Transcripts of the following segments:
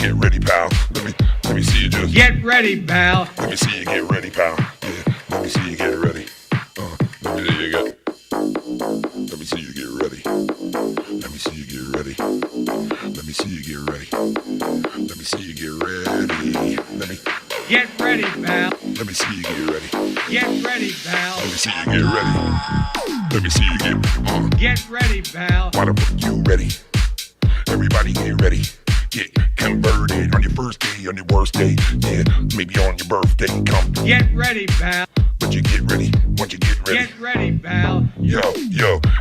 Get ready, pal. Let me see you just. Get ready, pal. Let me see you get ready, pal. Yeah, let me see you get ready. Let me see you get. Let me see you get ready. Let me see you get ready. Let me see you get ready. Let me see you get ready. Let me. Get ready, pal. Let me see you get ready. Get ready, pal. Let me see you get ready. Let me see you get. Get ready, pal. Why the fuck you ready? Everybody get ready. Get converted on your first day, on your worst day. Yeah, maybe on your birthday. Come. Get ready, pal. But you get ready. Once you get ready. Get ready, pal. Yo,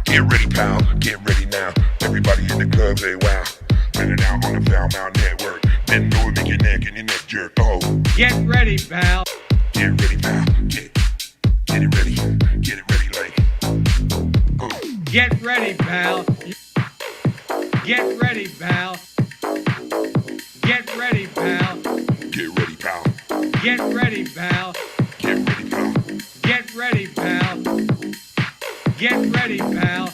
get ready, pal. Get ready now. Everybody in the club say wow. Running out on the Foulmouth Network. Bend over, make your neck and your neck jerk. Oh. Get ready, pal. Get ready, pal. Get it ready. Get it ready, like. Oh. Get ready, pal. Get ready, pal. Get ready, pal. Get ready, pal. Get ready, pal. Get ready, pal. Get ready, pal. Get ready, pal.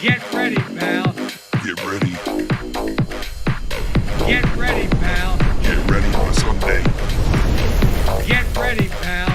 Get ready, pal. Get ready. Get ready, pal. Get ready on Sunday. Get ready, pal.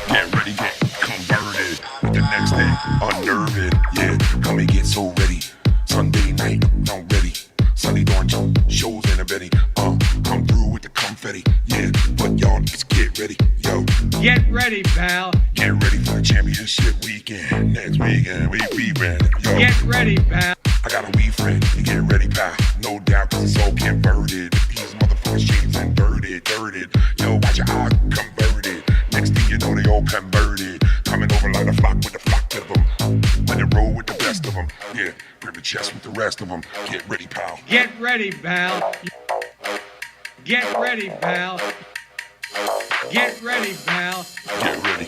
Get ready, get converted. With the next day, unnerved. Yeah, come and get so ready. Sunday night, I'm ready. Sunday dawn shows in a Betty. Come through with the confetti. Yeah, but y'all niggas get ready. Yo. Get ready, pal. Get ready for the championship weekend. Next weekend, we ready. Yo. Get ready, pal. I got a wee friend. You get ready, pal. No doubt, cause it's all converted. These motherfuckers shades inverted, dirted. Yo, watch your eyes converted. Next thing you know, they all converted. Coming over like a flock with the flock of them. Let it roll with the best of them. Yeah, grip the chest with the rest of them. Get ready, pal. Get ready, pal. Get ready, pal. Get ready, pal. Get ready.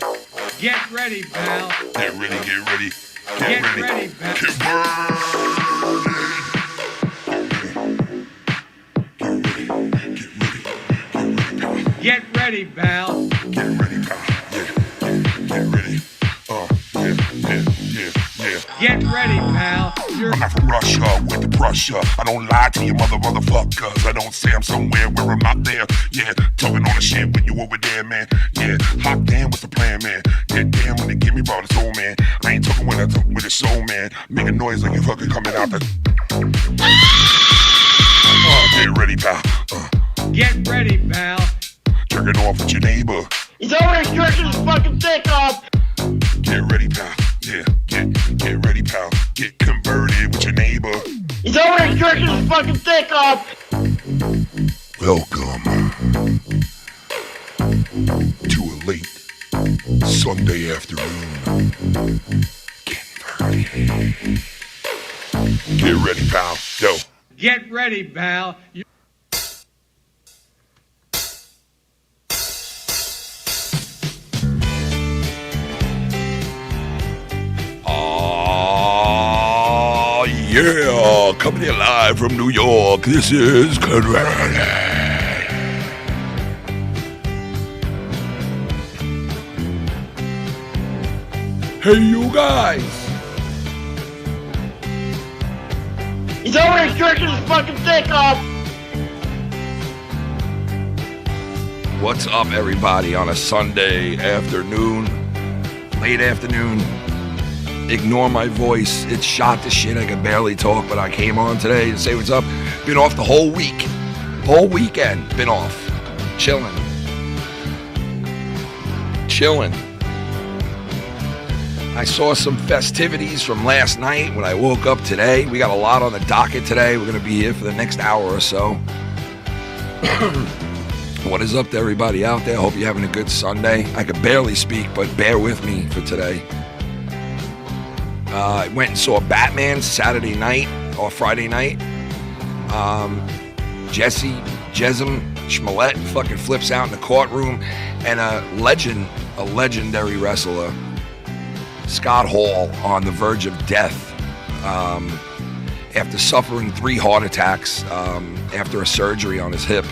Get ready, pal. Get ready, get ready. Get ready, pal. Get ready, pal. Get ready, pal. Yeah, get ready. Yeah. Get ready, pal. I'm not from Russia with the Prussia. I don't lie to you motherfuckers. I don't say I'm somewhere where I'm not there. Yeah, talking all the shit when you over there, man. Yeah, hot damn, what's the plan, man? Get damn when they give me raw the soul, man. I ain't talking with a soul, man. Make a noise like you fucking coming out the. Get ready, pal. Get ready, pal. Jerk it off with your neighbor. He's already jerking his fucking dick off. Get ready, pal. Yeah, get ready, pal. Get converted with your neighbor. He's already jerking his fucking dick off. Welcome to a late Sunday afternoon. Converted. Get ready, pal. Yo. Get ready, pal. Yeah, coming here live from New York, this is Converted. Hey, you guys. He's already jerking his fucking dick off. What's up, everybody, on a Sunday afternoon, late afternoon? Ignore my voice. It's shot to shit. I can barely talk, but I came on today to say what's up. Been off the whole week. Whole weekend. Been off. Chilling. I saw some festivities from last night when I woke up today. We got a lot on the docket today. We're going to be here for the next hour or so. What is up to everybody out there? Hope you're having a good Sunday. I could barely speak, but bear with me for today. I went and saw Batman Saturday night or Friday night. Jussie Smollett fucking flips out in the courtroom, and a legendary wrestler, Scott Hall, on the verge of death after suffering 3 heart attacks after a surgery on his hip,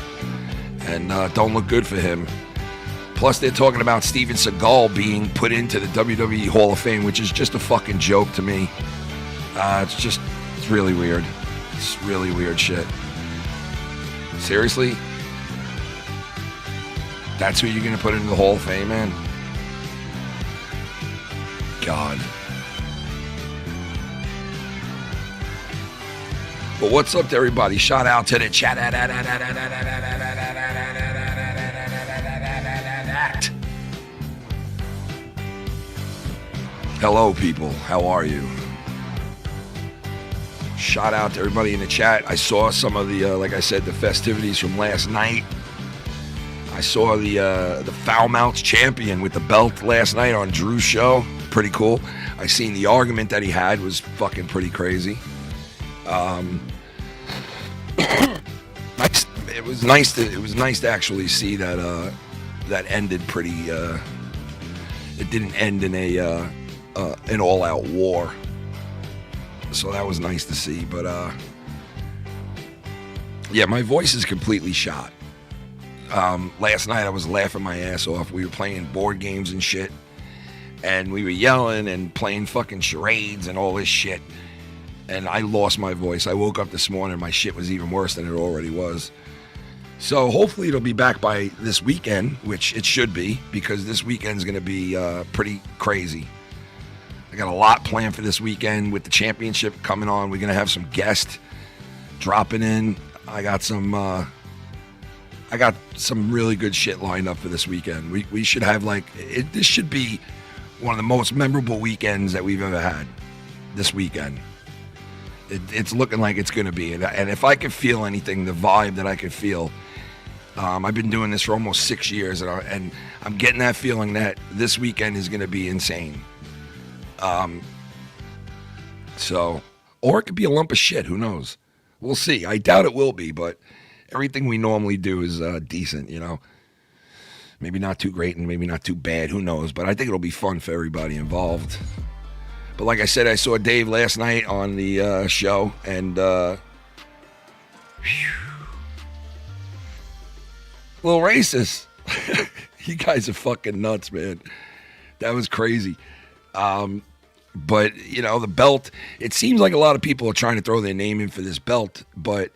and don't look good for him. Plus, they're talking about Steven Seagal being put into the WWE Hall of Fame, which is just a fucking joke to me. It's really weird. It's really weird shit. Seriously? That's who you're going to put into the Hall of Fame, man? God. But what's up to everybody? Shout out to the chat. Hello, people. How are you? Shout out to everybody in the chat. I saw some of the, like I said, the festivities from last night. I saw the Foulmouth champion with the belt last night on Drew's show. Pretty cool. I seen the argument that he had was fucking pretty crazy. Nice. It was nice to actually see that that ended pretty. It didn't end in an all-out war. So that was nice to see, but yeah, my voice is completely shot. Last night I was laughing my ass off. We were playing board games and shit, and we were yelling and playing fucking charades and all this shit, and I lost my voice. I woke up this morning, my shit was even worse than it already was. So hopefully it'll be back by this weekend, which it should be, because this weekend's going to be pretty crazy. I got a lot planned for this weekend with the championship coming on. We're going to have some guests dropping in. I got some really good shit lined up for this weekend. We should have this should be one of the most memorable weekends that we've ever had this weekend. It's looking like it's going to be. And if I could feel anything, the vibe that I could feel, I've been doing this for almost 6 years, and I'm getting that feeling that this weekend is going to be insane. Or it could be a lump of shit. Who knows? We'll see. I doubt it will be, but everything we normally do is decent, you know. Maybe not too great and maybe not too bad. Who knows? But I think it'll be fun for everybody involved. But like I said, I saw Dave last night on the show, and a little racist. You guys are fucking nuts, man. That was crazy. But, you know, the belt, it seems like a lot of people are trying to throw their name in for this belt. But,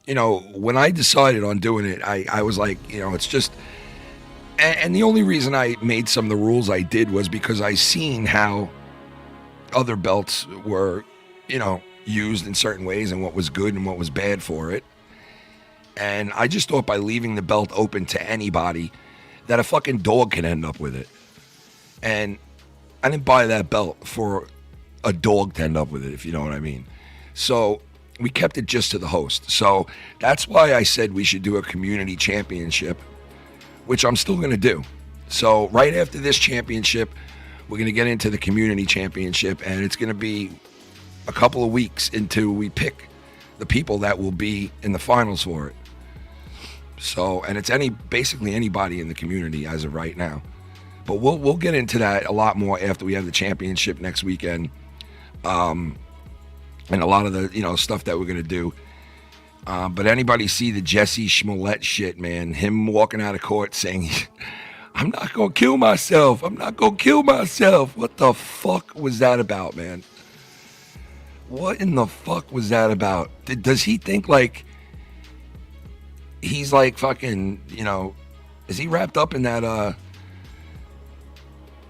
you know, when I decided on doing it, I was like, you know, it's just, and the only reason I made some of the rules I did was because I seen how other belts were, you know, used in certain ways and what was good and what was bad for it. And I just thought by leaving the belt open to anybody that a fucking dog can end up with it. And I didn't buy that belt for a dog to end up with it, if you know what I mean. So we kept it just to the host. So that's why I said we should do a community championship, which I'm still going to do. So right after this championship, we're going to get into the community championship, and it's going to be a couple of weeks until we pick the people that will be in the finals for it. So, and it's basically anybody in the community as of right now. But we'll get into that a lot more after we have the championship next weekend, and a lot of the, you know, stuff that we're gonna do. But anybody see the Jussie Smollett shit, man? Him walking out of court saying, "I'm not gonna kill myself. I'm not gonna kill myself." What the fuck was that about, man? What in the fuck was that about? Does he think like he's like fucking, you know? Is he wrapped up in that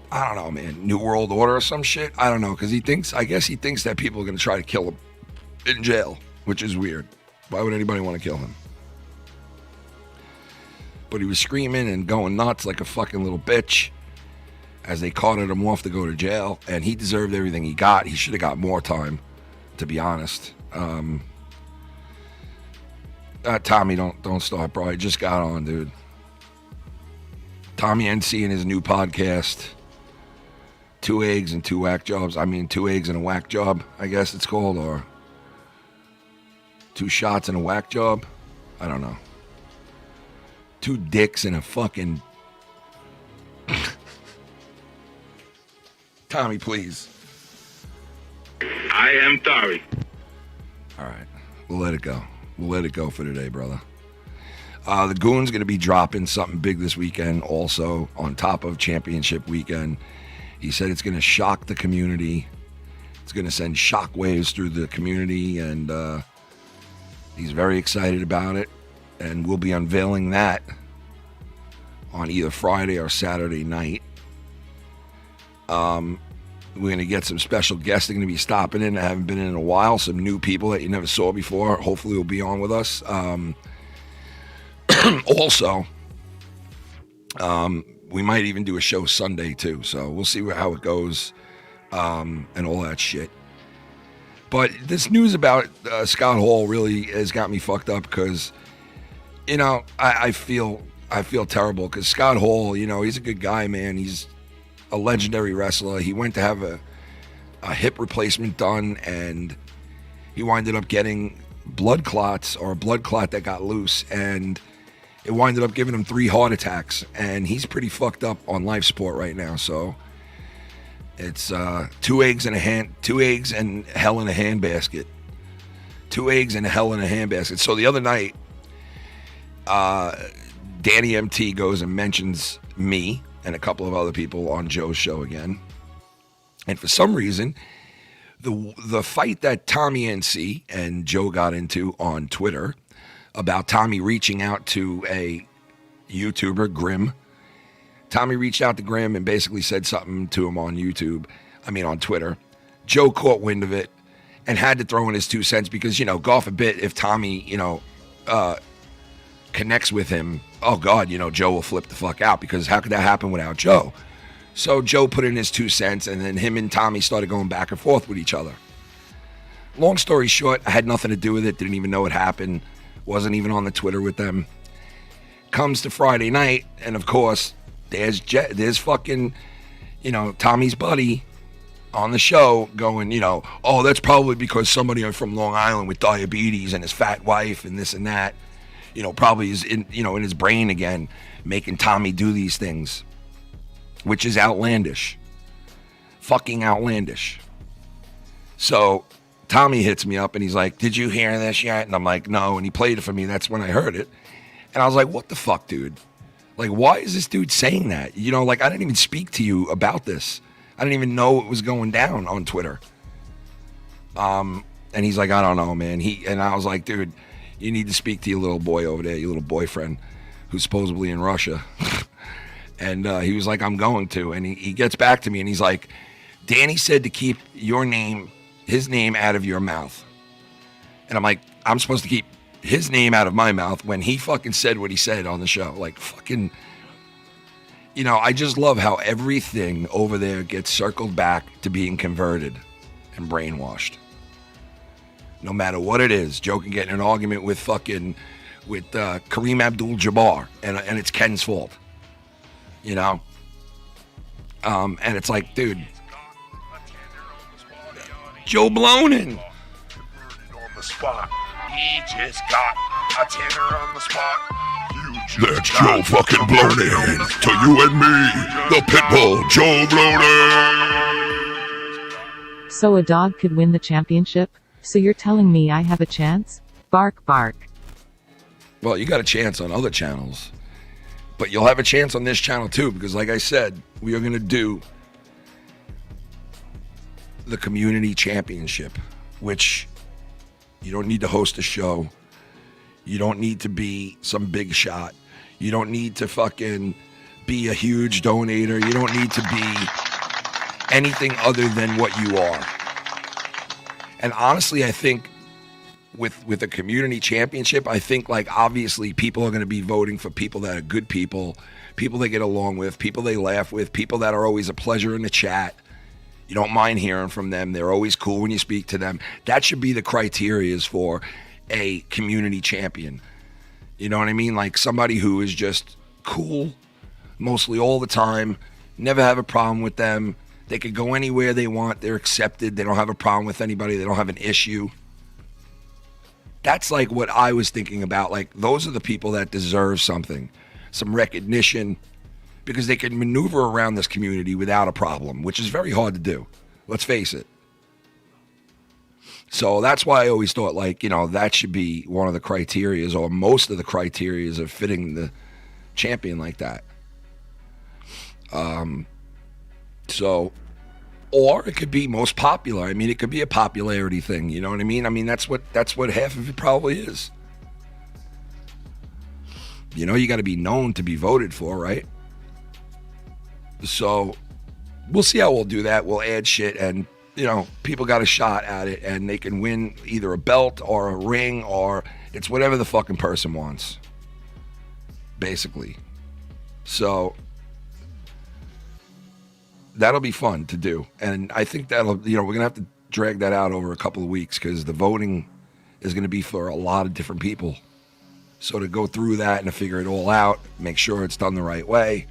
I don't know, man, New World Order or some shit? I don't know, because I guess he thinks that people are going to try to kill him in jail, which is weird. Why would anybody want to kill him? But he was screaming and going nuts like a fucking little bitch as they carted him off to go to jail, and he deserved everything he got. He should have got more time, to be honest. Tommy, don't start, bro. I just got on, dude. Tommy NC and his new podcast, 2 eggs and 2 whack jobs. I mean, 2 eggs and a whack job, I guess it's called, or 2 shots and a whack job. I don't know. 2 dicks and a fucking... Tommy, please. I am sorry. All right. We'll let it go. We'll let it go for today, brother. The Goon's going to be dropping something big this weekend also on top of championship weekend. He said it's going to shock the community. It's going to send shockwaves through the community, and he's very excited about it. and we'll be unveiling that on either Friday or Saturday night. We're going to get some special guests that are going to be stopping in that haven't been in a while, some new people that you never saw before. Hopefully will be on with us. Also, we might even do a show Sunday too, so we'll see how it goes, and all that shit. But this news about Scott Hall really has got me fucked up because, you know, I feel terrible because Scott Hall, you know, he's a good guy, man. He's a legendary wrestler. He went to have a hip replacement done, and he winded up getting blood clots, or a blood clot that got loose, and it winded up giving him 3 heart attacks, and he's pretty fucked up on life support right now. So it's 2 eggs and hell in a handbasket. 2 eggs and hell in a handbasket. So the other night, Danny MT goes and mentions me and a couple of other people on Joe's show again. And for some reason, the fight that Tommy NC and Joe got into on Twitter about Tommy reaching out to a YouTuber, Grim. Tommy reached out to Grim and basically said something to him on Twitter. Joe caught wind of it and had to throw in his 2 cents because, you know, God forbid if Tommy, you know, connects with him, oh God, you know, Joe will flip the fuck out because how could that happen without Joe? So Joe put in his 2 cents, and then him and Tommy started going back and forth with each other. Long story short, I had nothing to do with it, didn't even know it happened, wasn't even on the Twitter with them. Comes to Friday night, and of course, there's fucking, you know, Tommy's buddy on the show going, you know, oh, that's probably because somebody from Long Island with diabetes and his fat wife and this and that, you know, probably is in his brain again, making Tommy do these things, which is outlandish. Fucking outlandish. So Tommy hits me up and he's like, did you hear this yet? And I'm like, no. And he played it for me. That's when I heard it. And I was like, what the fuck, dude? Like, why is this dude saying that? You know, like, I didn't even speak to you about this. I didn't even know it was going down on Twitter. And he's like, I don't know, man. And I was like, dude, you need to speak to your little boy over there, your little boyfriend, who's supposedly in Russia. And he was like, I'm going to. And he gets back to me and he's like, Danny said to keep his name out of your mouth. And I'm like, I'm supposed to keep his name out of my mouth when he fucking said what he said on the show. Like, fucking, you know, I just love how everything over there gets circled back to being converted and brainwashed. No matter what it is, Joe can get in an argument with Kareem Abdul-Jabbar, and it's Ken's fault. You know? And it's like, dude, Joe Blonin. He just got a tenner on the spot. That's Joe fucking Blonin. To you and me, the Pitbull, Joe Blonin. So a dog could win the championship? So you're telling me I have a chance? Bark, bark. Well, you got a chance on other channels, but you'll have a chance on this channel too, because like I said, we are going to do the community championship, which you don't need to host a show. You don't need to be some big shot. You don't need to fucking be a huge donator. You don't need to be anything other than what you are. And honestly, I think with a community championship, I think, like, obviously people are going to be voting for people that are good people they get along with, people they laugh with, people that are always a pleasure in the chat. You don't mind hearing from them. They're always cool when you speak to them. That should be the criteria for a community champion. You know what I mean? Like somebody who is just cool mostly all the time, never have a problem with them. They could go anywhere they want. They're accepted. They don't have a problem with anybody. They don't have an issue. That's like what I was thinking about. Like, those are the people that deserve something, some recognition, because they can maneuver around this community without a problem, which is very hard to do. Let's face it. So that's why I always thought, like, you know, that should be one of the criterias, or most of the criterias of fitting the champion like that. So, or it could be most popular. I mean, it could be a popularity thing. You know what I mean? I mean, that's what half of it probably is. You know, you got to be known to be voted for, right? So we'll see how we'll do that. We'll add shit, and, you know, people got a shot at it, and they can win either a belt or a ring, or it's whatever the fucking person wants, basically. So that'll be fun to do. And I think that'll, you know, we're going to have to drag that out over a couple of weeks, because the voting is going to be for a lot of different people. So to go through that and to figure it all out, make sure it's done the right way,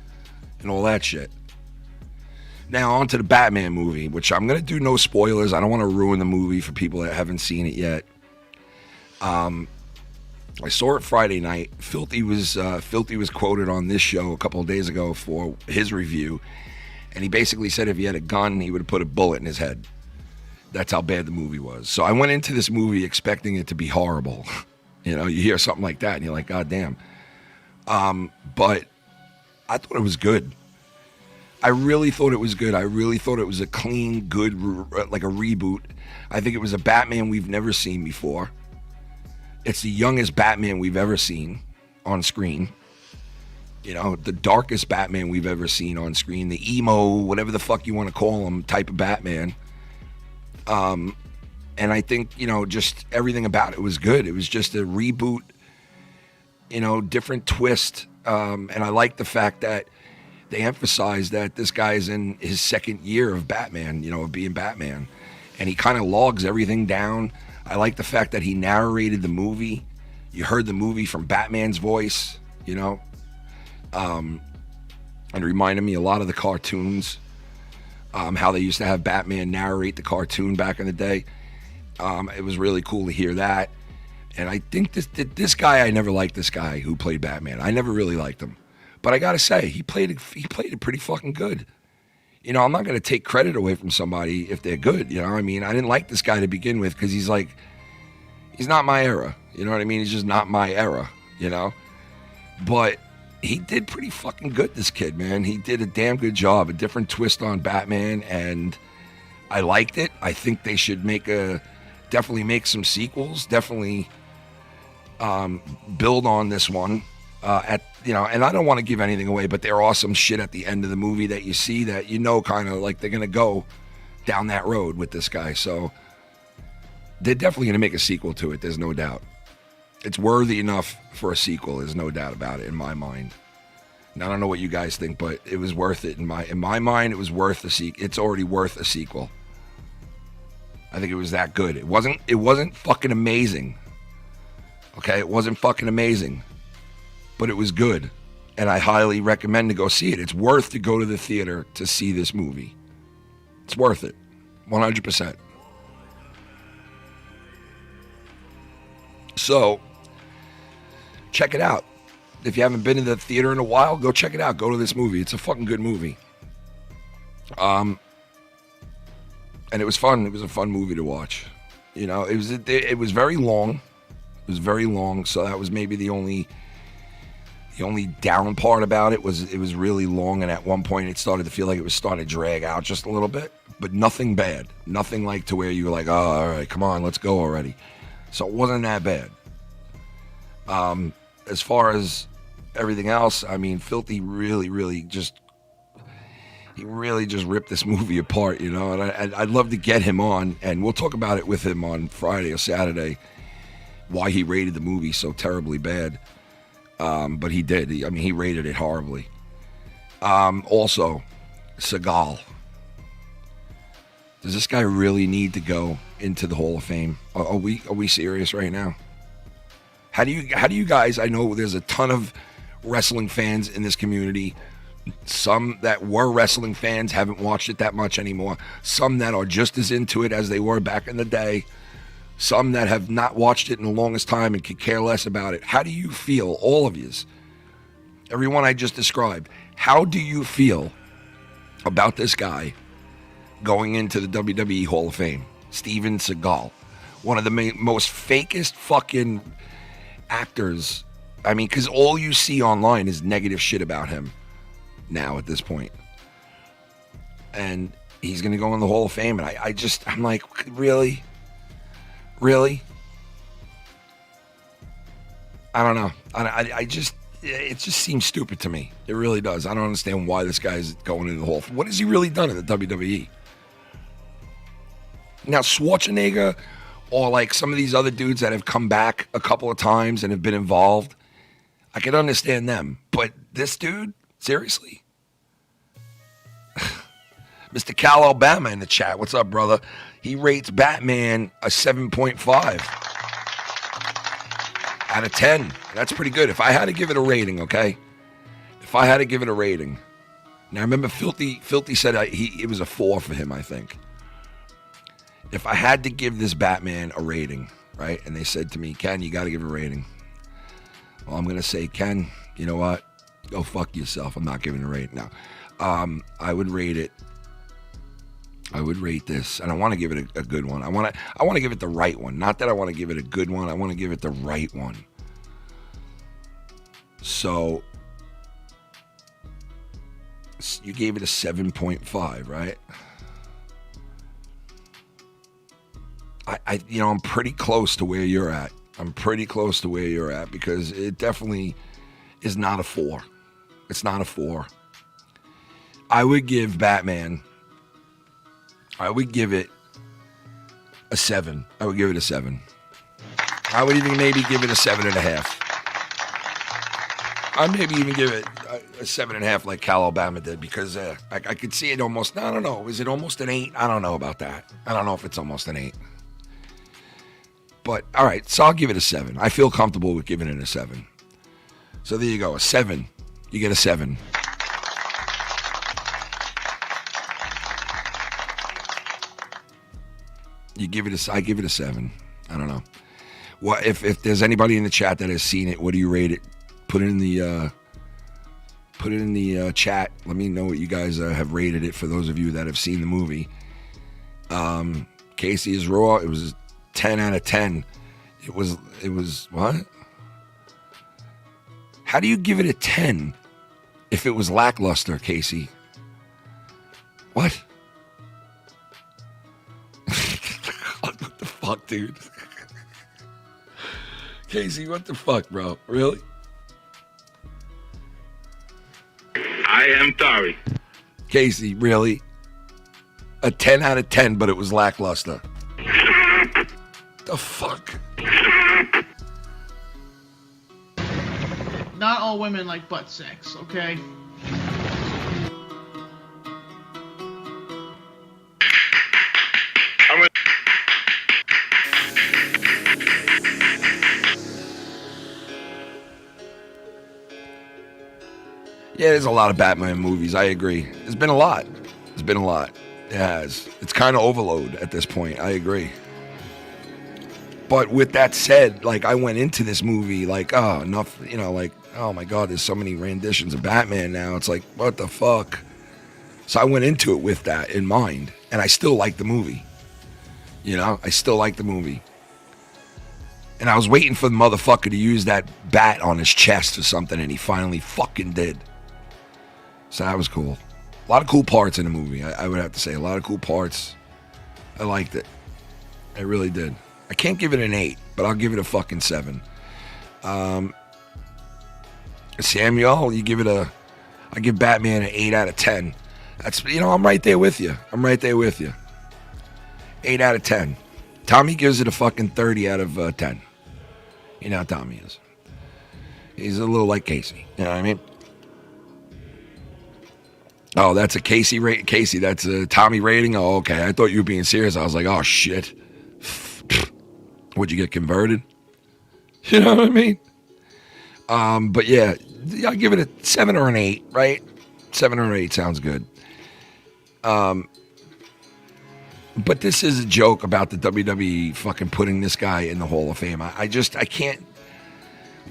and all that shit. Now, on to the Batman movie, which I'm going to do no spoilers. I don't want to ruin the movie for people that haven't seen it yet. I saw it Friday night. Filthy was quoted on this show a couple of days ago for his review, and he basically said if he had a gun, he would have put a bullet in his head. That's how bad the movie was. So I went into this movie expecting it to be horrible. You know, you hear something like that, and you're like, God damn. But I thought it was good. I really thought it was good. I really thought it was a clean, good, like a reboot. I think it was a Batman we've never seen before. It's the youngest Batman we've ever seen on screen. You know, the darkest Batman we've ever seen on screen. The emo, whatever the fuck you want to call him, type of Batman. And I think, you know, just everything about it was good. It was just a reboot, you know, different twist. And I like the fact that they emphasize that this guy's in his second year of Batman, you know, of being Batman. And he kind of logs everything down. I like the fact that he narrated the movie. You heard the movie from Batman's voice, you know. And it reminded me a lot of the cartoons, how they used to have Batman narrate the cartoon back in the day. It was really cool to hear that. And I think this guy, I never liked this guy who played Batman. I never really liked him. But I got to say, he played it pretty fucking good. You know, I'm not going to take credit away from somebody if they're good. You know what I mean? I didn't like this guy to begin with because he's not my era. You know what I mean? He's just not my era, you know? But he did pretty fucking good, this kid, man. He did a damn good job. A different twist on Batman, and I liked it. I think they should definitely make some sequels. Definitely build on this one. And I don't want to give anything away, but there are some shit at the end of the movie that you see that you know kind of like they're going to go down that road with this guy. So they're definitely going to make a sequel to it. There's no doubt. It's worthy enough for a sequel. There's no doubt about it in my mind. And I don't know what you guys think, but it was worth it in my mind. It was worth a sequel. It's already worth a sequel. I think it was that good. It wasn't fucking amazing. Okay, it wasn't fucking amazing. But it was good, and I highly recommend to go see it. It's worth to go to the theater to see this movie. It's worth it, 100%. So, check it out. If you haven't been to the theater in a while, go check it out. Go to this movie. It's a fucking good movie. And it was fun. It was a fun movie to watch. You know, it was very long. It was very long, so that was maybe the only down part about it was really long, and at one point it started to feel like it was starting to drag out just a little bit, but nothing bad. Nothing like to where you were like, oh, all right, come on, let's go already. So it wasn't that bad. As far as everything else, I mean, Filthy really just ripped this movie apart, you know, and I'd love to get him on, and we'll talk about it with him on Friday or Saturday, why he rated the movie so terribly bad. But he did. He rated it horribly. Also, Seagal. Does this guy really need to go into the Hall of Fame? Are we serious right now? How do you guys? I know there's a ton of wrestling fans in this community. Some that were wrestling fans haven't watched it that much anymore. Some that are just as into it as they were back in the day. Some that have not watched it in the longest time and could care less about it. How do you feel, all of yous, everyone I just described, how do you feel about this guy going into the WWE Hall of Fame? Steven Seagal, one of the most fakest fucking actors. I mean, because all you see online is negative shit about him now at this point. And he's going to go in the Hall of Fame, and I'm like, really? Really? I don't know. I just, it just seems stupid to me. It really does. I don't understand why this guy's going into the Hall. What has he really done in the WWE? Now, Schwarzenegger or like some of these other dudes that have come back a couple of times and have been involved, I can understand them. But this dude, seriously? Mr. Cal Alabama in the chat. What's up, brother? He rates Batman a 7.5 out of 10. That's pretty good. If I had to give it a rating, okay? If I had to give it a rating. Now, remember, Filthy said it was a 4 for him, I think. If I had to give this Batman a rating, right? And they said to me, Ken, you got to give it a rating. Well, I'm going to say, Ken, you know what? Go fuck yourself. I'm not giving it a rating. Now, I would rate it. I would rate this, and I want to give it a good one. I want to give it the right one. Not that I want to give it a good one. I want to give it the right one. So, you gave it a 7.5, right? I'm pretty close to where you're at. I'm pretty close to where you're at because it definitely is not a 4. It's not a 4. I would give Batman, I would give it a 7. I would give it a 7. I would even maybe give it a 7.5. I'd maybe even give it a 7.5 like Cal Alabama did because I could see it almost, I don't know, is it almost an 8? I don't know about that. I don't know if it's almost an 8. But, all right, so I'll give it a 7. I feel comfortable with giving it a 7. So there you go, a 7. You get a 7. I give it a 7. I don't know. Well, if there's anybody in the chat that has seen it, what do you rate it? Put it in the chat. Let me know what you guys have rated it for those of you that have seen the movie. Casey is raw. It was 10 out of 10. It was what? How do you give it a 10 if it was lackluster, Casey? What? What the fuck, dude? Casey, what the fuck, bro? Really? I am sorry. Casey, really? A 10 out of 10, but it was lackluster. The fuck? Not all women like butt sex, okay? Yeah, there's a lot of Batman movies. I agree. There's been a lot. It has. It's kind of overload at this point. I agree. But with that said, like, I went into this movie like, oh, enough, like, oh my God, there's so many renditions of Batman now. It's like, what the fuck? So I went into it with that in mind, and I still like the movie. I still like the movie. And I was waiting for the motherfucker to use that bat on his chest or something, and he finally fucking did. So that was cool. A lot of cool parts in the movie, I would have to say. A lot of cool parts. I liked it. I really did. I can't give it an 8, but I'll give it a fucking 7. Samuel, I give Batman an 8 out of 10. That's, I'm right there with you. 8 out of 10. Tommy gives it a fucking 30 out of 10. You know how Tommy is. He's a little like Casey. You know what I mean? Oh, that's a Casey rate. Casey, that's a Tommy rating. Oh, okay. I thought you were being serious. I was like, oh shit. Would you get converted? You know what I mean? But yeah, I'll give it a 7 or an 8, right? 7 or an 8 sounds good. But this is a joke about the WWE fucking putting this guy in the Hall of Fame. I can't.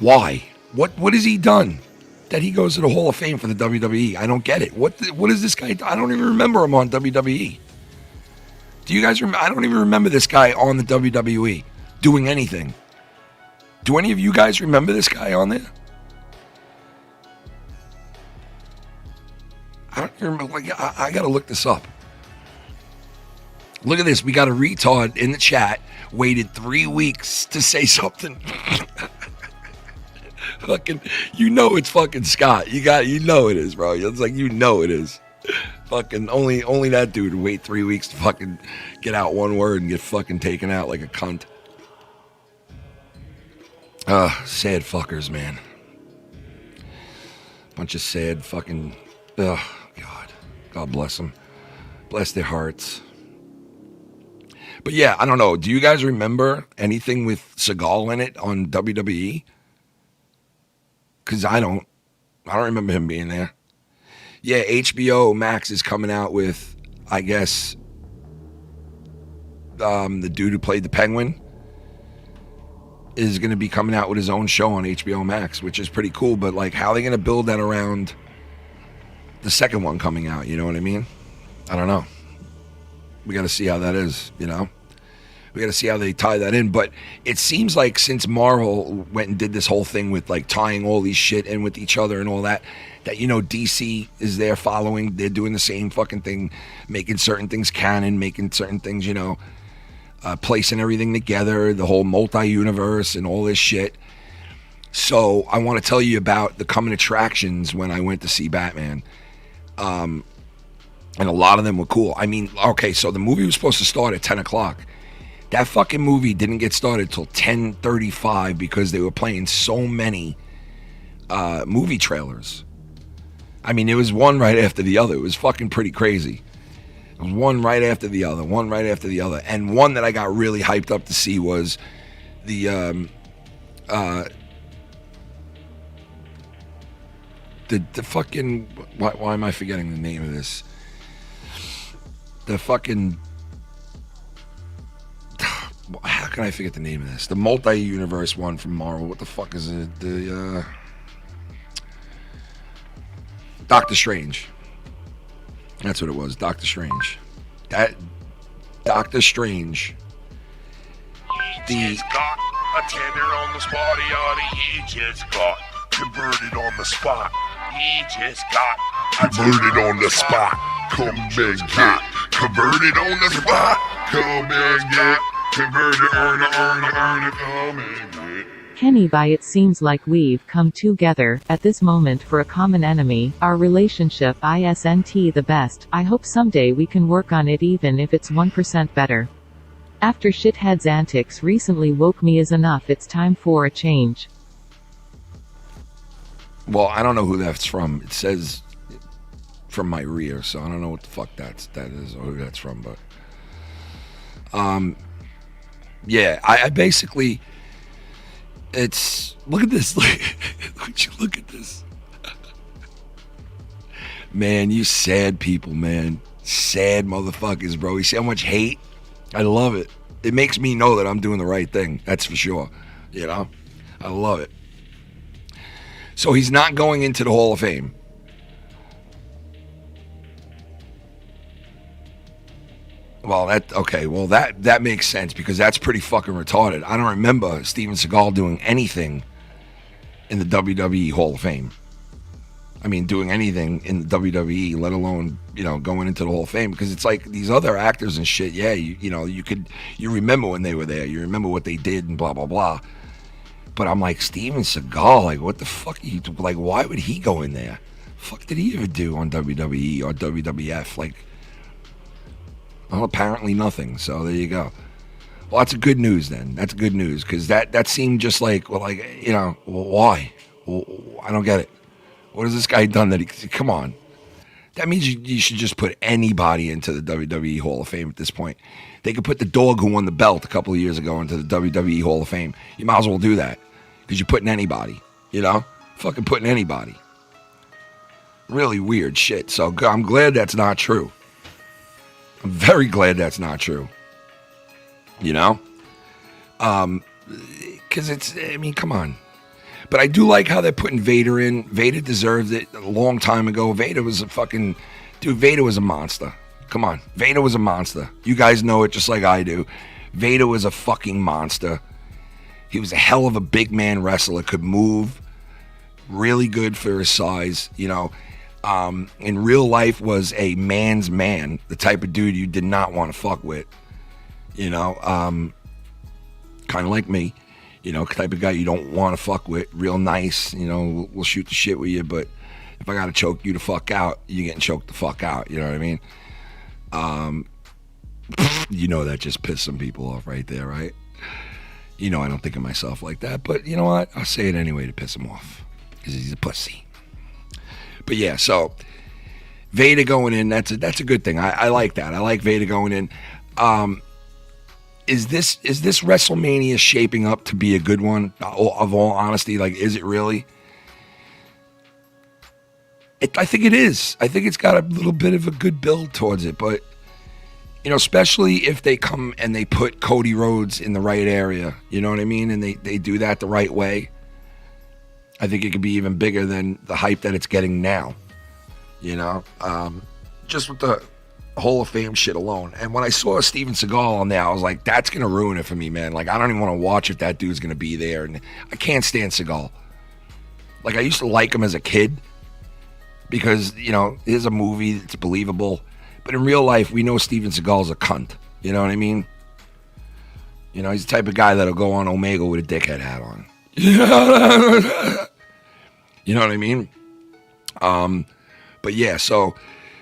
Why? What has he done that he goes to the Hall of Fame for the WWE? I don't get it. What is this guy? I don't even remember him on WWE. Do you guys remember? I don't even remember this guy on the WWE doing anything. Do any of you guys remember this guy on there? I don't remember. Like, I got to look this up. Look at this. We got a retard in the chat. Waited 3 weeks to say something. Fucking, you know it's fucking Scott. You know it is, bro. It's like, you know it is. Fucking only that dude would wait 3 weeks to fucking get out one word and get fucking taken out like a cunt. Sad fuckers, man. Bunch of sad fucking, God. God bless them. Bless their hearts. But yeah, I don't know. Do you guys remember anything with Seagal in it on WWE? Because I don't remember him being there. Yeah, HBO Max is coming out with, I guess, the dude who played the Penguin is going to be coming out with his own show on HBO Max, which is pretty cool. But like, how are they going to build that around the second one coming out? You know what I mean? I don't know. We got to see how that is, you know? We got to see how they tie that in. But it seems like since Marvel went and did this whole thing with like tying all these shit in with each other and all that, you know, DC is there following. They're doing the same fucking thing, making certain things canon, making certain things, you know, placing everything together, the whole multi-universe and all this shit. So I want to tell you about the coming attractions when I went to see Batman. And a lot of them were cool. I mean, okay, so the movie was supposed to start at 10 o'clock. That fucking movie didn't get started till 10:35 because they were playing so many movie trailers. I mean, it was one right after the other. It was fucking pretty crazy. It was one right after the other, one right after the other. And one that I got really hyped up to see was the fucking, why am I forgetting the name of this? The fucking, how can I forget the name of this? The multi-universe one from Marvel. What the fuck is it? The Doctor Strange. That's what it was, Doctor Strange. That Doctor Strange. He just got a tender on the spot, he just got converted on the spot. He just got Converted on the spot. Come and get converted on the spot. Come and get converted on the come and get. Kenny, by it seems like we've come together at this moment for a common enemy, our relationship isn't the best. I hope someday we can work on it even if it's 1% better. After shithead's antics recently woke me is enough, it's time for a change. Well, I don't know who that's from. It says from my rear, so I don't know what the fuck that is or who that's from, but yeah, I basically, it's, look at this. Would you look at this? Man, you sad people, man. Sad motherfuckers, bro. You see how much hate? I love it. It makes me know that I'm doing the right thing. That's for sure. You know? I love it. So he's not going into the Hall of Fame. Well, that makes sense because that's pretty fucking retarded. I don't remember Steven Seagal doing anything in the WWE Hall of Fame. I mean, doing anything in the WWE, let alone, you know, going into the Hall of Fame, because it's like these other actors and shit. Yeah, you remember when they were there, you remember what they did and blah blah blah. But I'm like, Steven Seagal, like, what the fuck? Like, why would he go in there? Fuck did he ever do on WWE or WWF? Like, well, apparently nothing. So there you go. Well, that's good news then. That's good news because that seemed just like, well, like, you know, well, why? Well, I don't get it. What has this guy done that he? Come on. That means you should just put anybody into the WWE Hall of Fame at this point. They could put the dog who won the belt a couple of years ago into the WWE Hall of Fame. You might as well do that because you're putting anybody, you know? Fucking putting anybody. Really weird shit. So I'm glad that's not true. I'm very glad that's not true. You know? Because it's, I mean, come on. But I do like how they're putting Vader in. Vader deserved it a long time ago. Vader was a fucking... Dude, Vader was a monster. Come on. Vader was a monster. You guys know it just like I do. Vader was a fucking monster. He was a hell of a big man wrestler. Could move. Really good for his size. You know, in real life was a man's man. The type of dude you did not want to fuck with. You know, kind of like me. You know, type of guy you don't want to fuck with, real nice. You know, we'll shoot the shit with you, but if I got to choke you the fuck out, you're getting choked the fuck out. You know what I mean? You know, that just pissed some people off right there, right? You know, I don't think of myself like that, but you know what? I'll say it anyway to piss him off because he's a pussy. But yeah, so Vader going in, that's a good thing. I like that. I like Vader going in. Is this WrestleMania shaping up to be a good one? Of all honesty, like, is it really? I think it is. I think it's got a little bit of a good build towards it, but you know, especially if they come and they put Cody Rhodes in the right area, you know what I mean? And they do that the right way. I think it could be even bigger than the hype that it's getting now, you know? Just with the Hall of Fame shit alone. And when I saw Steven Seagal on there, I was like, that's going to ruin it for me, man. Like, I don't even want to watch if that dude's going to be there. And I can't stand Seagal. Like, I used to like him as a kid because, you know, here's a movie that's believable. But in real life, we know Steven Seagal's a cunt. You know what I mean? You know, he's the type of guy that'll go on Omega with a dickhead hat on. You know what I mean? But yeah, so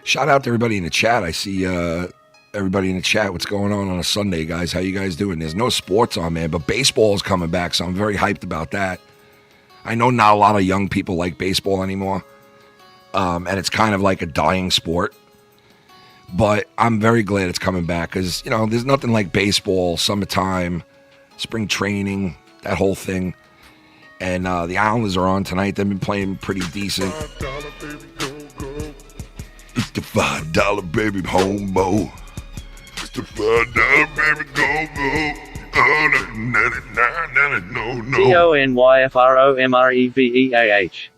shout out to everybody in the chat. I see everybody in the chat. What's going on a Sunday, guys? How you guys doing? There's no sports on, man, but baseball is coming back, so I'm very hyped about that. I know not a lot of young people like baseball anymore, and it's kind of like a dying sport. But I'm very glad it's coming back because, you know, there's nothing like baseball, summertime, spring training, that whole thing. And the Islanders are on tonight. They've been playing pretty decent. It's the $5 baby homo. It's the $5 baby go-go. Oh, no. DONYFROMREVEAH.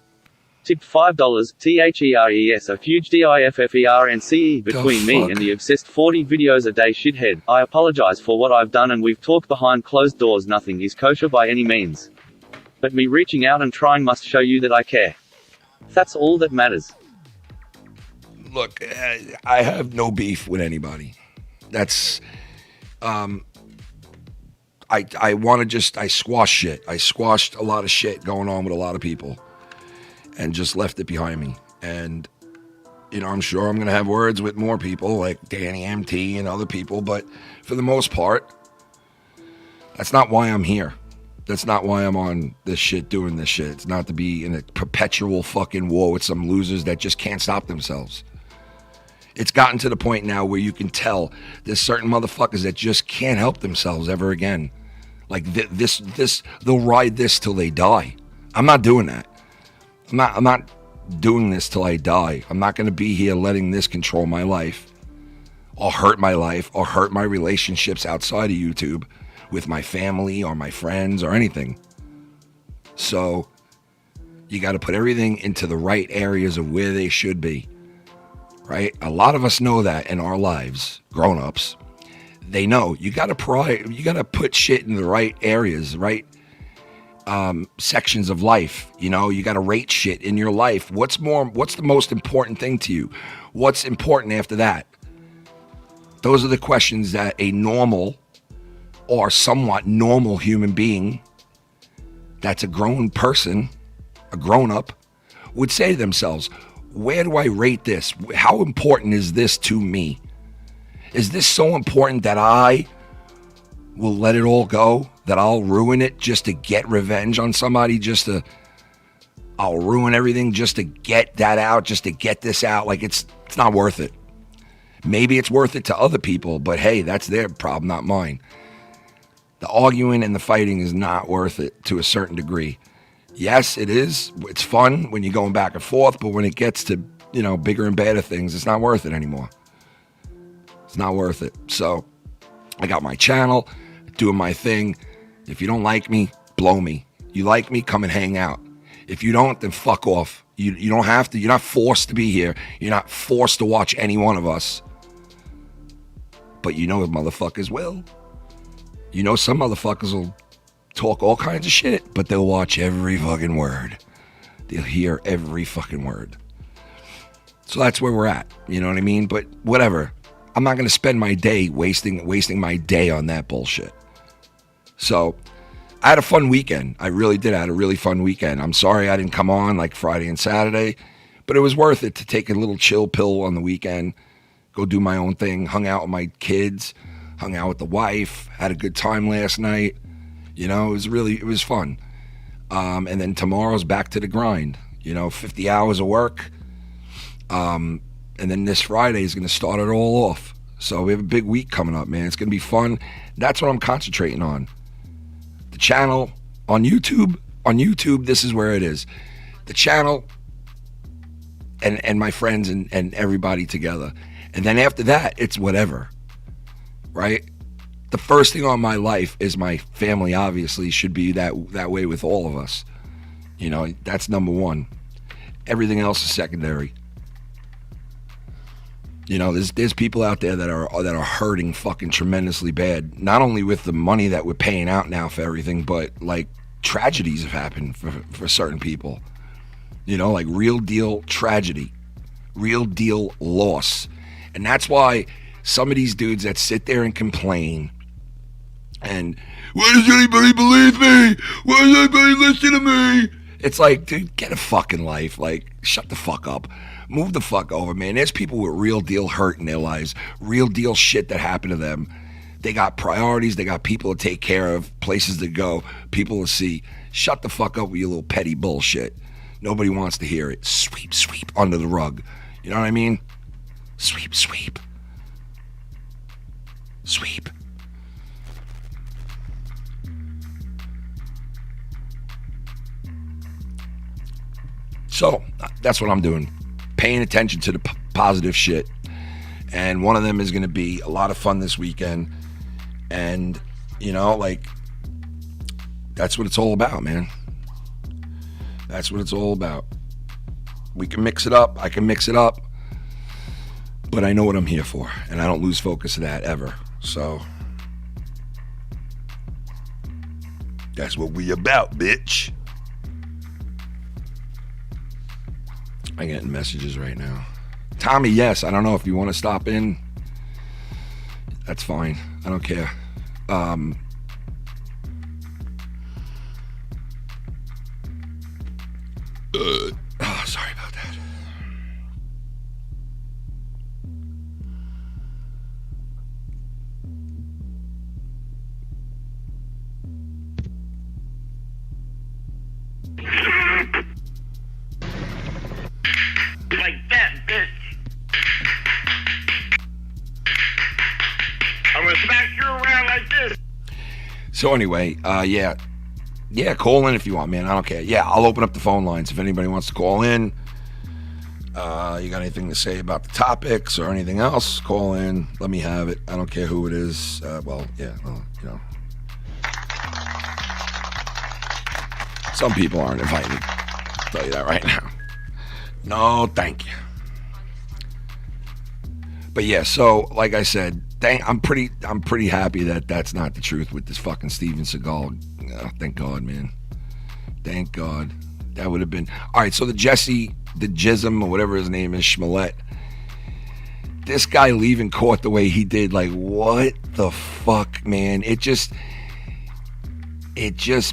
Tipped $5, THERES, a huge DIFFERNCE between me and the obsessed 40 videos a day shithead. I apologize for what I've done and we've talked behind closed doors. Nothing is kosher by any means. But me reaching out and trying must show you that I care. That's all that matters. Look, I have no beef with anybody. That's, I squash shit. I squashed a lot of shit going on with a lot of people. And just left it behind me. And, you know, I'm sure I'm going to have words with more people like Danny MT and other people. But for the most part, that's not why I'm here. That's not why I'm on this shit doing this shit. It's not to be in a perpetual fucking war with some losers that just can't stop themselves. It's gotten to the point now where you can tell there's certain motherfuckers that just can't help themselves ever again. Like they'll ride this till they die. I'm not doing that. I'm not doing this till I die. I'm not going to be here letting this control my life or hurt my life or hurt my relationships outside of YouTube with my family or my friends or anything. So you got to put everything into the right areas of where they should be, right? A lot of us know that in our lives, grown-ups. They know you got to put shit in the right areas, right? Sections of life. You know, you got to rate shit in your life. What's the most important thing to you? What's important after that? Those are the questions that a normal or somewhat normal human being that's a grown person, a grown-up, would say to themselves, where do I rate this? How important is this to me? Is this so important that I will let it all go? That I'll ruin it just to get revenge on somebody, I'll ruin everything just to get that out, just to get this out. Like it's not worth it. Maybe it's worth it to other people, but hey, that's their problem, not mine. The arguing and the fighting is not worth it to a certain degree. Yes, it is. It's fun when you're going back and forth, but when it gets to, you know, bigger and badder things, it's not worth it anymore. It's not worth it. So I got my channel, doing my thing. If you don't like me, blow me. You like me, come and hang out. If you don't, then fuck off. You don't have to. You're not forced to be here. You're not forced to watch any one of us. But you know motherfuckers will. You know some motherfuckers will talk all kinds of shit, but they'll watch every fucking word. They'll hear every fucking word. So that's where we're at. You know what I mean? But whatever. I'm not going to spend my day wasting my day on that bullshit. So I had a fun weekend. I really did. I had a really fun weekend. I'm sorry I didn't come on like Friday and Saturday, but it was worth it to take a little chill pill on the weekend, go do my own thing, hung out with my kids, hung out with the wife, had a good time last night. You know, it was fun. And then tomorrow's back to the grind, 50 hours of work. And then this Friday is going to start it all off. So we have a big week coming up, man. It's going to be fun. That's what I'm concentrating on. The channel on YouTube, this is where it is. The channel and my friends and everybody together. And then after that, it's whatever, right? The first thing on my life is my family, obviously, should be that way with all of us. That's number one. Everything else is secondary. There's people out there that are hurting fucking tremendously bad. Not only with the money that we're paying out now for everything, but like tragedies have happened for certain people. Like real deal tragedy, real deal loss. And that's why some of these dudes that sit there and complain and, why does anybody believe me? Why does anybody listen to me? It's like, dude, get a fucking life. Like, shut the fuck up. Move the fuck over, man. There's people with real deal hurt in their lives, real deal shit that happened to them. They got priorities. They got people to take care of, places to go, people to see. Shut the fuck up with your little petty bullshit. Nobody wants to hear it. Sweep, sweep under the rug. You know what I mean? Sweep, sweep. Sweep. So that's what I'm doing. Paying attention to the positive shit. And one of them is going to be a lot of fun this weekend. And, that's what it's all about, man. That's what it's all about. We can mix it up. I can mix it up. But I know what I'm here for. And I don't lose focus of that ever. So that's what we about, bitch. I'm getting messages right now. Tommy, yes. I don't know if you want to stop in. That's fine. I don't care. Sorry about that. Like that, bitch. I'm gonna smack you around like this. So anyway, yeah, call in if you want, man. I don't care. Yeah, I'll open up the phone lines if anybody wants to call in. You got anything to say about the topics or anything else? Call in. Let me have it. I don't care who it is. Some people aren't invited. I'll tell you that right now. No, thank you. But yeah, so like I said, I'm pretty happy that that's not the truth with this fucking Steven Seagal. Oh, thank God, man. Thank God. That would have been all right. So the Jism or whatever his name is, Smollett. This guy leaving court the way he did, like, what the fuck, man? It just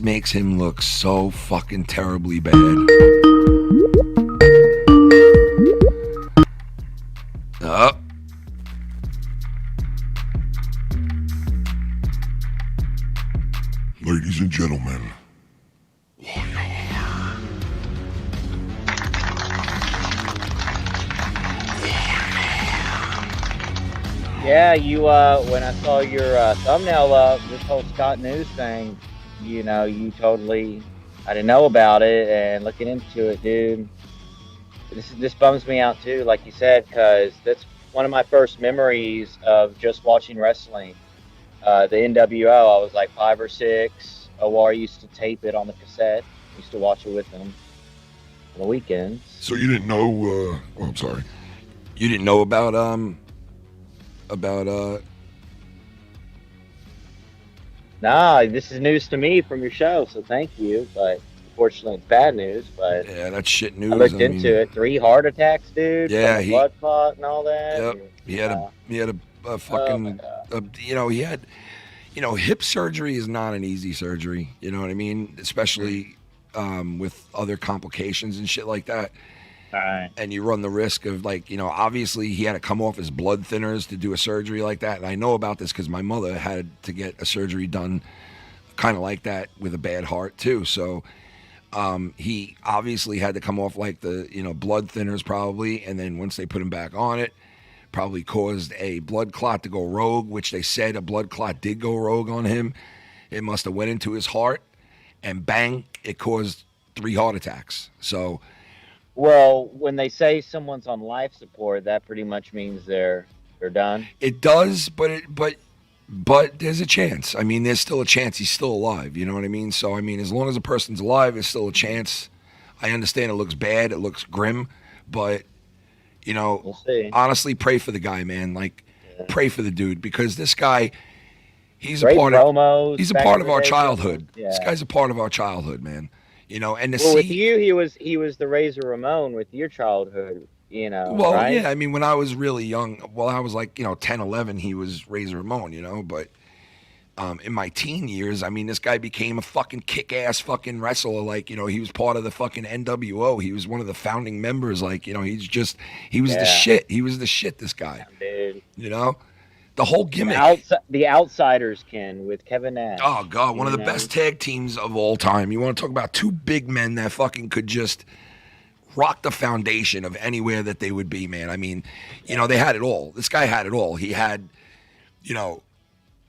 makes him look so fucking terribly bad. Ladies and gentlemen, yeah, you when I saw your thumbnail up, this whole Scott News thing, you totally, I didn't know about it, and looking into it, dude, this bums me out too, like you said, because that's one of my first memories of just watching wrestling. The NWO, I was like 5 or 6. OR used to tape it on the cassette. Used to watch it with them on the weekends. So you didn't know, I'm sorry. You didn't know about Nah, this is news to me from your show, so thank you. But unfortunately, it's bad news. But yeah, that's shit news. I looked into it. 3 heart attacks, dude. Yeah, blood clot and all that. Yep. He had a fucking, he you know, hip surgery is not an easy surgery. You know what I mean? Especially with other complications and shit like that. All right. And you run the risk of, like, you know, obviously he had to come off his blood thinners to do a surgery like that. And I know about this because my mother had to get a surgery done kind of like that with a bad heart too. So he obviously had to come off like the, you know, blood thinners probably. And then once they put him back on it, probably caused a blood clot to go rogue, which they said a blood clot did go rogue on him. It must have went into his heart and bang, it caused 3 heart attacks. So, well, when they say someone's on life support, that pretty much means they're done. It does, but there's a chance. I mean, there's still a chance he's still alive. You know what I mean? So, I mean, as long as a person's alive, there's still a chance. I understand it looks bad, it looks grim, but, you know, We'll see. honestly, pray for the guy, man. Like, pray for the dude, because this guy, he's Great a part promos, of he's a back part in of our the day. childhood. Yeah. This guy's a part of our childhood, man. You know, and to Well, with see. you, he was the Razor Ramon with your childhood. You know, Well, right? yeah, I mean, when I was really young, well, I was like, you know, 10, 11, he was Razor Ramon, you know, but in my teen years, I mean, this guy became a fucking kick-ass fucking wrestler. Like, you know, he was part of the fucking NWO. He was one of the founding members. Like, you know, he was the shit. He was the shit, this guy. Dude. You know? The whole gimmick. The Outsiders, Ken, with Kevin Nash. Oh, God, one of the best tag teams of all time. You want to talk about 2 big men that fucking could just rock the foundation of anywhere that they would be, man. I mean, you know, they had it all. This guy had it all. He had, you know,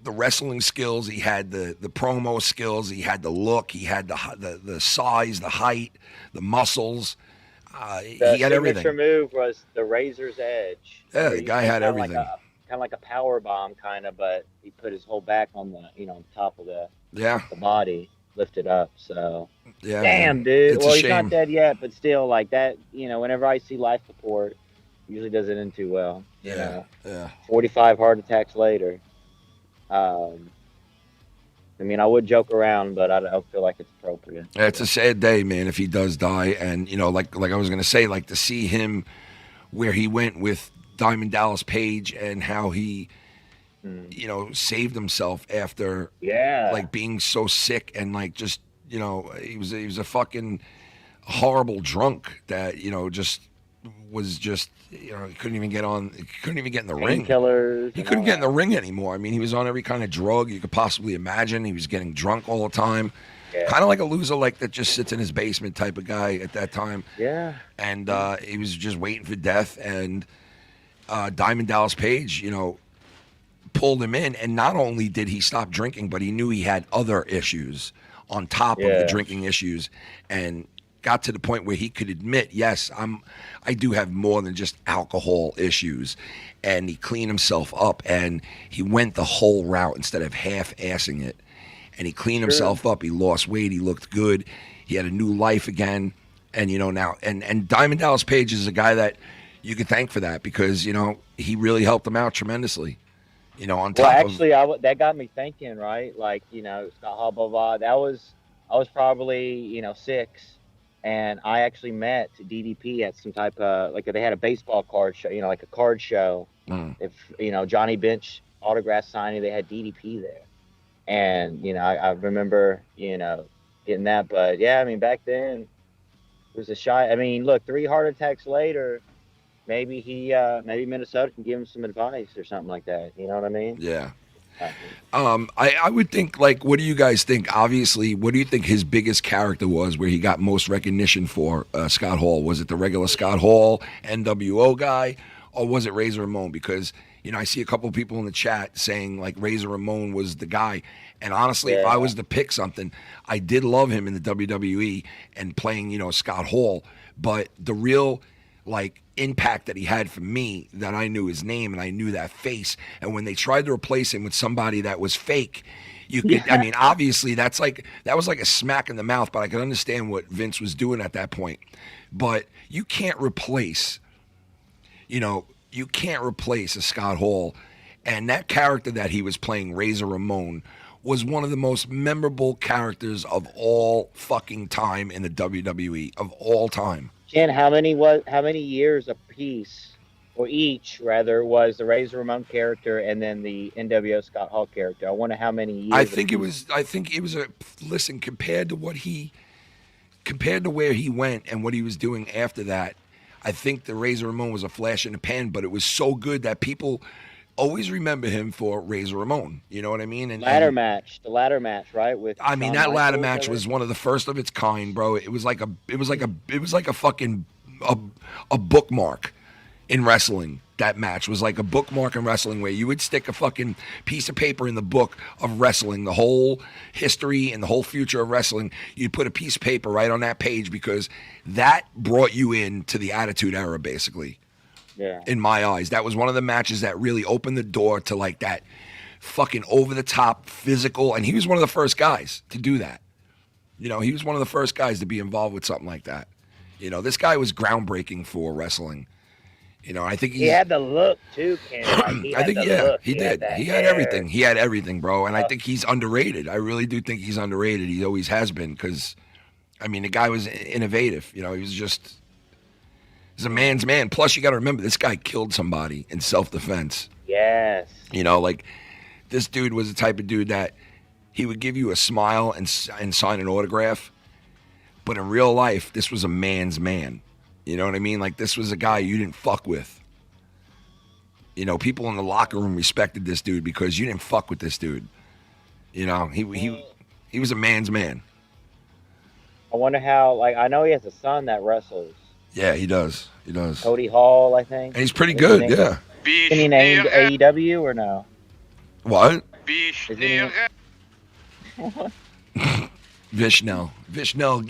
the wrestling skills. He had the promo skills. He had the look. He had the size, the height, the muscles. He had everything. The signature move was the Razor's Edge. Yeah, the guy had everything. Kind of like a power bomb, kind of, but he put his whole back on the, you know, top of the body, lifted up. So, yeah, damn, dude. It's well, a he's shame. not dead yet, but still, like that. You know, whenever I see life support, usually doesn't end too well. You know? 45 heart attacks later. I mean, I would joke around, but I don't feel like it's appropriate. It's a sad day, man, if he does die. And, you know, like I was going to say, like, to see him where he went with Diamond Dallas Page and how he, you know, saved himself after, like, being so sick and, like, just, you know, he was a fucking horrible drunk that, you know, just was just, you know, he couldn't even get in the ring. Painkillers. He couldn't get in the ring anymore. I mean, he was on every kind of drug you could possibly imagine. He was getting drunk all the time. Yeah. Kind of like a loser, like that just sits in his basement type of guy at that time. Yeah. And he was just waiting for death. And Diamond Dallas Page, you know, pulled him in. And not only did he stop drinking, but he knew he had other issues on top of the drinking issues. And got to the point where he could admit, yes, I do have more than just alcohol issues. And he cleaned himself up and he went the whole route instead of half-assing it. And he cleaned himself up. He lost weight. He looked good. He had a new life again. And, you know, now, and Diamond Dallas Page is a guy that you could thank for that because, you know, he really helped him out tremendously. You know, on top that got me thinking, right? Like, you know, blah, blah, blah. I was probably, you know, 6. And I actually met DDP at some type of, like, they had a baseball card show, you know, like a card show. If, you know, Johnny Bench autograph signing, they had DDP there. And, you know, I remember, you know, getting that. But, yeah, I mean, back then, it was a shy. I mean, look, 3 heart attacks later, maybe maybe Minnesota can give him some advice or something like that. You know what I mean? Yeah. I would think, like, what do you guys think? Obviously, what do you think his biggest character was where he got most recognition for, Scott Hall? Was it the regular Scott Hall, NWO guy, or was it Razor Ramon? Because, you know, I see a couple of people in the chat saying, like, Razor Ramon was the guy. And honestly, if I was to pick something, I did love him in the WWE and playing, you know, Scott Hall. But the real, like, impact that he had for me, that I knew his name and I knew that face, and when they tried to replace him with somebody that was fake, you could I mean, obviously that was like a smack in the mouth, but I could understand what Vince was doing at that point. But you can't replace a Scott Hall, and that character that he was playing, Razor Ramon, was one of the most memorable characters of all fucking time in the WWE, of all time. Ken, how many years a piece or each rather, was the Razor Ramon character and then the NWO Scott Hall character. I wonder how many years. I think it was a listen compared to where he went and what he was doing after that. I think the Razor Ramon was a flash in the pan, but it was so good that people always remember him for Razor Ramon. You know what I mean? And the ladder match, right? With that ladder match was one of the first of its kind, bro. It was like a fucking a bookmark in wrestling. That match was like a bookmark in wrestling where you would stick a fucking piece of paper in the book of wrestling, the whole history and the whole future of wrestling. You'd put a piece of paper right on that page because that brought you into the Attitude Era, basically. Yeah. In my eyes, that was one of the matches that really opened the door to like that fucking over the top physical. And he was one of the first guys to do that. You know, he was one of the first guys to be involved with something like that. You know, this guy was groundbreaking for wrestling. You know, I think he had the look too, Ken. I think he did. He had everything. He had everything, bro. And I think he's underrated. I really do think he's underrated. He always has been because, I mean, the guy was innovative. You know, he's a man's man. Plus, you got to remember, this guy killed somebody in self-defense. Yes. You know, like this dude was the type of dude that he would give you a smile and sign an autograph. But in real life, this was a man's man. You know what I mean? Like, this was a guy you didn't fuck with. You know, people in the locker room respected this dude because you didn't fuck with this dude. You know, he was a man's man. I wonder how, like, I know he has a son that wrestles. Yeah, he does. Cody Hall, I think. And he's pretty good, yeah. Is he in AEW or no? What? Vishnell,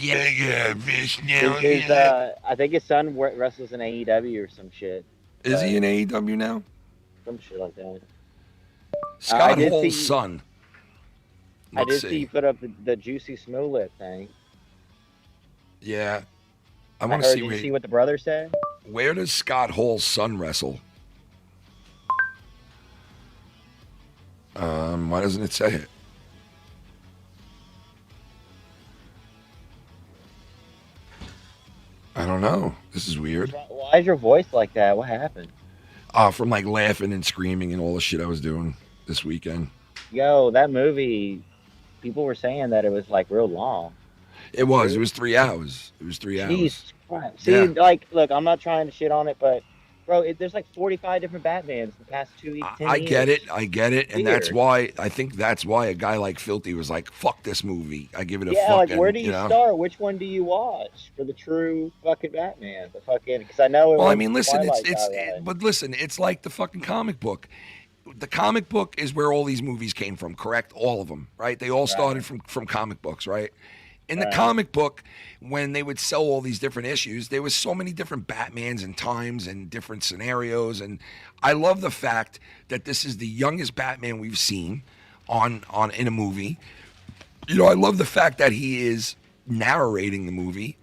yeah, Vishnell. I think his son wrestles in AEW or some shit. Is he in AEW now? Some shit like that. Scott Hall's son. I did see you put up the Jussie Smollett thing. Yeah. I want to see. Did you see what the brother said? Where does Scott Hall's son wrestle? Why doesn't it say it? I don't know. This is weird. Why is your voice like that? What happened? From like laughing and screaming and all the shit I was doing this weekend. Yo, that movie, people were saying that it was like real long. It was. It was 3 hours. It was 3 hours. Jesus Christ. See, like, look, I'm not trying to shit on it, but bro, there's like 45 different Batmans in the past 10 years. I get it. And that's why, I think that's why a guy like Filthy was like, fuck this movie. I give it a fucking, like, where do you start? Which one do you watch for the true fucking Batman? The fucking, because I know it well, I mean, listen, but listen, it's like the fucking comic book. The comic book is where all these movies came from, correct? All of them, right? They all started from comic books, right? In the comic book, when they would sell all these different issues, there was so many different Batmans and times and different scenarios. And I love the fact that this is the youngest Batman we've seen on in a movie. You know, I love the fact that he is narrating the movie.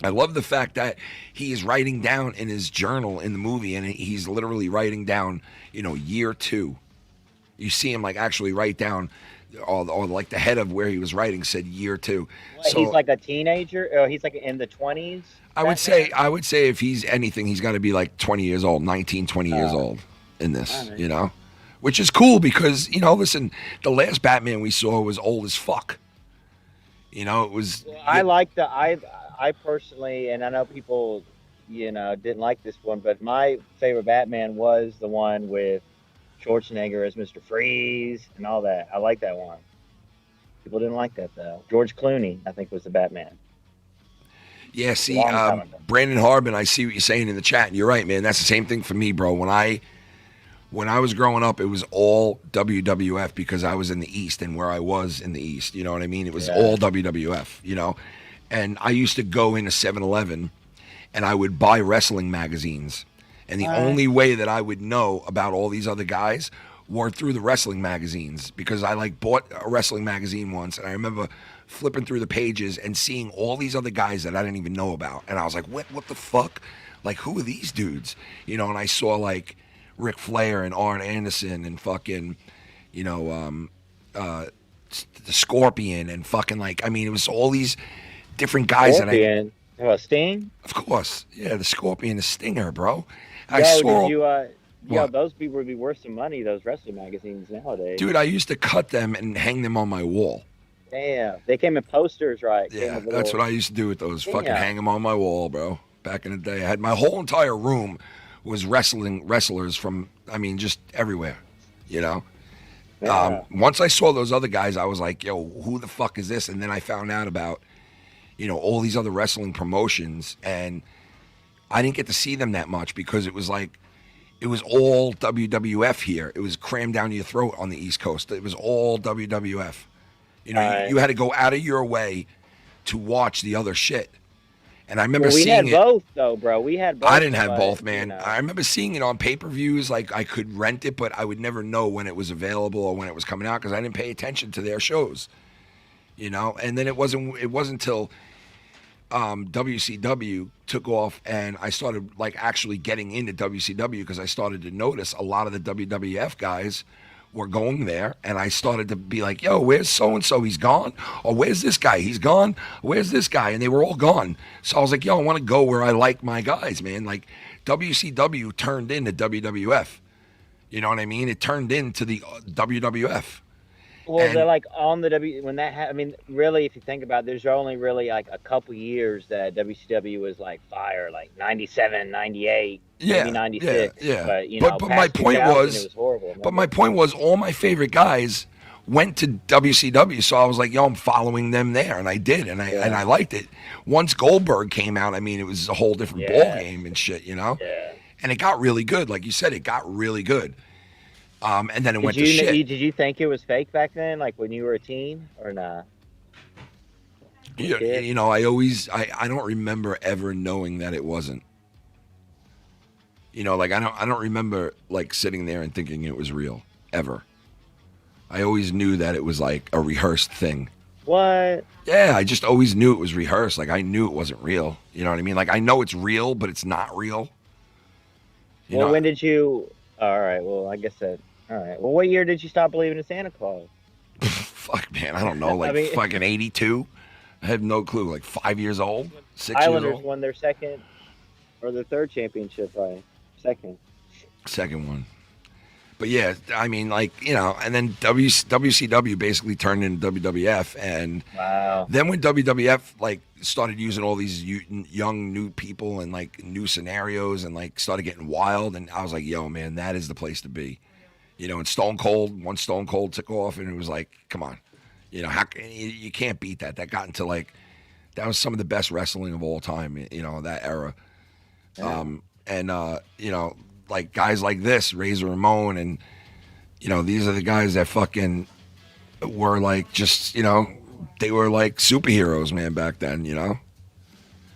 I love the fact that he is writing down in his journal in the movie, and he's literally writing down, you know, year 2. You see him like actually write down. Or like the head of where he was writing said year 2. So he's like a teenager, or he's like in the 20s. I would say if he's anything, he's got to be like 20 years old, 19, 20 years old in this, you know, which is cool because, you know, listen, the last Batman we saw was old as fuck. You know, it was. I like I personally, and I know people, you know, didn't like this one, but my favorite Batman was the one with Schwarzenegger as Mr. Freeze and all that. I like that one. People didn't like that though. George Clooney, I think, was the Batman. Yeah, see, Brandon Harbin, I see what you're saying in the chat, and you're right, man. That's the same thing for me, bro. When I was growing up, it was all WWF because I was in the East and where I was in the East. You know what I mean? It was all WWF, you know? And I used to go into 7-Eleven and I would buy wrestling magazines. And the only way that I would know about all these other guys were through the wrestling magazines because I like bought a wrestling magazine once and I remember flipping through the pages and seeing all these other guys that I didn't even know about. And I was like, what the fuck? Like, who are these dudes? You know, and I saw like Ric Flair and Arn Anderson and fucking, you know, the Scorpion and fucking like, I mean, it was all these different guys. Scorpion? Sting? Of course. Yeah, the Scorpion, the Stinger, bro. I saw. Did you, What? those people would be worth some money, those wrestling magazines nowadays. Dude, I used to cut them and hang them on my wall. Damn. They came in posters, right? Yeah, that's what I used to do with those. Fucking hang them on my wall, bro. Back in the day, I had my whole entire room was wrestlers from, I mean, just everywhere, you know? Yeah. Once I saw those other guys, I was like, yo, who the fuck is this? And then I found out about, you know, all these other wrestling promotions, and I didn't get to see them that much because it was like, it was all WWF here. It was crammed down your throat on the East Coast. It was all WWF. You know, you had to go out of your way to watch the other shit. And I remember seeing it. We had both, though, bro. We had both. I didn't have both, man. You know. I remember seeing it on pay-per-views. Like, I could rent it, but I would never know when it was available or when it was coming out because I didn't pay attention to their shows. You know? And then it wasn't until WCW took off and I started, like, actually getting into WCW because I started to notice a lot of the WWF guys were going there, and I started to be like, yo, where's so-and-so? He's gone. Or where's this guy? He's gone. Where's this guy? And they were all gone. So I was like, yo, I want to go where I like my guys, man. Like, WCW turned into WWF. You know what I mean? It turned into the WWF. Well, they're like on the when that I mean, really, if you think about it, there's only really like a couple years that WCW was like fire, like 97, 98, maybe 96. Yeah. But, you know, but my point was, it was horrible. but my point was, all my favorite guys went to WCW, so I was like, yo, I'm following them there, and I did, and I liked it. Once Goldberg came out, I mean, it was a whole different ball game and shit, you know. Yeah. And it got really good, like you said, it got really good. And then it went to shit. Did you think it was fake back then, like when you were a teen, or not? You know, I don't remember ever knowing that it wasn't. You know, like I don't remember like sitting there and thinking it was real ever. I always knew that it was like a rehearsed thing. What? Yeah, I just always knew it was rehearsed. Like I knew it wasn't real. You know what I mean? Like I know it's real, but it's not real. Well, when did you? All right. Well, I guess that. All right. Well, what year did you stop believing in Santa Claus? Fuck, man, I don't know. Like fucking 82. I have no clue. Like 5 years old, 6 years Islanders old. won their second or their third championship, right? Second one. But yeah, I mean, like, you know, and then WCW basically turned into WWF, and then when WWF like started using all these young new people and like new scenarios and like started getting wild, and I was like, yo, man, that is the place to be. You know, and once Stone Cold took off, and it was like, come on, you know, you can't beat that. That got into like, that was some of the best wrestling of all time, you know, that era. Yeah. You know, like guys like this, Razor Ramon, and, you know, these are the guys that fucking were like, just, you know, they were like superheroes, man, back then, you know,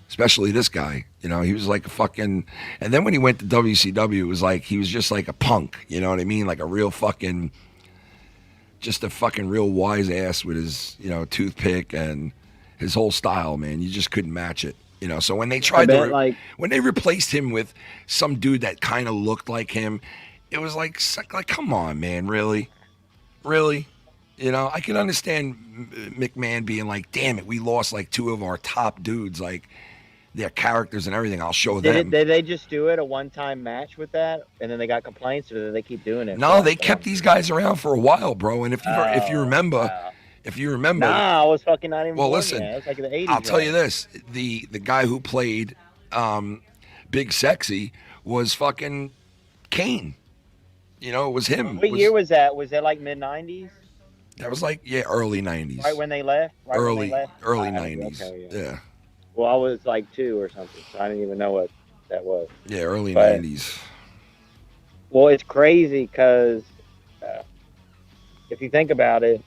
especially this guy. You know, he was like a fucking, and then when he went to WCW, it was like, he was just like a punk, you know what I mean? Like a real fucking, just a fucking real wise ass with his, you know, toothpick and his whole style, man. You just couldn't match it, you know? So when they tried when they replaced him with some dude that kind of looked like him, it was like, come on, man, really? Really? You know, I can understand McMahon being like, damn it, we lost like two of our top dudes, like, their characters and everything. I'll show them. Did they just do it a one-time match with that, and then they got complaints, or did they keep doing it? No, they kept these guys around for a while, bro. And if you remember, nah, I was fucking not even. Well, listen, it was like in the 80s. I'll tell you this: the guy who played Big Sexy was fucking Kane. You know, it was him. What year was that? Was that like mid-90s? That was like early 90s. Right when they left. Early 90s. Okay, yeah. Well, I was like 2 or something, so I didn't even know what that was. Yeah, early 90s. Well, it's crazy because if you think about it,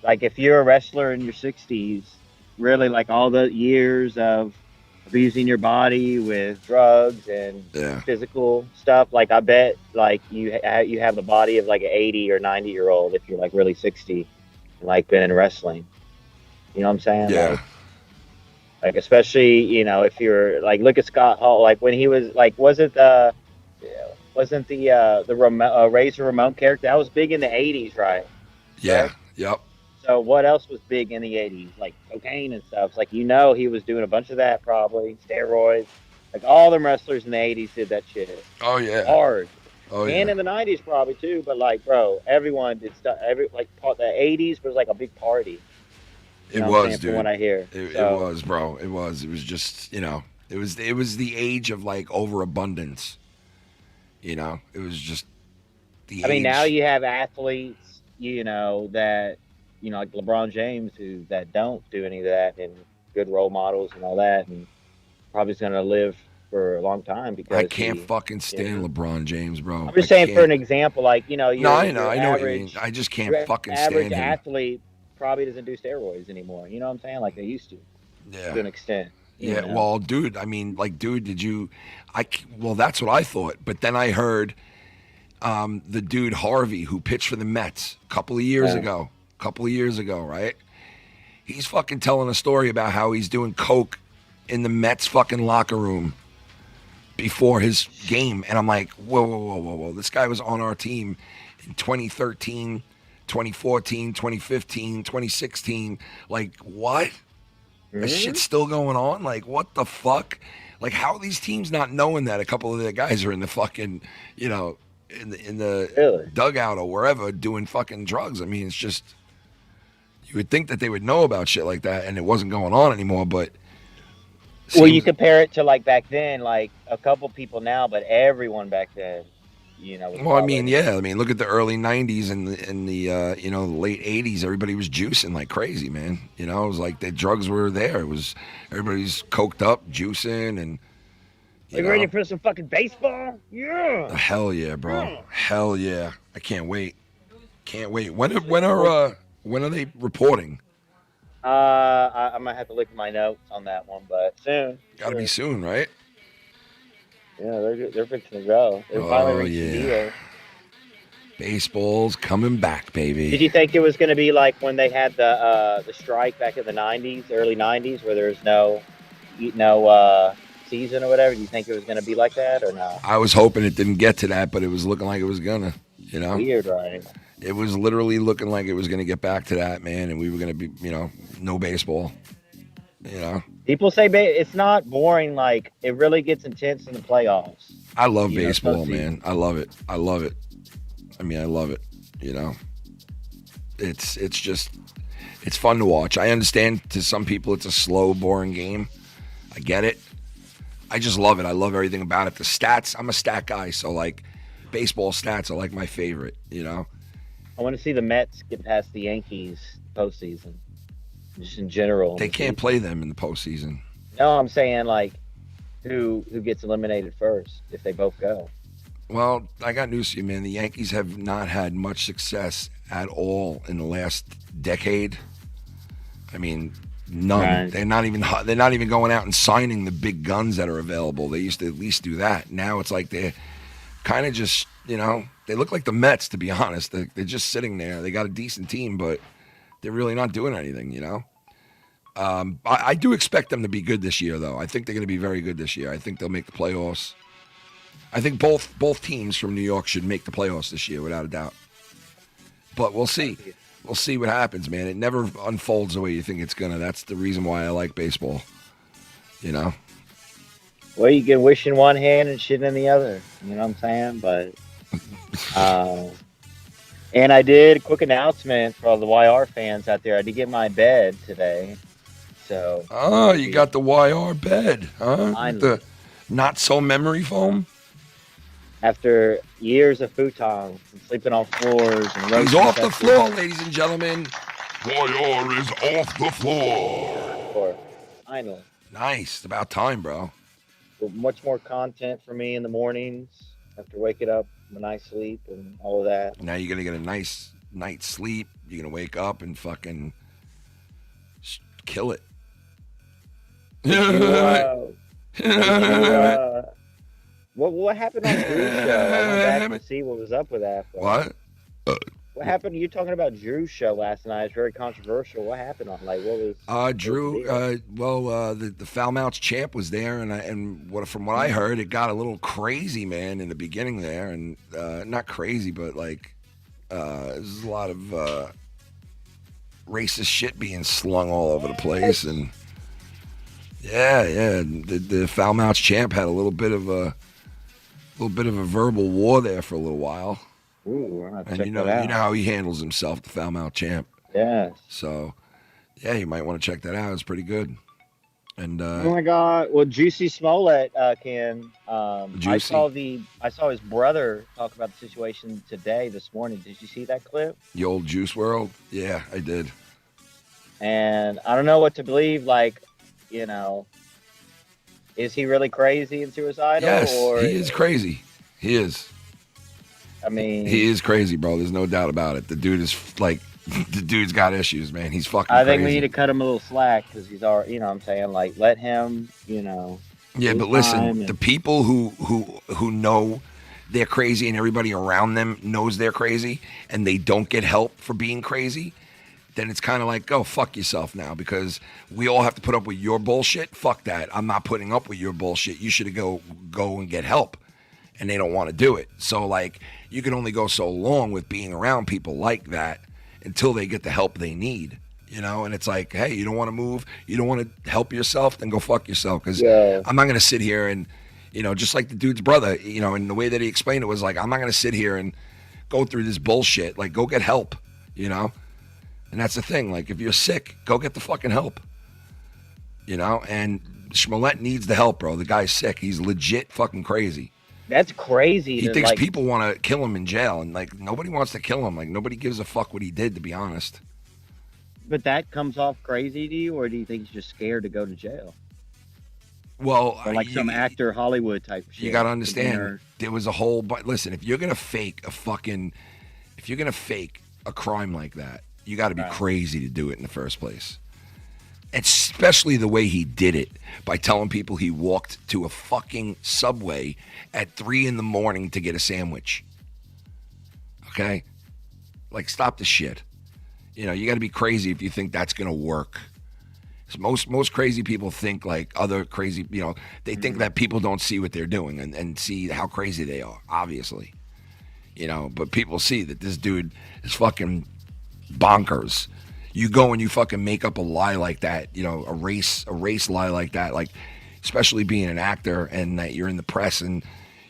like if you're a wrestler in your 60s, really like all the years of abusing your body with drugs and physical stuff, like I bet like you have the body of like an 80 or 90-year-old if you're like really 60 and like been in wrestling. You know what I'm saying? Yeah. Like especially, you know, if you're like, look at Scott Hall, like when he was like, wasn't the Razor Ramon character that was big in the 80s, right? Yeah. Right? Yep. So what else was big in the 80s? Like cocaine and stuff. It's like, you know, he was doing a bunch of that, probably steroids. Like all them wrestlers in the '80s did that shit Oh yeah. hard. Oh And yeah. in the '90s probably too, but like, bro, everyone did stuff. The '80s was like a big party. It know what I'm was, saying, dude. from what I hear. It So- was, bro. It was. It was just, it was the age of like overabundance. It was just the I mean, age. now you have athletes, that, like LeBron James, that don't do any of that, and good role models and all that, and probably is going to live for a long time because I can't fucking stand LeBron James, bro. I'm just I saying can't. for an example, like, No, I know what you mean. I just can't your fucking average stand him. athlete probably doesn't do steroids anymore. You know what I'm saying? Like they used to Yeah. an extent. Yeah, well, dude, I mean, like, dude, well, that's what I thought. But then I heard the dude Harvey, who pitched for the Mets a couple of years ago, right? He's fucking telling a story about how he's doing coke in the Mets fucking locker room before his game. And I'm like, whoa. This guy was on our team in 2013, 2014, 2015, 2016. Like, what? That shit's still going on? Like, what the fuck? Like, how are these teams not knowing that a couple of their guys are in the fucking, in the Really? dugout or wherever doing fucking drugs? I mean, it's just, you would think that they would know about shit like that and it wasn't going on anymore, but. Well, you compare it to like back then, like a couple people now, but everyone back then, was Well, I mean, yeah. I mean, look at the early '90s and the late '80s. Everybody was juicing like crazy, man. It was like the drugs were there. It was everybody's coked up, juicing, and You ready for some fucking baseball? Yeah. hell yeah, bro. Hell yeah. I can't wait. Can't wait. When are they reporting? I might have to look at my notes on that one, but soon. Got to be soon, right? Yeah, they're fixing to go. They're finally reaching the deal. Baseball's coming back, baby. Did you think it was going to be like when they had the strike back in the '90s, early '90s, where there's no season or whatever? Do you think it was going to be like that or no? I was hoping it didn't get to that, but it was looking like it was gonna. Weird, right? It was literally looking like it was gonna get back to that, man, and we were gonna be, no baseball. People say it's not boring. Like it really gets intense in the playoffs. I love baseball, man. I love it. I love it. I mean, I love it. It's just, it's fun to watch. I understand to some people it's a slow, boring game. I get it. I just love it. I love everything about it. The stats, I'm a stat guy, so like baseball stats are like my favorite, I want to see the Mets get past the Yankees postseason, just in general. They can't play them in the postseason. No, I'm saying like who gets eliminated first if they both go. Well, I got news for you, man. The Yankees have not had much success at all in the last decade. I mean, none. Right. They're not even going out and signing the big guns that are available. They used to at least do that. Now it's like they're kind of just, they look like the Mets, to be honest. They're just sitting there. They got a decent team, but they're really not doing anything, I do expect them to be good this year, though. I think they're going to be very good this year. I think they'll make the playoffs. I think both teams from New York should make the playoffs this year, without a doubt. But we'll see. We'll see what happens, man. It never unfolds the way you think it's going to. That's the reason why I like baseball, Well, you can wish in one hand and shit in the other. You know what I'm saying? But, and I did a quick announcement for all the YR fans out there. I did get my bed today. So. Oh, you got the YR bed, huh? Finally. The not so memory foam? After years of futons and sleeping on floors and He's off the floor, ladies and gentlemen. YR is off the floor. Finally. Nice. It's about time, bro. Much more content for me in the mornings after waking up, a nice sleep and all of that. Now you're going to get a nice night's sleep. You're going to wake up and fucking kill it. What happened on Drew's show? I went back to see what was up with that. What? What happened? You talking about Drew's show last night? It's very controversial. What happened on? Like, what was? Drew. The Foulmouth champ was there, from what I heard, it got a little crazy, man, in the beginning there, and not crazy, but like there's a lot of racist shit being slung all over the place, and Yeah. The Foulmouth champ had a little bit of a verbal war there for a little while. Ooh, I'm gonna And check you know that out. how he handles himself, the Foulmouth champ. Yes. So, yeah, you might want to check that out. It's pretty good. And Oh my God! Well, Jussie Smollett, Ken. I saw his brother talk about the situation this morning. Did you see that clip? the old Juice World. Yeah, I did. And I don't know what to believe. Like, you know, is he really crazy and suicidal? Yes, or he is crazy. He is. I mean, He is crazy, bro. There's no doubt about it. The dude is like, the dude's got issues, man. He's fucking I think crazy. we need to cut him a little slack because he's already, you know what I'm saying? Like, let him, you know. Yeah, but listen, the people who know they're crazy and everybody around them knows they're crazy and they don't get help for being crazy, then it's kind of like, go fuck yourself now, because we all have to put up with your bullshit. Fuck that. I'm not putting up with your bullshit. You should go and get help. And they don't want to do it. So, like, you can only go so long with being around people like that until they get the help they need, you know? And it's like, hey, you don't want to move, you don't want to help yourself, then go fuck yourself. Because I'm not going to sit here and, you know, just like the dude's brother, you know, and the way that he explained it was like, I'm not going to sit here and go through this bullshit. Like, go get help, you know? And that's the thing. Like, if you're sick, go get the fucking help, you know? And Smollett needs the help, bro. The guy's sick. He's legit fucking crazy. That's crazy. He thinks people want to kill him in jail, and like nobody wants to kill him. Like nobody gives a fuck what he did, to be honest. But that comes off crazy to you, or do you think he's just scared to go to jail? Well, or like some actor Hollywood type shit. You got to understand, there was a whole. But listen, if you're gonna fake a crime like that, you got to be crazy to do it in the first place. Especially the way he did it, by telling people he walked to a fucking Subway at 3 a.m. to get a sandwich. Okay? Like, stop the shit. You know, you got to be crazy if you think that's going to work. Most crazy people think like other crazy, you know, they think that people don't see what they're doing and see how crazy they are, obviously. You know, but people see that this dude is fucking bonkers. You go and you fucking make up a lie like that, you know, a race lie like that, like especially being an actor and that you're in the press and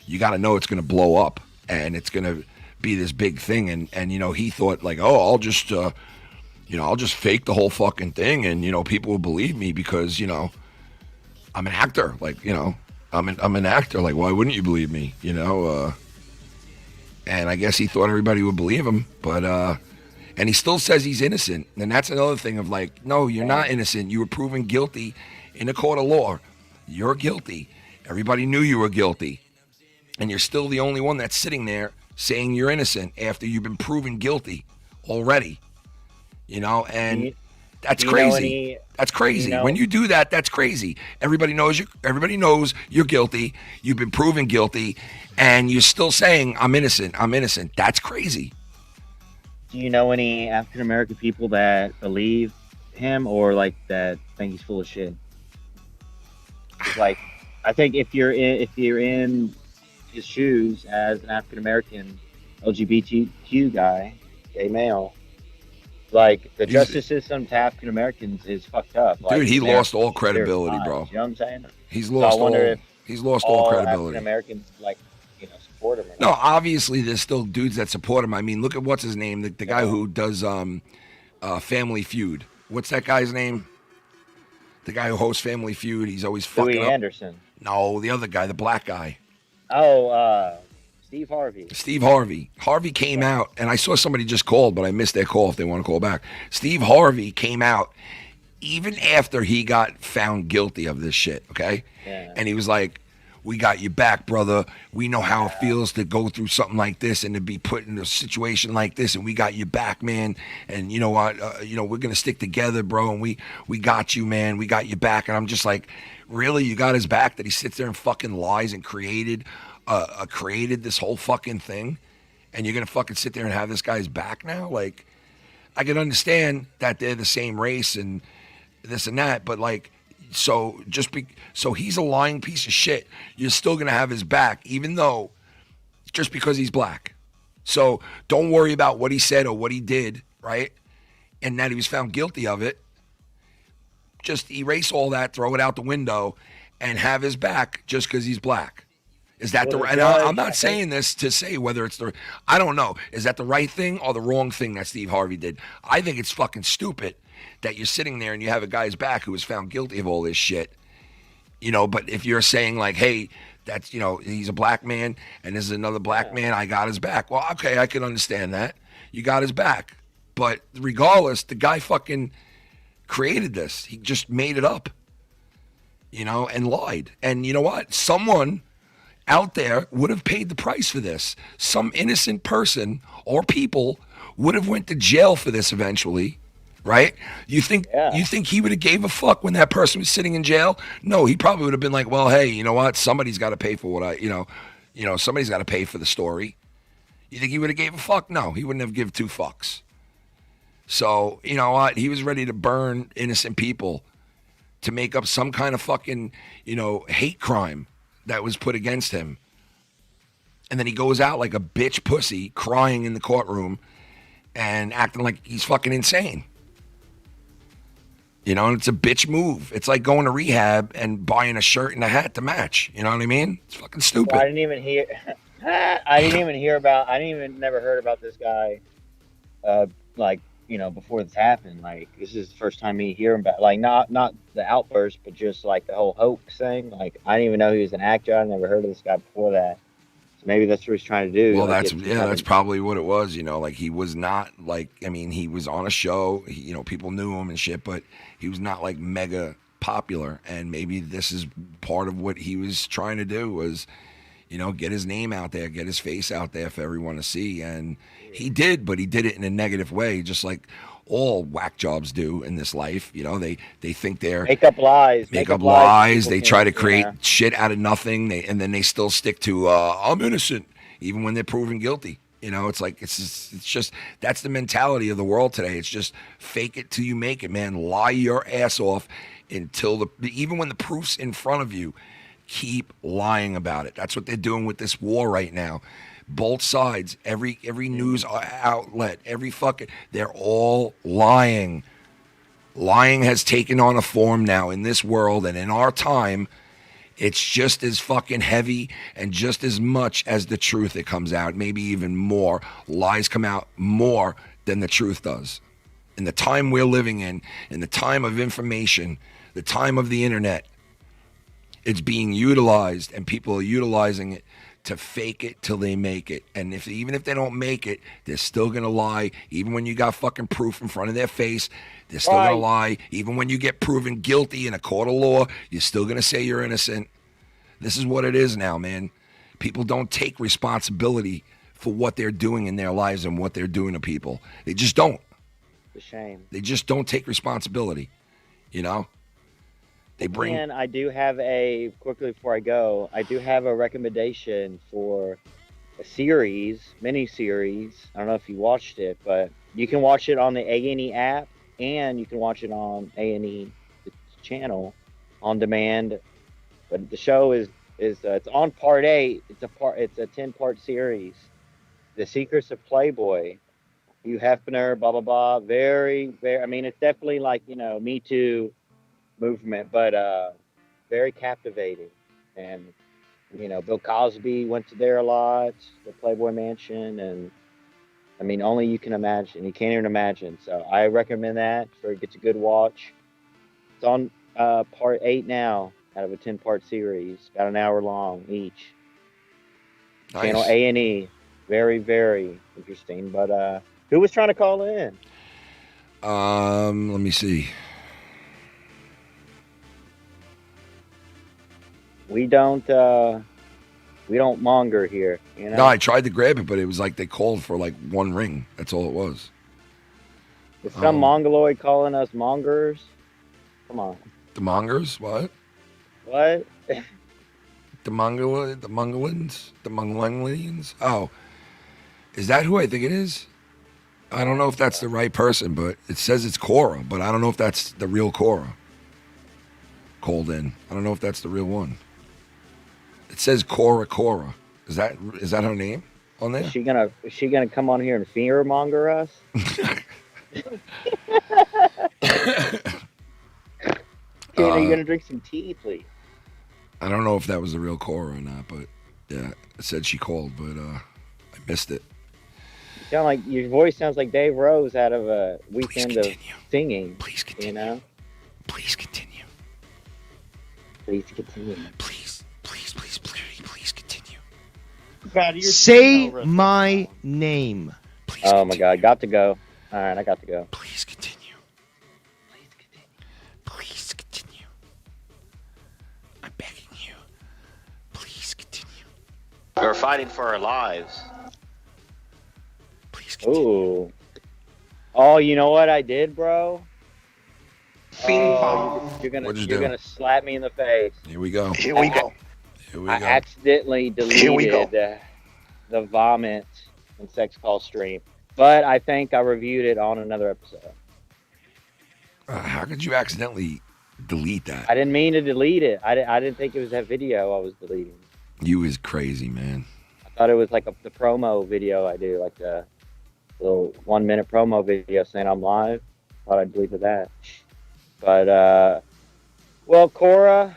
you got to know it's going to blow up and it's going to be this big thing. And, you know, he thought like, oh, I'll just fake the whole fucking thing and, you know, people will believe me because, you know, I'm an actor. Like, you know, I'm an actor. Like, why wouldn't you believe me? You know, and I guess he thought everybody would believe him, but, and he still says he's innocent. And that's another thing of like, no, you're not innocent. You were proven guilty in a court of law. You're guilty. Everybody knew you were guilty. And you're still the only one that's sitting there saying you're innocent after you've been proven guilty already. You know, and that's crazy. That's crazy. You know, when you do that, that's crazy. Everybody knows you're guilty. You've been proven guilty. And you're still saying, I'm innocent. I'm innocent. That's crazy. Do you know any African American people that believe him or like that think he's full of shit? It's like, I think if you're in his shoes as an African American LGBTQ guy, gay male, like the justice system to African Americans is fucked up. Like, dude, he lost all credibility, bro. You know what I'm saying? He's lost all credibility. African Americans, like, you know, support him. No, obviously there's still dudes that support him. I mean, look at what's his name, the guy who does Family Feud. What's that guy's name? The guy who hosts Family Feud. He's always fucking Louis up. Anderson. No, the other guy, the black guy. Oh, Steve Harvey. Steve Harvey. Harvey came out, and I saw somebody just called, but I missed their call if they want to call back. Steve Harvey came out even after he got found guilty of this shit, okay? Yeah. And he was like, we got you back, brother. We know how it feels to go through something like this and to be put in a situation like this, and we got you back, man. And you know what? We're gonna stick together, bro. And we got you, man. We got you back. And I'm just like, really? You got his back? That he sits there and fucking lies and created this whole fucking thing, and you're gonna fucking sit there and have this guy's back now? Like, I can understand that they're the same race and this and that, but like. So he's a lying piece of shit. You're still gonna have his back, even though just because he's black. So don't worry about what he said or what he did, right? And that he was found guilty of it. just erase all that, throw it out the window, and have his back just because he's black? Is that Well, the? the And judge, I'm not I saying this to say whether it's the. I don't know. Is that the right thing or the wrong thing that Steve Harvey did? I think it's fucking stupid that you're sitting there and you have a guy's back who was found guilty of all this shit. You know, but if you're saying like, hey, that's, you know, he's a black man and this is another black man, I got his back. Well, okay, I can understand that. You got his back. But regardless, the guy fucking created this. He just made it up, you know, and lied. And you know what? Someone out there would have paid the price for this. Some innocent person or people would have went to jail for this eventually. Right? You think he would have gave a fuck when that person was sitting in jail? No, he probably would have been like, well, hey, you know what? Somebody's got to pay for what somebody's got to pay for the story. You think he would have gave a fuck? No, he wouldn't have give two fucks. So, you know what? He was ready to burn innocent people to make up some kind of fucking, you know, hate crime that was put against him. And then he goes out like a bitch pussy crying in the courtroom and acting like he's fucking insane. You know, and it's a bitch move. It's like going to rehab and buying a shirt and a hat to match. You know what I mean? It's fucking stupid. Well, I didn't even never heard about this guy, like, you know, before this happened. Like, this is the first time me hearing about, like, not the outburst, but just like the whole hoax thing. Like, I didn't even know he was an actor. I never heard of this guy before that. So maybe that's what he's trying to do. Well, like, that's probably what it was. You know, like he was not like, I mean, he was on a show. You know, people knew him and shit, but he was not like mega popular. And maybe this is part of what he was trying to do was, you know, get his name out there, get his face out there for everyone to see. And he did, but he did it in a negative way, just like all whack jobs do in this life. You know, they think they're make up lies. They try to create shit out of nothing. And then they still stick to I'm innocent, even when they're proven guilty. You know, it's like it's just that's the mentality of the world today. It's just fake it till you make it, man. Lie your ass off until even when the proof's in front of you, keep lying about it. That's what they're doing with this war right now. Both sides, every news outlet, they're all lying. Lying has taken on a form now in this world, and in our time, it's just as fucking heavy and just as much as the truth that comes out, maybe even more. Lies come out more than the truth does. In the time we're living in the time of information, the time of the internet, it's being utilized, and people are utilizing it to fake it till they make it. And even if they don't make it, they're still going to lie. Even when you got fucking proof in front of their face, they're still going to lie. Even when you get proven guilty in a court of law, you're still going to say you're innocent. This is what it is now, man. People don't take responsibility for what they're doing in their lives and what they're doing to people. They just don't. It's a shame. They just don't take responsibility, you know? And I do have quickly before I go, I do have a recommendation for a mini-series. I don't know if you watched it, but you can watch it on the A&E app, and you can watch it on A&E channel on demand. But the show is it's on part 8. It's a 10-part series. The Secrets of Playboy. Hugh Hefner, blah blah blah. Very, very. I mean, it's definitely like, you know, Me Too movement, but very captivating. And, you know, Bill Cosby went to there a lot, the Playboy Mansion, and I mean, only you can imagine. You can't even imagine. So I recommend that for it gets a good watch. It's on part 8 now out of a 10-part series, about an hour long each. Nice. Channel A&E, very, very interesting. But who was trying to call in? Let me see. We don't monger here, you know? No, I tried to grab it, but it was like they called for like one ring. That's all it was. Is some mongoloid calling us mongers? Come on. The mongers? What? What? The Mongolians? The Mongolians? Oh. Is that who I think it is? I don't know if that's the right person, but it says it's Cora, but I don't know if that's the real Cora called in. I don't know if that's the real one. It says Cora. Is that her name on there? Is she gonna come on here and fearmonger us? Dude, are you gonna drink some tea, please? I don't know if that was the real Cora or not, but yeah, it said she called, but I missed it. You sound like your voice sounds like Dave Rose out of a weekend of singing. Please continue. You know? Please continue. Please continue. Please continue. Say my name. Please oh my God, got to go. All right, I got to go. Please continue. Please continue. I'm begging you. Please continue. We're fighting for our lives. Please continue. Ooh. Oh, you know what I did, bro? Oh, you're gonna slap me in the face. Here we go. I accidentally deleted the vomit and sex call stream, but I think I reviewed it on another episode. How could you accidentally delete that? I didn't mean to delete it. I didn't think it was that video I was deleting. You is crazy, man. I thought it was like the promo video I do, like the little 1 minute promo video saying I'm live. Thought I deleted that. But well, Cora,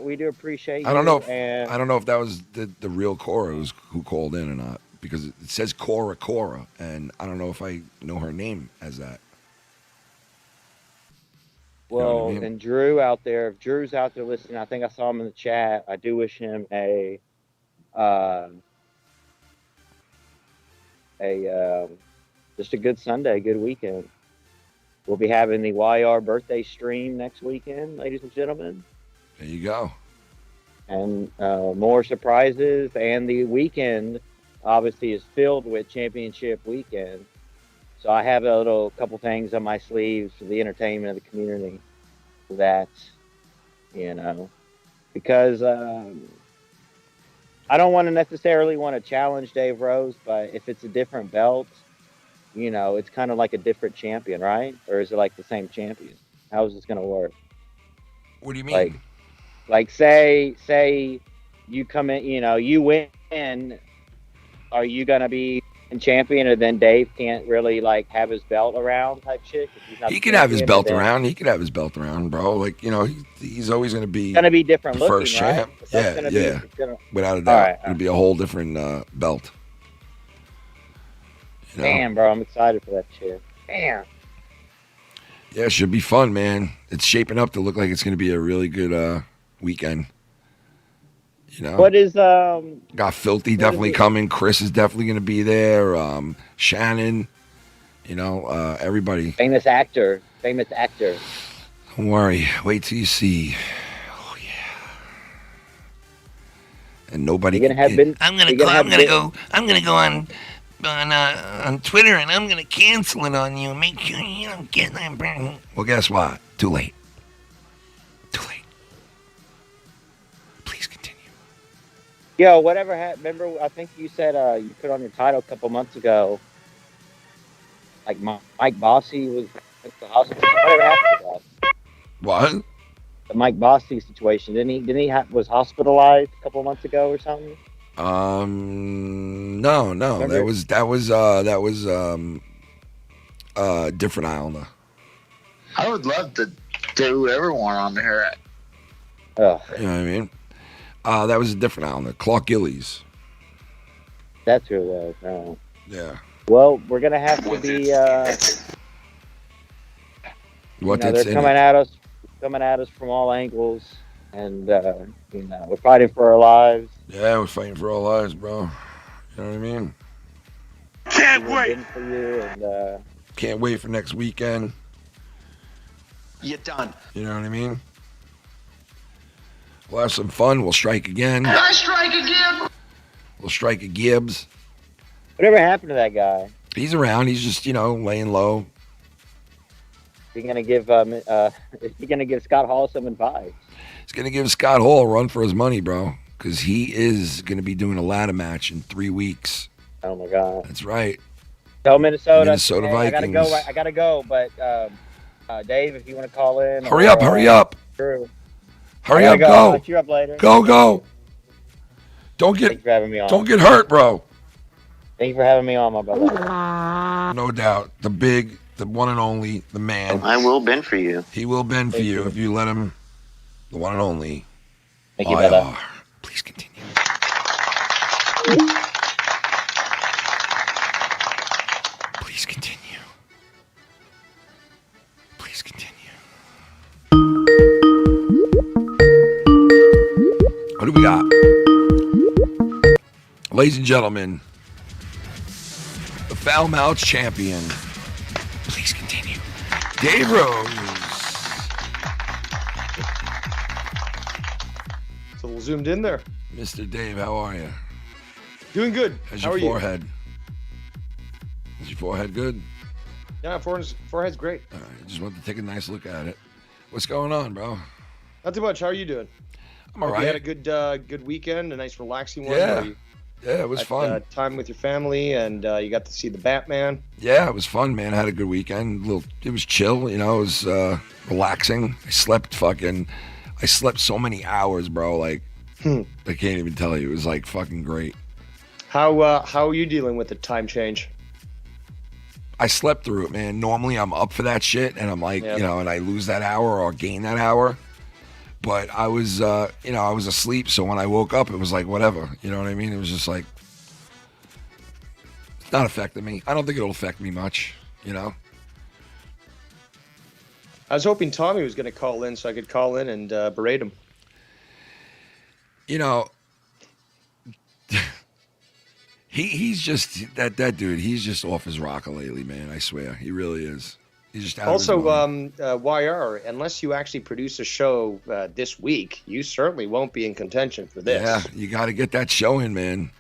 we do appreciate you. I don't know if that was the real Cora who called in or not, because it says Cora, and I don't know if I know her name as that. Well, you know and Drew out there, if Drew's out there listening, I think I saw him in the chat. I do wish him just a good Sunday, good weekend. We'll be having the YR birthday stream next weekend, ladies and gentlemen. There you go. And more surprises, and the weekend obviously is filled with championship weekend. So I have a couple things on my sleeves for the entertainment of the community that, you know, because I don't want to necessarily challenge Dave Rose, but if it's a different belt, you know, it's kind of like a different champion, right? Or is it like the same champion? How is this going to work? What do you mean? Like say you come in, you know, you win, are you going to be champion, or then Dave can't really like have his belt around type shit? He can have his belt around. He can have his belt around, bro. Like, you know, he's always going to be different the looking, first champ. Right? Yeah. Without a doubt, it'll be a whole different belt. You know? Damn, bro, I'm excited for that shit. Damn. Yeah, it should be fun, man. It's shaping up to look like it's going to be a really good weekend. You know, what is got Filthy definitely coming. Chris is definitely going to be there. Shannon, you know, everybody. Famous actor. Don't worry. Wait till you see. Oh yeah. And nobody. I'm gonna go on Twitter, and I'm gonna cancel it on you. Make sure you don't get that. Well, guess what? Too late. Yo, whatever happened? Remember, I think you said you put on your title a couple months ago. Like Mike Bossy was at the hospital. Whatever happened to that? What? The Mike Bossy situation. Didn't he was hospitalized a couple months ago or something? No. Remember? That was different Islander. I would love to do everyone on here. You know what I mean? That was a different Islander, Clark Gillies. That's who it was. Oh. Yeah. Well, we're gonna have to be. They're coming at us from all angles, and you know, we're fighting for our lives. Yeah, we're fighting for our lives, bro. You know what I mean? Can't wait for you, and can't wait for next weekend. You're done. You know what I mean? We'll have some fun. We'll strike again. I strike again. We'll strike a Gibbs. Whatever happened to that guy? He's around. He's just, you know, laying low. Is he gonna give Scott Hall some advice? He's gonna give Scott Hall a run for his money, bro. Because he is gonna be doing a ladder match in 3 weeks. Oh my God. That's right. Tell Minnesota Vikings. I gotta go. But Dave, if you want to call in. Hurry up. True. Hurry up, go. I'll let you up later. Go. Don't get hurt, bro. Thank you for having me on, my brother. No doubt. The big the one and only, the man. I will bend for you. He will bend for you if you let him. The one and only. Thank you, brother. Please continue. Please continue. Please continue. What do we got? Ladies and gentlemen, the Foulmouth champion. Please continue. Dave Rose. It's a little zoomed in there. Mr. Dave, how are you? Doing good. How's How your are you? forehead? Is your forehead good? Yeah, forehead's great. All right, I just want to take a nice look at it. What's going on, bro? Not too much. How are you doing? I'm all Hope right. You had a good weekend, a nice relaxing one. Yeah. where you Yeah, it was had, fun. Time with your family, and you got to see the Batman. Yeah, it was fun, man. I had a good weekend. It was chill, you know. It was relaxing. I slept so many hours, bro. Like, I can't even tell you. It was like fucking great. How are you dealing with the time change? I slept through it, man. Normally I'm up for that shit, and I'm like, Yeah. you know, and I lose that hour or gain that hour. But I was, you know, I was asleep. So when I woke up, it was like whatever. You know what I mean? It was just like, it's not affecting me. I don't think it'll affect me much. You know. I was hoping Tommy was going to call in so I could call in and berate him. You know, he's just that dude. He's just off his rocker lately, man. I swear, he really is. He's just out of his mind. YR, unless you actually produce a show this week, you certainly won't be in contention for this. Yeah, you got to get that show in, man.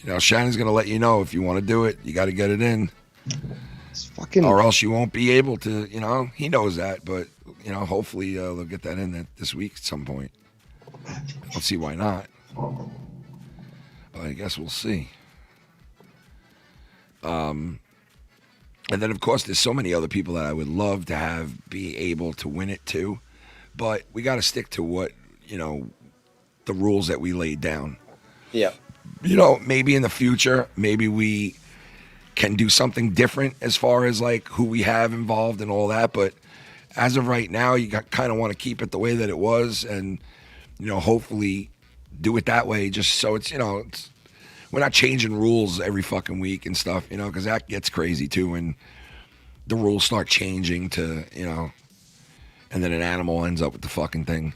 You know, Shannon's going to let you know if you want to do it. You got to get it in. It's fucking... Or else you won't be able to, you know. He knows that, but, you know, hopefully they'll get that in this week at some point. Let's see why not. Well, I guess we'll see. And then, of course, there's so many other people that I would love to have be able to win it too. But we got to stick to what, you know, the rules that we laid down. Yeah. You know, maybe in the future, maybe we can do something different as far as like who we have involved and all that. But as of right now, you kind of want to keep it the way that it was and, you know, hopefully do it that way just so it's, you know, we're not changing rules every fucking week and stuff, you know, because that gets crazy too when the rules start changing to, you know, and then an animal ends up with the fucking thing.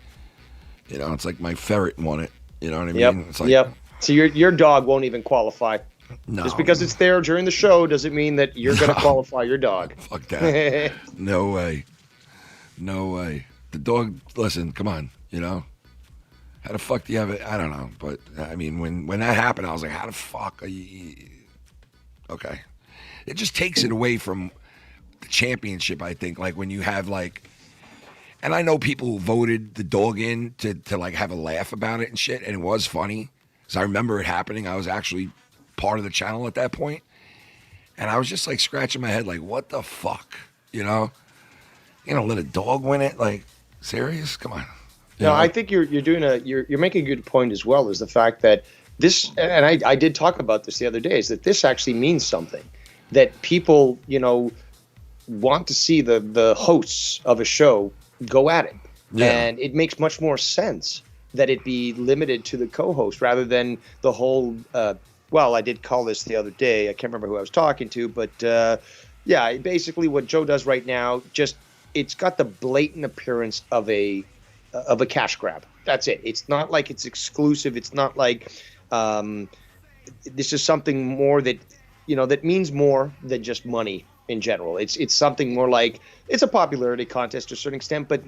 You know, it's like my ferret won it. You know what I mean? Yep. It's like, yep. So your dog won't even qualify. No. Just because it's there during the show doesn't mean that you're going to qualify your dog. Fuck that. No way. No way. The dog, listen, come on, you know? How the fuck do you have it? I don't know. But, I mean, when that happened, I was like, how the fuck are you? Okay. It just takes it away from the championship, I think. Like, when you have, like, and I know people who voted the dog in to like, have a laugh about it and shit, and it was funny. Because I remember it happening. I was actually part of the channel at that point. And I was just, like, scratching my head, like, what the fuck? You know? You know, let a dog win it? Like, serious? Come on. No, I think you're making a good point as well, is the fact that this, and I did talk about this the other day, is that this actually means something. That people, you know, want to see the hosts of a show go at it. Yeah. And it makes much more sense that it be limited to the co-host rather than the whole, well, I did call this the other day. I can't remember who I was talking to, but yeah, basically what Joe does right now, just it's got the blatant appearance of a cash grab. That's it. It's not like it's exclusive. It's not like this is something more that, you know, that means more than just money in general. It's something more like it's a popularity contest to a certain extent, but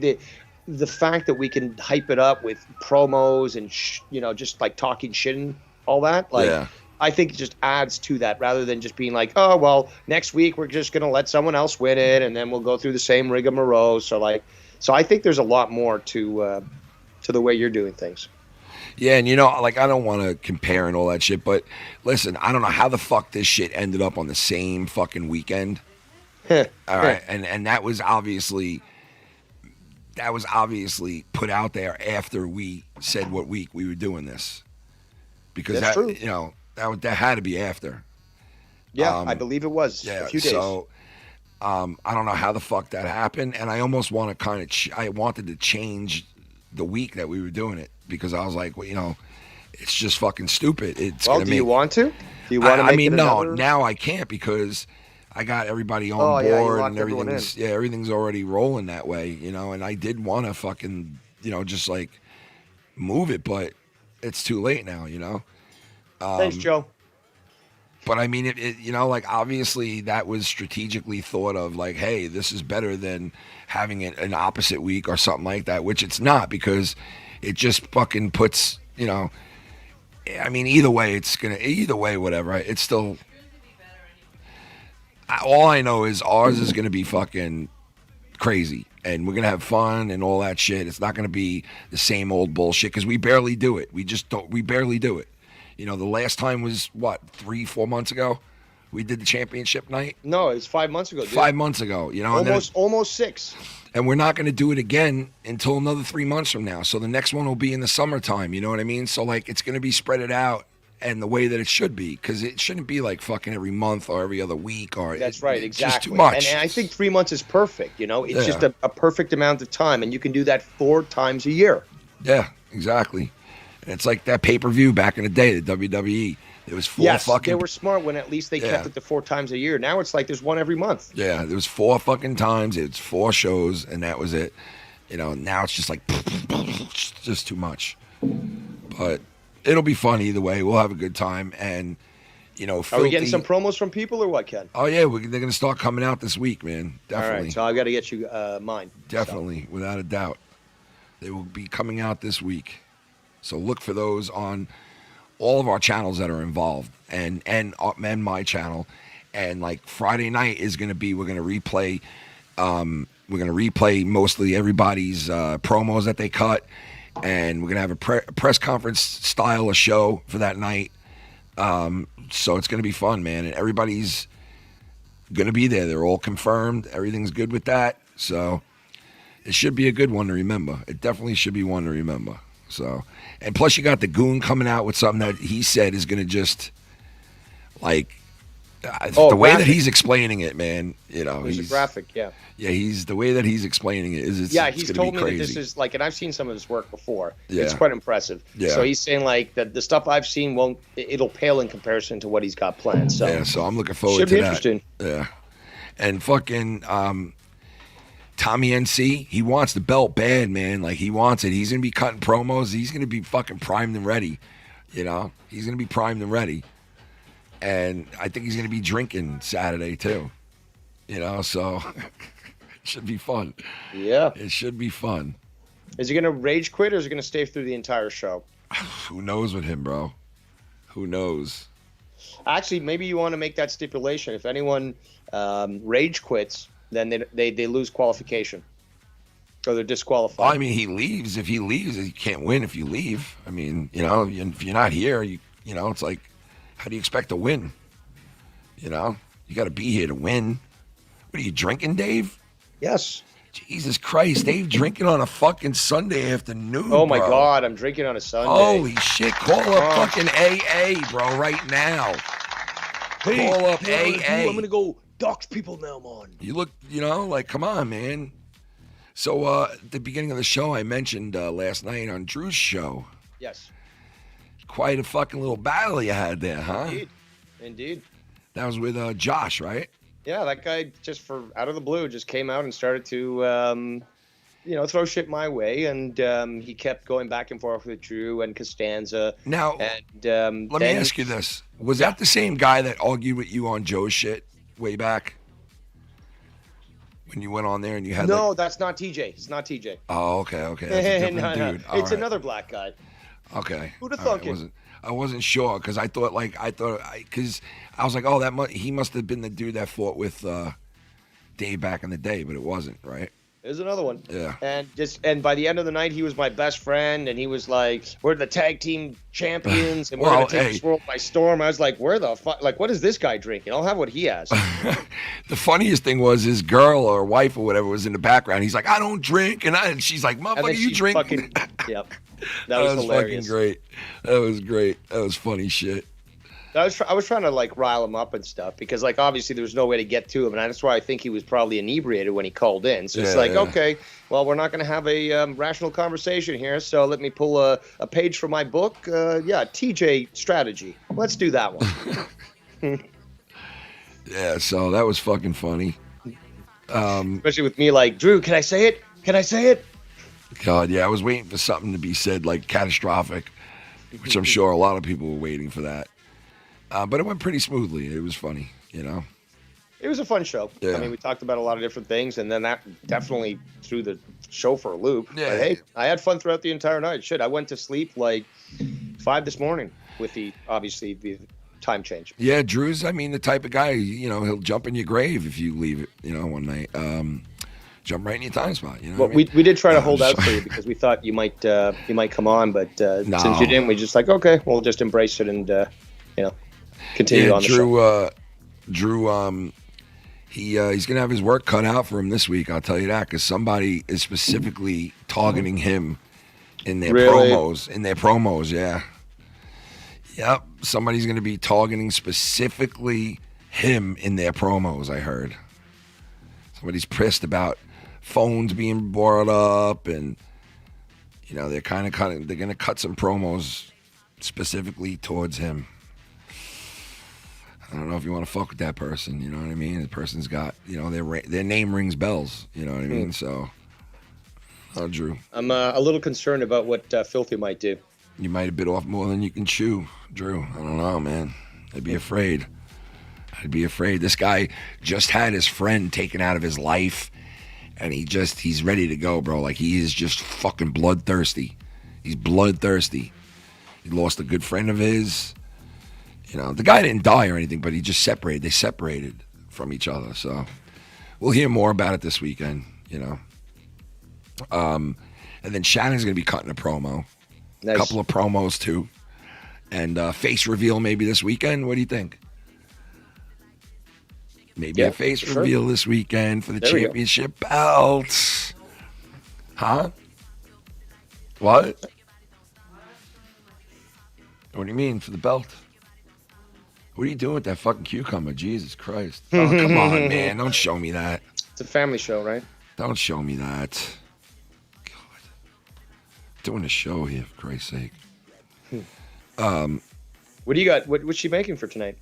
the fact that we can hype it up with promos and you know, just like talking shit and all that, like yeah. I think it just adds to that rather than just being like, oh well, next week we're just gonna let someone else win it and then we'll go through the same rigmarole. So I think there's a lot more to the way you're doing things. Yeah, and you know, like I don't want to compare and all that shit, but listen, I don't know how the fuck this shit ended up on the same fucking weekend. All right, and that was obviously put out there after we said what week we were doing this, because that's true. You know that had to be after. Yeah, I believe it was a few days. So I don't know how the fuck that happened, and I almost want to I wanted to change the week that we were doing it because I was like, well, you know, it's just fucking stupid. It's Well, do you want to? Do you want to make I mean, it no, another... now I can't because I got everybody on board and everything's already rolling that way, you know, and I did want to fucking, you know, just like move it, but it's too late now, you know. Thanks, Joe. But I mean, you know, like obviously that was strategically thought of, like, hey, this is better than having it an opposite week or something like that, which it's not because it just fucking puts, you know, I mean, either way, whatever. It's still, all I know is ours is going to be fucking crazy and we're going to have fun and all that shit. It's not going to be the same old bullshit because we barely do it. We barely do it. You know, the last time was, what, 3-4 months ago? We did the championship night? No, it's 5 months ago, dude. 5 months ago, you know. Almost 6. And we're not going to do it again until another 3 months from now. So the next one will be in the summertime, you know what I mean? So, like, it's going to be spread it out and the way that it should be because it shouldn't be, like, fucking every month or every other week. That's right, exactly. Just too much. And I think 3 months is perfect, you know? It's just a perfect amount of time, and you can do that 4 times a year. Yeah, exactly. And it's like that pay-per-view back in the day, the WWE. It was 4 fucking... they were smart when at least they kept it to 4 times a year. Now it's like there's one every month. Yeah, there was 4 fucking times. It's 4 shows, and that was it. You know, now it's just like... It's just too much. But it'll be fun either way. We'll have a good time. And, you know... Are we getting some promos from people or what, Ken? Oh, yeah. They're going to start coming out this week, man. Definitely. All right, so I've got to get you mine. Definitely, without a doubt. They will be coming out this week. So look for those on all of our channels that are involved and my channel. And like Friday night is going to be, we're going to replay mostly everybody's promos that they cut. And we're going to have a press conference style of show for that night. So it's going to be fun, man. And everybody's going to be there. They're all confirmed. Everything's good with that. So it should be a good one to remember. It definitely should be one to remember. So, and plus you got the Goon coming out with something that he said is going to just, like, the way that he's explaining it, man, you know. He's graphic, yeah. Yeah, the way that he's explaining it is, he's told me that this is, like, and I've seen some of his work before. Yeah. It's quite impressive. Yeah. So he's saying, like, that the stuff I've seen it'll pale in comparison to what he's got planned. So, yeah, so I'm looking forward to that. Should be interesting. Yeah. And fucking, Tommy NC, he wants the belt bad, man. Like, he wants it. He's going to be cutting promos. He's going to be fucking primed and ready. You know? He's going to be primed and ready. And I think he's going to be drinking Saturday, too. You know? So, it should be fun. Yeah. It should be fun. Is he going to rage quit or is he going to stay through the entire show? Who knows with him, bro? Who knows? Actually, maybe you want to make that stipulation. If anyone rage quits, then they lose qualification. Or they're disqualified. Well, I mean, he leaves. If he leaves, he can't win if you leave. I mean, you know, if you're not here, you know, it's like, how do you expect to win? You know, you got to be here to win. What are you drinking, Dave? Yes. Jesus Christ, Dave drinking on a fucking Sunday afternoon. Oh my God, I'm drinking on a Sunday. Holy shit, call up fucking AA, bro, right now. Hey, call up AA. I'm going to go dox people now, man. You look, you know, like, come on, man. So at the beginning of the show, I mentioned last night on Drew's show. Yes. Quite a fucking little battle you had there, huh? Indeed. That was with Josh, right? Yeah, that guy just out of the blue just came out and started to, throw shit my way, and he kept going back and forth with Drew and Costanza. Now, and let me ask you this: was that the same guy that argued with you on Joe's shit way back when you went on there and you had? No, that's not TJ. It's not TJ. Oh, okay. That's a different dude. No. It's another black guy. Okay. Who'd have thunk it? I wasn't sure because I thought because I was like, oh, he must have been the dude that fought with Dave back in the day, but it wasn't, right? There's another one. Yeah. And by the end of the night, he was my best friend, and he was like, "We're the tag team champions, and we're gonna take this world by storm." I was like, "Where the fuck? Like, what is this guy drinking? I'll have what he has." The funniest thing was his girl or wife or whatever was in the background. He's like, "I don't drink," and she's like, "Motherfucker, you drink?" Yep. That was hilarious. Fucking great. That was great. That was funny shit. I was trying to like rile him up and stuff because like obviously there was no way to get to him, and that's why I think he was probably inebriated when he called in. So it's like, okay, well, we're not going to have a rational conversation here, so let me pull a page from my book. TJ strategy. Let's do that one. Yeah, so that was fucking funny. Especially with me, like, Drew, can I say it? Can I say it? God, yeah, I was waiting for something to be said like catastrophic, which I'm sure a lot of people were waiting for that. But it went pretty smoothly. It was funny, you know. It was a fun show. Yeah. I mean, we talked about a lot of different things, and then that definitely threw the show for a loop. Yeah. But hey, I had fun throughout the entire night. Shit, I went to sleep like 5 this morning with the time change. Yeah, Drew's, I mean, the type of guy, you know, he'll jump in your grave if you leave it, you know, one night. Jump right in your time spot, you know. Well, what I mean? we did try to hold out for you because we thought you might come on, but since you didn't, we just like, okay, we'll just embrace it and continue on the show. Drew, he's gonna have his work cut out for him this week. I'll tell you that because somebody is specifically targeting him in their promos. In their promos, yeah. Yep, somebody's gonna be targeting specifically him in their promos. I heard somebody's pissed about phones being brought up, and you know they're kind of they're gonna cut some promos specifically towards him. I don't know if you want to fuck with that person, you know what I mean? The person's got, you know, their name rings bells, you know what I mean? So, Drew. I'm a little concerned about what Filthy might do. You might have bit off more than you can chew, Drew. I don't know, man. I'd be afraid. This guy just had his friend taken out of his life, and he's ready to go, bro. Like, he is just fucking bloodthirsty. He's bloodthirsty. He lost a good friend of his. You know, the guy didn't die or anything, but he just separated. They separated from each other. So we'll hear more about it this weekend, you know. And then Shannon's going to be cutting a promo. Nice. A couple of promos, too. And face reveal maybe this weekend. What do you think? Maybe a face reveal this weekend for the championship belts. Huh? What? What do you mean for the belt? What are you doing with that fucking cucumber? Jesus Christ. Oh, come on, man. Don't show me that. It's a family show, right? Don't show me that. God. Doing a show here, for Christ's sake. What do you got? What's she making for tonight?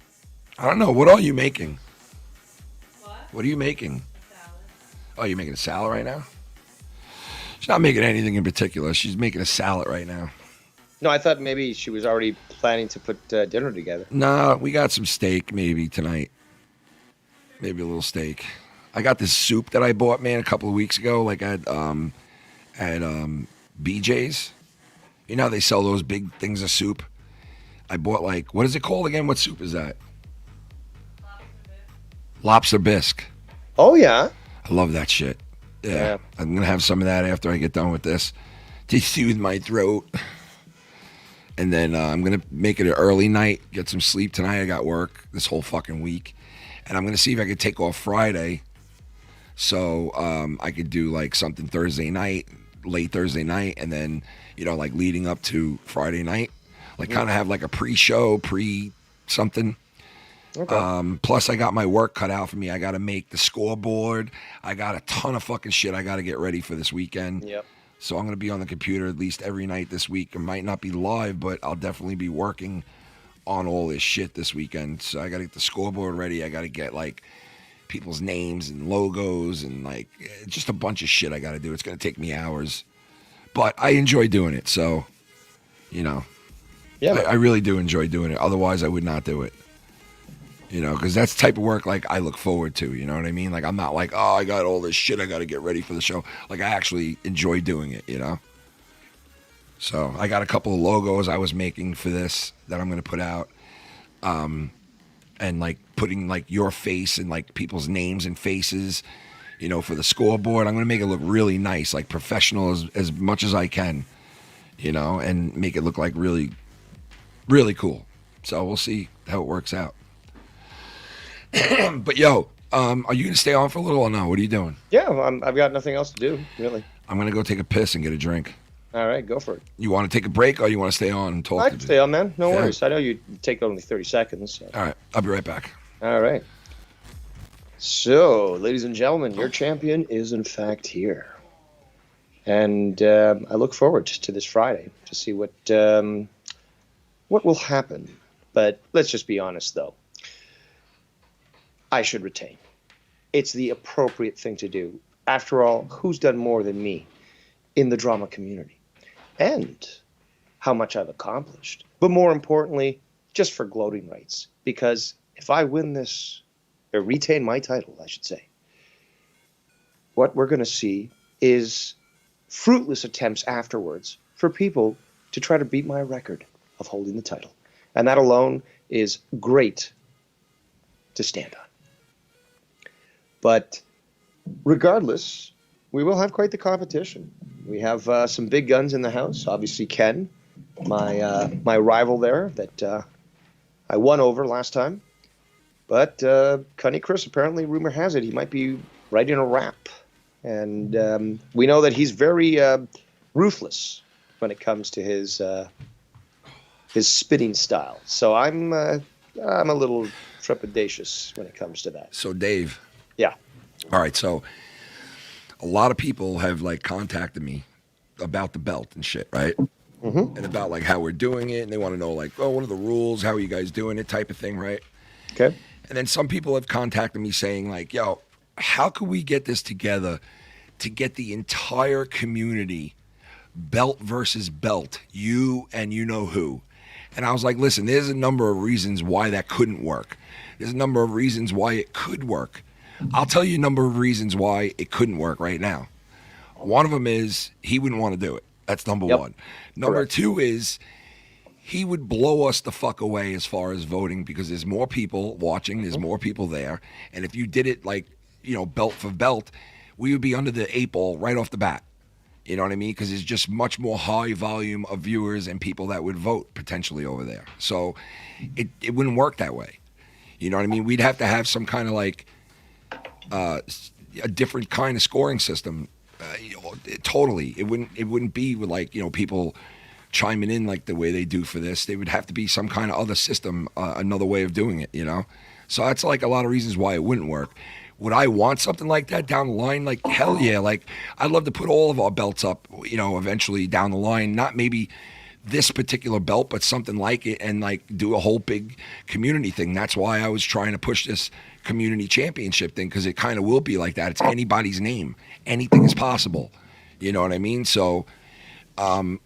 I don't know. What are you making? What are you making? Salad. Oh, you're making a salad right now? She's not making anything in particular. She's making a salad right now. No, I thought maybe she was already planning to put dinner together. Nah, we got some steak maybe tonight. Maybe a little steak. I got this soup that I bought, man, a couple of weeks ago, like at BJ's. You know how they sell those big things of soup? I bought like, what is it called again? What soup is that? Lobster bisque. Oh, yeah. I love that shit. Yeah. I'm going to have some of that after I get done with this to soothe my throat. And then I'm going to make it an early night, get some sleep tonight. I got work this whole fucking week. And I'm going to see if I can take off Friday so I could do like something Thursday night, late Thursday night, and then, you know, like leading up to Friday night. Like kind of have like a pre-show, pre-something. Okay. Plus, I got my work cut out for me. I got to make the scoreboard. I got a ton of fucking shit I got to get ready for this weekend. Yep. So I'm going to be on the computer at least every night this week. It might not be live, but I'll definitely be working on all this shit this weekend. So I got to get the scoreboard ready. I got to get like people's names and logos and like just a bunch of shit I got to do. It's going to take me hours, but I enjoy doing it. So, you know, I really do enjoy doing it. Otherwise, I would not do it. You know, because that's the type of work, like, I look forward to, you know what I mean? Like, I'm not like, oh, I got all this shit I got to get ready for the show. Like, I actually enjoy doing it, you know? So, I got a couple of logos I was making for this that I'm going to put out. And, like, putting, like, your face and, like, people's names and faces, you know, for the scoreboard. I'm going to make it look really nice, like, professional as much as I can, you know, and make it look, like, really, really cool. So, we'll see how it works out. But yo, are you gonna stay on for a little or no? What are you doing? Yeah, I've got nothing else to do, really. I'm gonna go take a piss and get a drink. All right, go for it. You want to take a break or you want to stay on and talk? I can stay on, man. No Yeah. worries. I know you take only 30 seconds. So. All right, I'll be right back. All right. So, ladies and gentlemen, your champion is in fact here. And I look forward to this Friday to see what will happen. But let's just be honest, though. I should retain. It's the appropriate thing to do. After all, who's done more than me in the drama community? And how much I've accomplished. But more importantly, just for gloating rights. Because if I win this, or retain my title, I should say, what we're going to see is fruitless attempts afterwards for people to try to beat my record of holding the title. And that alone is great to stand on. But regardless, we will have quite the competition. We have some big guns in the house. Obviously, Ken, my rival there that I won over last time. But Cunny Chris, apparently, rumor has it, he might be writing a rap. And we know that he's very ruthless when it comes to his spitting style. So I'm a little trepidatious when it comes to that. So, Dave. Yeah. All right, so a lot of people have, like, contacted me about the belt and shit, right? Mm-hmm. And about, like, how we're doing it, and they want to know, like, oh, what are the rules? How are you guys doing it type of thing, right? Okay. And then some people have contacted me saying, like, yo, how could we get this together to get the entire community belt versus belt, you and you know who? And I was like, listen, there's a number of reasons why that couldn't work. There's a number of reasons why it could work. I'll tell you a number of reasons why it couldn't work right now. One of them is he wouldn't want to do it. That's number one. Number Correct. two is he would blow us the fuck away as far as voting because there's more people watching, there's more people there. And if you did it like, you know, belt for belt, we would be under the 8 ball right off the bat. You know what I mean? Because there's just much more high volume of viewers and people that would vote potentially over there. So it wouldn't work that way. You know what I mean? We'd have to have some kind of like a different kind of scoring system. Totally. It wouldn't be with like, you know, people chiming in like the way they do for this. They would have to be some kind of other system, another way of doing it, you know? So that's like a lot of reasons why it wouldn't work. Would I want something like that down the line? Like, hell yeah. Like, I'd love to put all of our belts up, you know, eventually down the line. Not maybe this particular belt, but something like it, and like do a whole big community thing. That's why I was trying to push this community championship thing, because it kind of will be like that. It's anybody's name. Anything is possible. You know what I mean? So I'm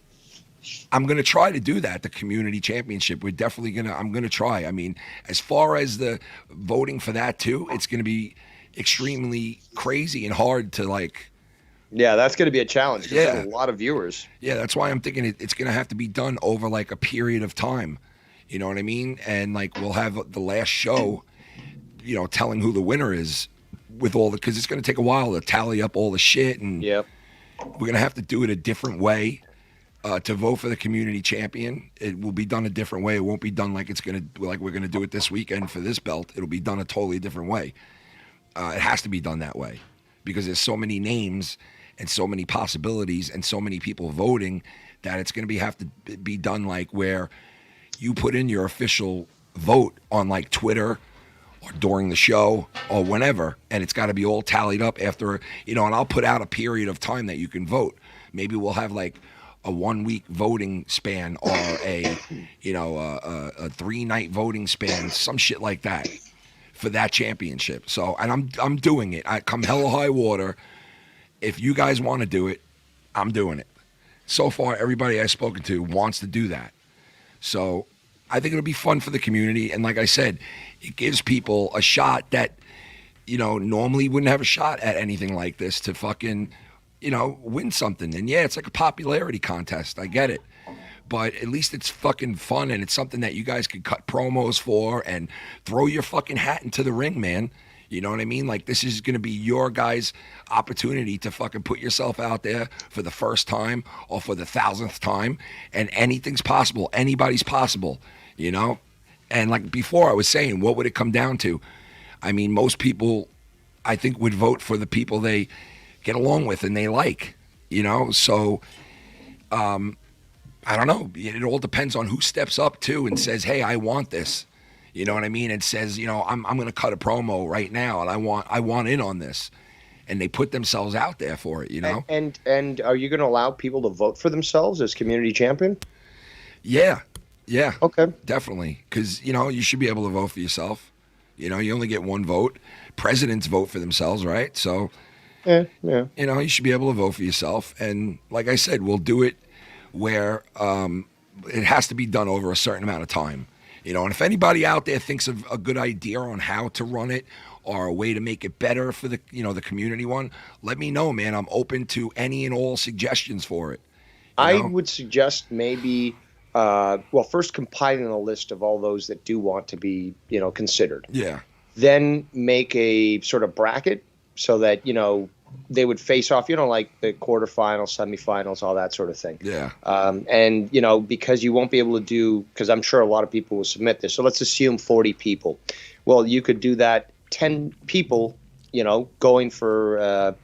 going to try to do that, the community championship. We're definitely I'm going to try. I mean, as far as the voting for that too, it's going to be extremely crazy and hard to like. Yeah, that's going to be a challenge. 'Cause Yeah. there's a lot of viewers. Yeah, that's why I'm thinking it's going to have to be done over like a period of time. You know what I mean? And like we'll have the last show, you know, telling who the winner is with all the, because it's going to take a while to tally up all the shit, and yep. We're going to have to do it a different way to vote for the community champion. It will be done a different way. It won't be done like we're going to do it this weekend for this belt. It'll be done a totally different way. It has to be done that way because there's so many names and so many possibilities and so many people voting that it's going to have to be done like where you put in your official vote on like Twitter or during the show or whenever, and it's got to be all tallied up after, you know, and I'll put out a period of time that you can vote. Maybe we'll have like a 1 week voting span or a 3-night voting span, some shit like that for that championship. So, and I'm doing it. I come hell or high water. If you guys want to do it, I'm doing it. So far, everybody I've spoken to wants to do that. So I think it'll be fun for the community. And like I said, it gives people a shot that, you know, normally wouldn't have a shot at anything like this to fucking, you know, win something. And yeah, it's like a popularity contest. I get it. But at least it's fucking fun, and it's something that you guys can cut promos for and throw your fucking hat into the ring, man. You know what I mean? Like, this is going to be your guys' opportunity to fucking put yourself out there for the first time or for the 1,000th time, and anything's possible. Anybody's possible, you know? And like before I was saying, what would it come down to? I mean, most people, I think, would vote for the people they get along with and they like, you know? So I don't know. It all depends on who steps up too and says, "Hey, I want this." You know what I mean? And says, I'm going to cut a promo right now, and I want in on this. And they put themselves out there for it. And are you going to allow people to vote for themselves as community champion? Yeah. Okay. Definitely, because you should be able to vote for yourself. You only get one vote. Presidents vote for themselves, right? So, yeah. You should be able to vote for yourself. And like I said, we'll do it where it has to be done over a certain amount of time. And if anybody out there thinks of a good idea on how to run it or a way to make it better for the the community one, let me know, man. I'm open to any and all suggestions for it. I would suggest maybe, first compiling a list of all those that do want to be, considered. Yeah. Then make a sort of bracket so that, they would face off, like the quarterfinals, semifinals, all that sort of thing. Yeah. And, because you won't be able to do, because I'm sure a lot of people will submit this. So let's assume 40 people. Well, you could do that 10 people, going for,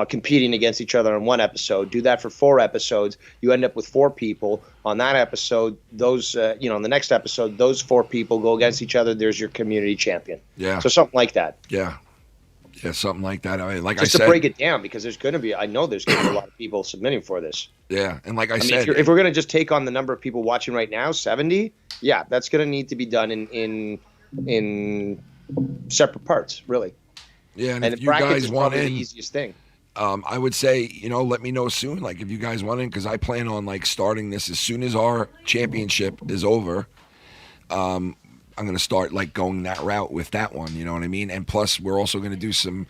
competing against each other on one episode. Do that for 4 episodes. You end up with 4 people. On that episode, those, in the next episode, those 4 people go against each other. There's your community champion. Yeah. So something like that. Yeah. Yeah, something like that. I mean, like just I said, to break it down, because I know there's going to be a lot of people submitting for this. Yeah, and like I mean, said, if we're going to just take on the number of people watching right now, 70, yeah, that's going to need to be done in separate parts, really. Yeah, and if the you guys is want probably in, the easiest thing. I would say, let me know soon. Like, if you guys want in, because I plan on starting this as soon as our championship is over. I'm going to start going that route with that one, you know what I mean? And plus, we're also going to do some,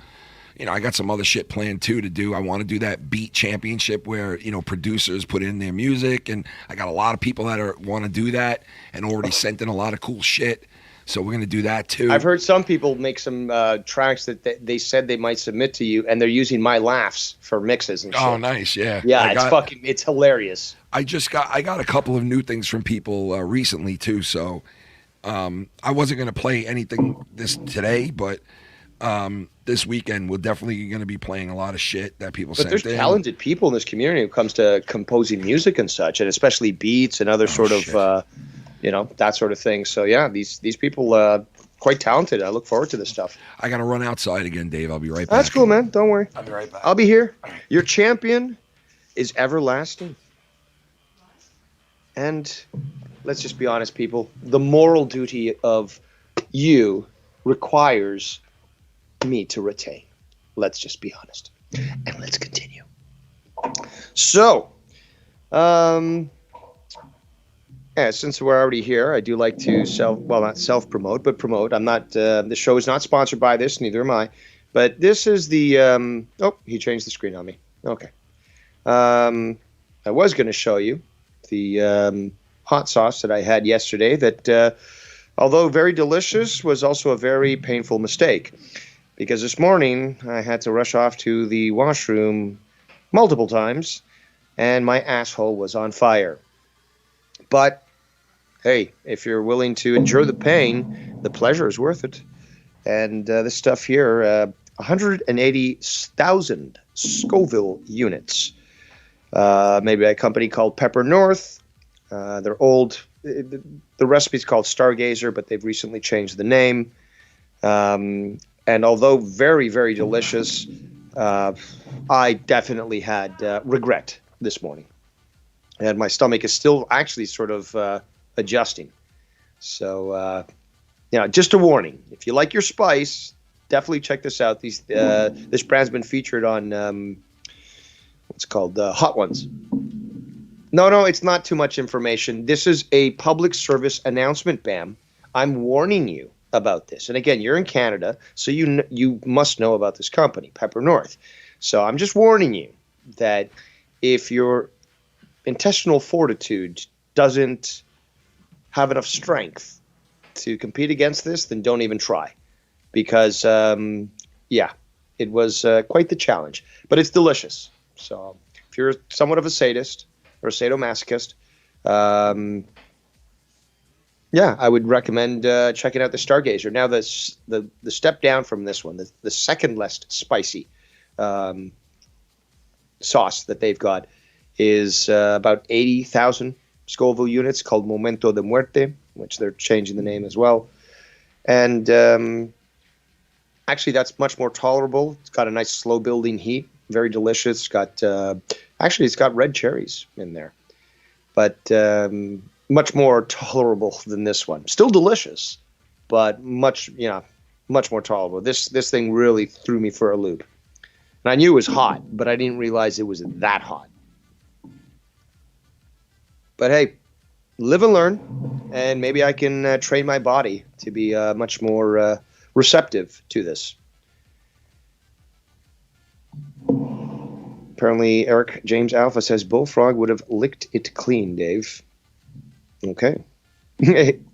I got some other shit planned too to do. I want to do that beat championship where, producers put in their music, and I got a lot of people that want to do that and already sent in a lot of cool shit. So we're going to do that too. I've heard some people make some tracks that they said they might submit to you, and they're using my laughs for mixes and shit. Oh, nice, yeah. Yeah, it's hilarious. I got a couple of new things from people recently too, so I wasn't going to play anything today, but this weekend we're definitely going to be playing a lot of shit that people sent in. But there's talented people in this community who comes to composing music and such, and especially beats and other sort of that sort of thing. So yeah, these people quite talented. I look forward to this stuff. I got to run outside again, Dave. I'll be right back. That's cool, man. Don't worry. I'll be right back. I'll be here. Your champion is everlasting. And let's just be honest, people. The moral duty of you requires me to retain. Let's just be honest. And let's continue. So, since we're already here, I do like to not self-promote, but promote. I'm not, the show is not sponsored by this, neither am I. But this is the, he changed the screen on me. Okay. I was going to show you the hot sauce that I had yesterday that, although very delicious, was also a very painful mistake. Because this morning, I had to rush off to the washroom multiple times, and my asshole was on fire. But, hey, if you're willing to endure the pain, the pleasure is worth it. And this stuff here, 180,000 Scoville units, made by a company called Pepper North. They're old. The recipe's called Stargazer, but they've recently changed the name. And although very, very delicious, I definitely had regret this morning. And my stomach is still actually sort of adjusting. So, just a warning. If you like your spice, definitely check this out. This brand's been featured on what's called Hot Ones. No, it's not too much information. This is a public service announcement, Bam. I'm warning you about this. And again, you're in Canada, so you must know about this company, Pepper North. So I'm just warning you that if your intestinal fortitude doesn't have enough strength to compete against this, then don't even try. Because, it was quite the challenge. But it's delicious. So if you're somewhat of a sadist or a sadomasochist, I would recommend checking out the Stargazer. Now, the step down from this one, the second less spicy sauce that they've got, is about 80,000 Scoville units, called Momento de Muerte, which they're changing the name as well. And actually, that's much more tolerable. It's got a nice slow building heat, very delicious. It's got actually, it's got red cherries in there, but much more tolerable than this one. Still delicious, but much more tolerable. This thing really threw me for a loop. And I knew it was hot, but I didn't realize it was that hot. But hey, live and learn, and maybe I can train my body to be much more receptive to this. Apparently, Eric James Alpha says Bullfrog would have licked it clean, Dave. Okay.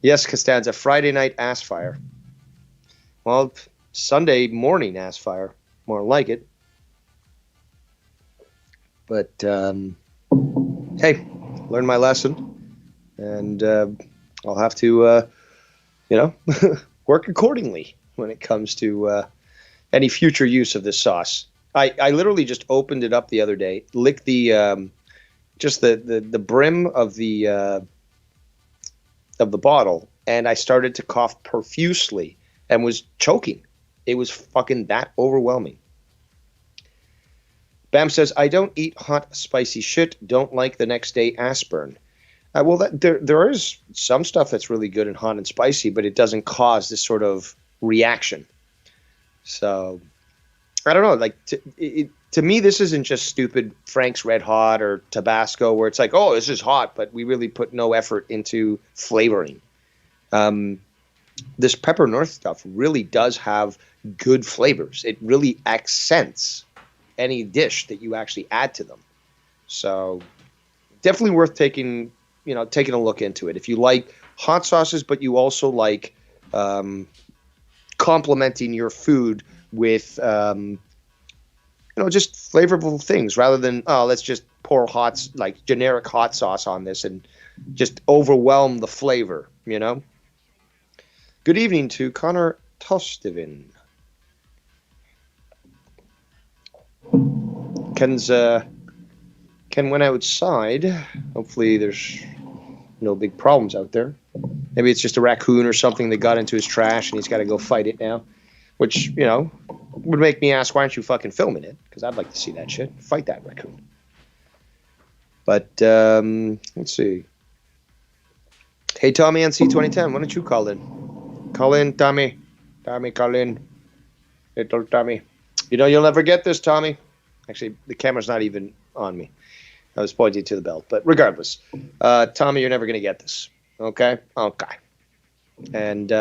Yes, Costanza, Friday night ass fire. Well, Sunday morning ass fire, more like it. But, hey, learned my lesson, and I'll have to, work accordingly when it comes to any future use of this sauce. I literally just opened it up the other day, licked the just the brim of the bottle, and I started to cough profusely and was choking. It was fucking that overwhelming. Bam says, I don't eat hot, spicy shit. Don't like the next day aspirin. Well, there is some stuff that's really good and hot and spicy, but it doesn't cause this sort of reaction. So, I don't know. Like, to me, this isn't just stupid Frank's Red Hot or Tabasco where it's like, oh, this is hot, but we really put no effort into flavoring. This Pepper North stuff really does have good flavors. It really accents any dish that you actually add to them. So definitely worth taking a look into it. If you like hot sauces, but you also like complementing your food with just flavorful things rather than, oh, let's just pour generic hot sauce on this and just overwhelm the flavor, Good evening to Connor Tostevin. Ken went outside. Hopefully there's no big problems out there. Maybe it's just a raccoon or something that got into his trash and he's got to go fight it now. Which, would make me ask, why aren't you fucking filming it? Because I'd like to see that shit. Fight that raccoon. But, let's see. Hey, Tommy NC 2010, why don't you call in? Call in, Tommy. Tommy, call in. Little Tommy. You'll never get this, Tommy. Actually, the camera's not even on me. I was pointing to the belt. But regardless, Tommy, you're never going to get this. Okay? Okay. And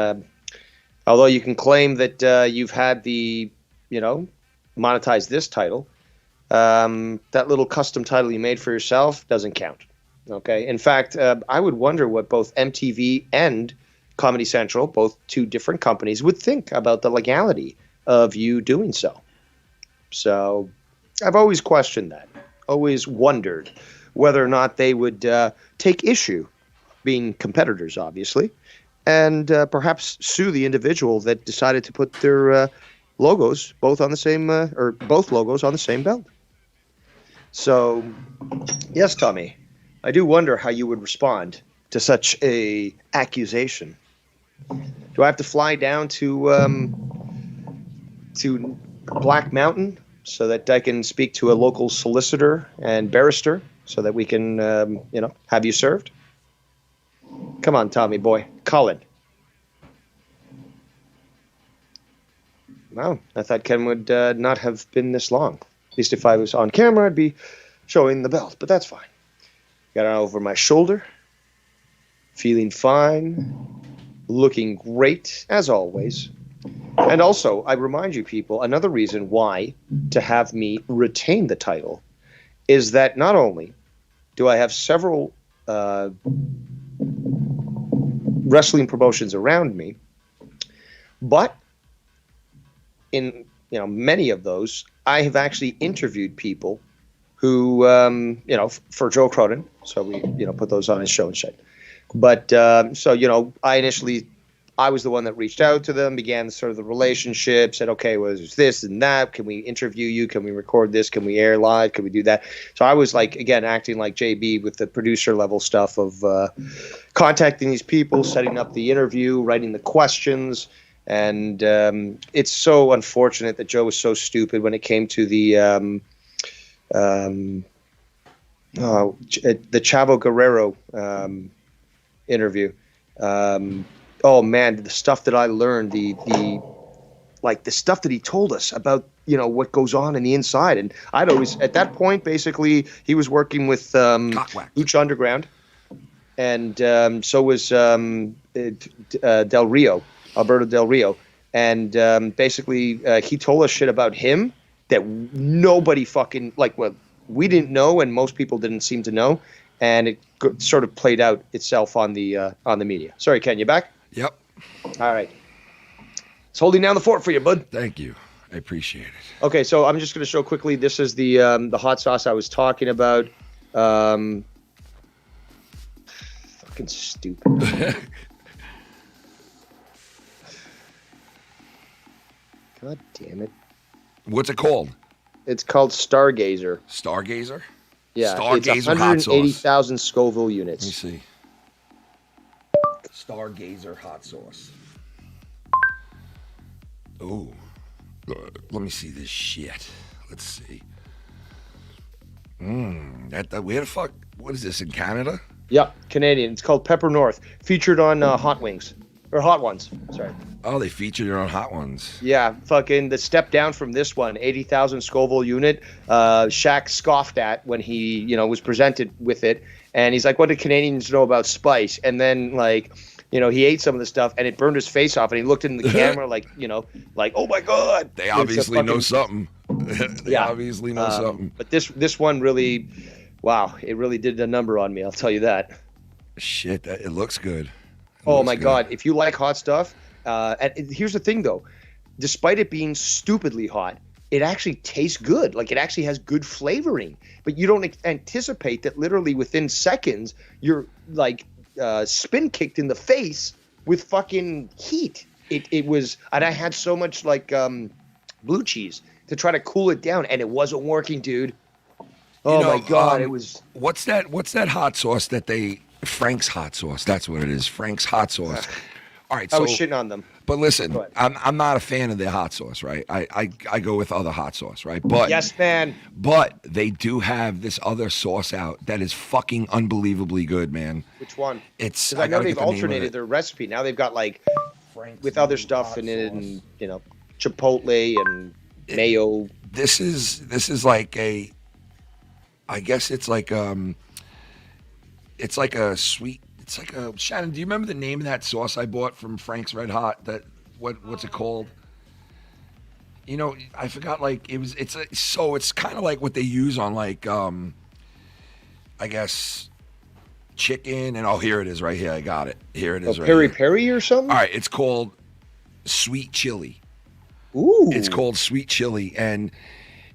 although you can claim that you've had the, monetize this title, that little custom title you made for yourself doesn't count. Okay? In fact, I would wonder what both MTV and Comedy Central, both two different companies, would think about the legality of you doing so. So I've always questioned that, always wondered whether or not they would take issue, being competitors, obviously, and perhaps sue the individual that decided to put their logos both on the same, or both logos on the same belt. So, yes, Tommy, I do wonder how you would respond to such a accusation. Do I have to fly down to Black Mountain so that I can speak to a local solicitor and barrister so that we can, have you served? Come on, Tommy boy. Call in. Wow, I thought Ken would not have been this long. At least if I was on camera, I'd be showing the belt, but that's fine. Got it over my shoulder. Feeling fine. Looking great, as always. And also, I remind you people, another reason why to have me retain the title is that not only do I have several wrestling promotions around me, but in many of those, I have actually interviewed people who, for Joe Cronin, so we, put those on his show and shit. But, I initially I was the one that reached out to them, began sort of the relationship, said, okay, well, there's this and that. Can we interview you? Can we record this? Can we air live? Can we do that? So I was like, again, acting like JB with the producer level stuff of contacting these people, setting up the interview, writing the questions. And it's so unfortunate that Joe was so stupid when it came to the Chavo Guerrero interview. Oh man, the stuff that I learned, the stuff that he told us about, what goes on in the inside. And I'd always, at that point, basically, he was working with Lucha Underground, and so was Del Rio, Alberto Del Rio. And basically, he told us shit about him that nobody fucking, we didn't know, and most people didn't seem to know. And it sort of played out itself on the media. Sorry, Ken, you back? Yep. All right. It's holding down the fort for you, bud. Thank you. I appreciate it. Okay, so I'm just going to show quickly. This is the hot sauce I was talking about. Fucking stupid. God damn it. What's it called? It's called Stargazer. Stargazer? Yeah, Stargazer it's 180,000 Scoville units. Let me see. Stargazer hot sauce. Oh, let me see this shit. Let's see. Where the fuck? What is this in Canada? Yep, Canadian. It's called Pepper North. Featured on Hot Wings or Hot Ones. Sorry. Oh, they featured it on Hot Ones. Yeah, fucking the step down from this one, 80,000 Scoville unit. Shaq scoffed at when he, was presented with it, and he's like, "What do Canadians know about spice?" And then he ate some of the stuff, and it burned his face off, and he looked in the camera like, "Oh my god!" They obviously know something. They obviously know something. But this one really, wow, it really did a number on me. I'll tell you that. Shit, it looks good. Oh my god, if you like hot stuff. And here's the thing, though. Despite it being stupidly hot, it actually tastes good. Like, it actually has good flavoring. But you don't anticipate that literally within seconds, you're, spin kicked in the face with fucking heat. It was... And I had so much, blue cheese to try to cool it down, and it wasn't working, dude. Oh, my God, it was... What's that hot sauce that they... Frank's hot sauce. That's what it is. Frank's hot sauce. All right, so I was shitting on them. But listen, I'm not a fan of their hot sauce, right? I go with other hot sauce, right? But yes, man. But they do have this other sauce out that is fucking unbelievably good, man. Which one? It's I know they've alternated their recipe. Now they've got Frank's with other stuff in it, and chipotle and mayo. This is like a. I guess it's like a sweet. It's like a Shannon. Do you remember the name of that sauce I bought from Frank's Red Hot? What's it called? I forgot. It's kind of like what they use on I guess chicken. And here it is right here. I got it. Here it is. Peri Peri or something. All right, it's called sweet chili. Ooh. It's called sweet chili, and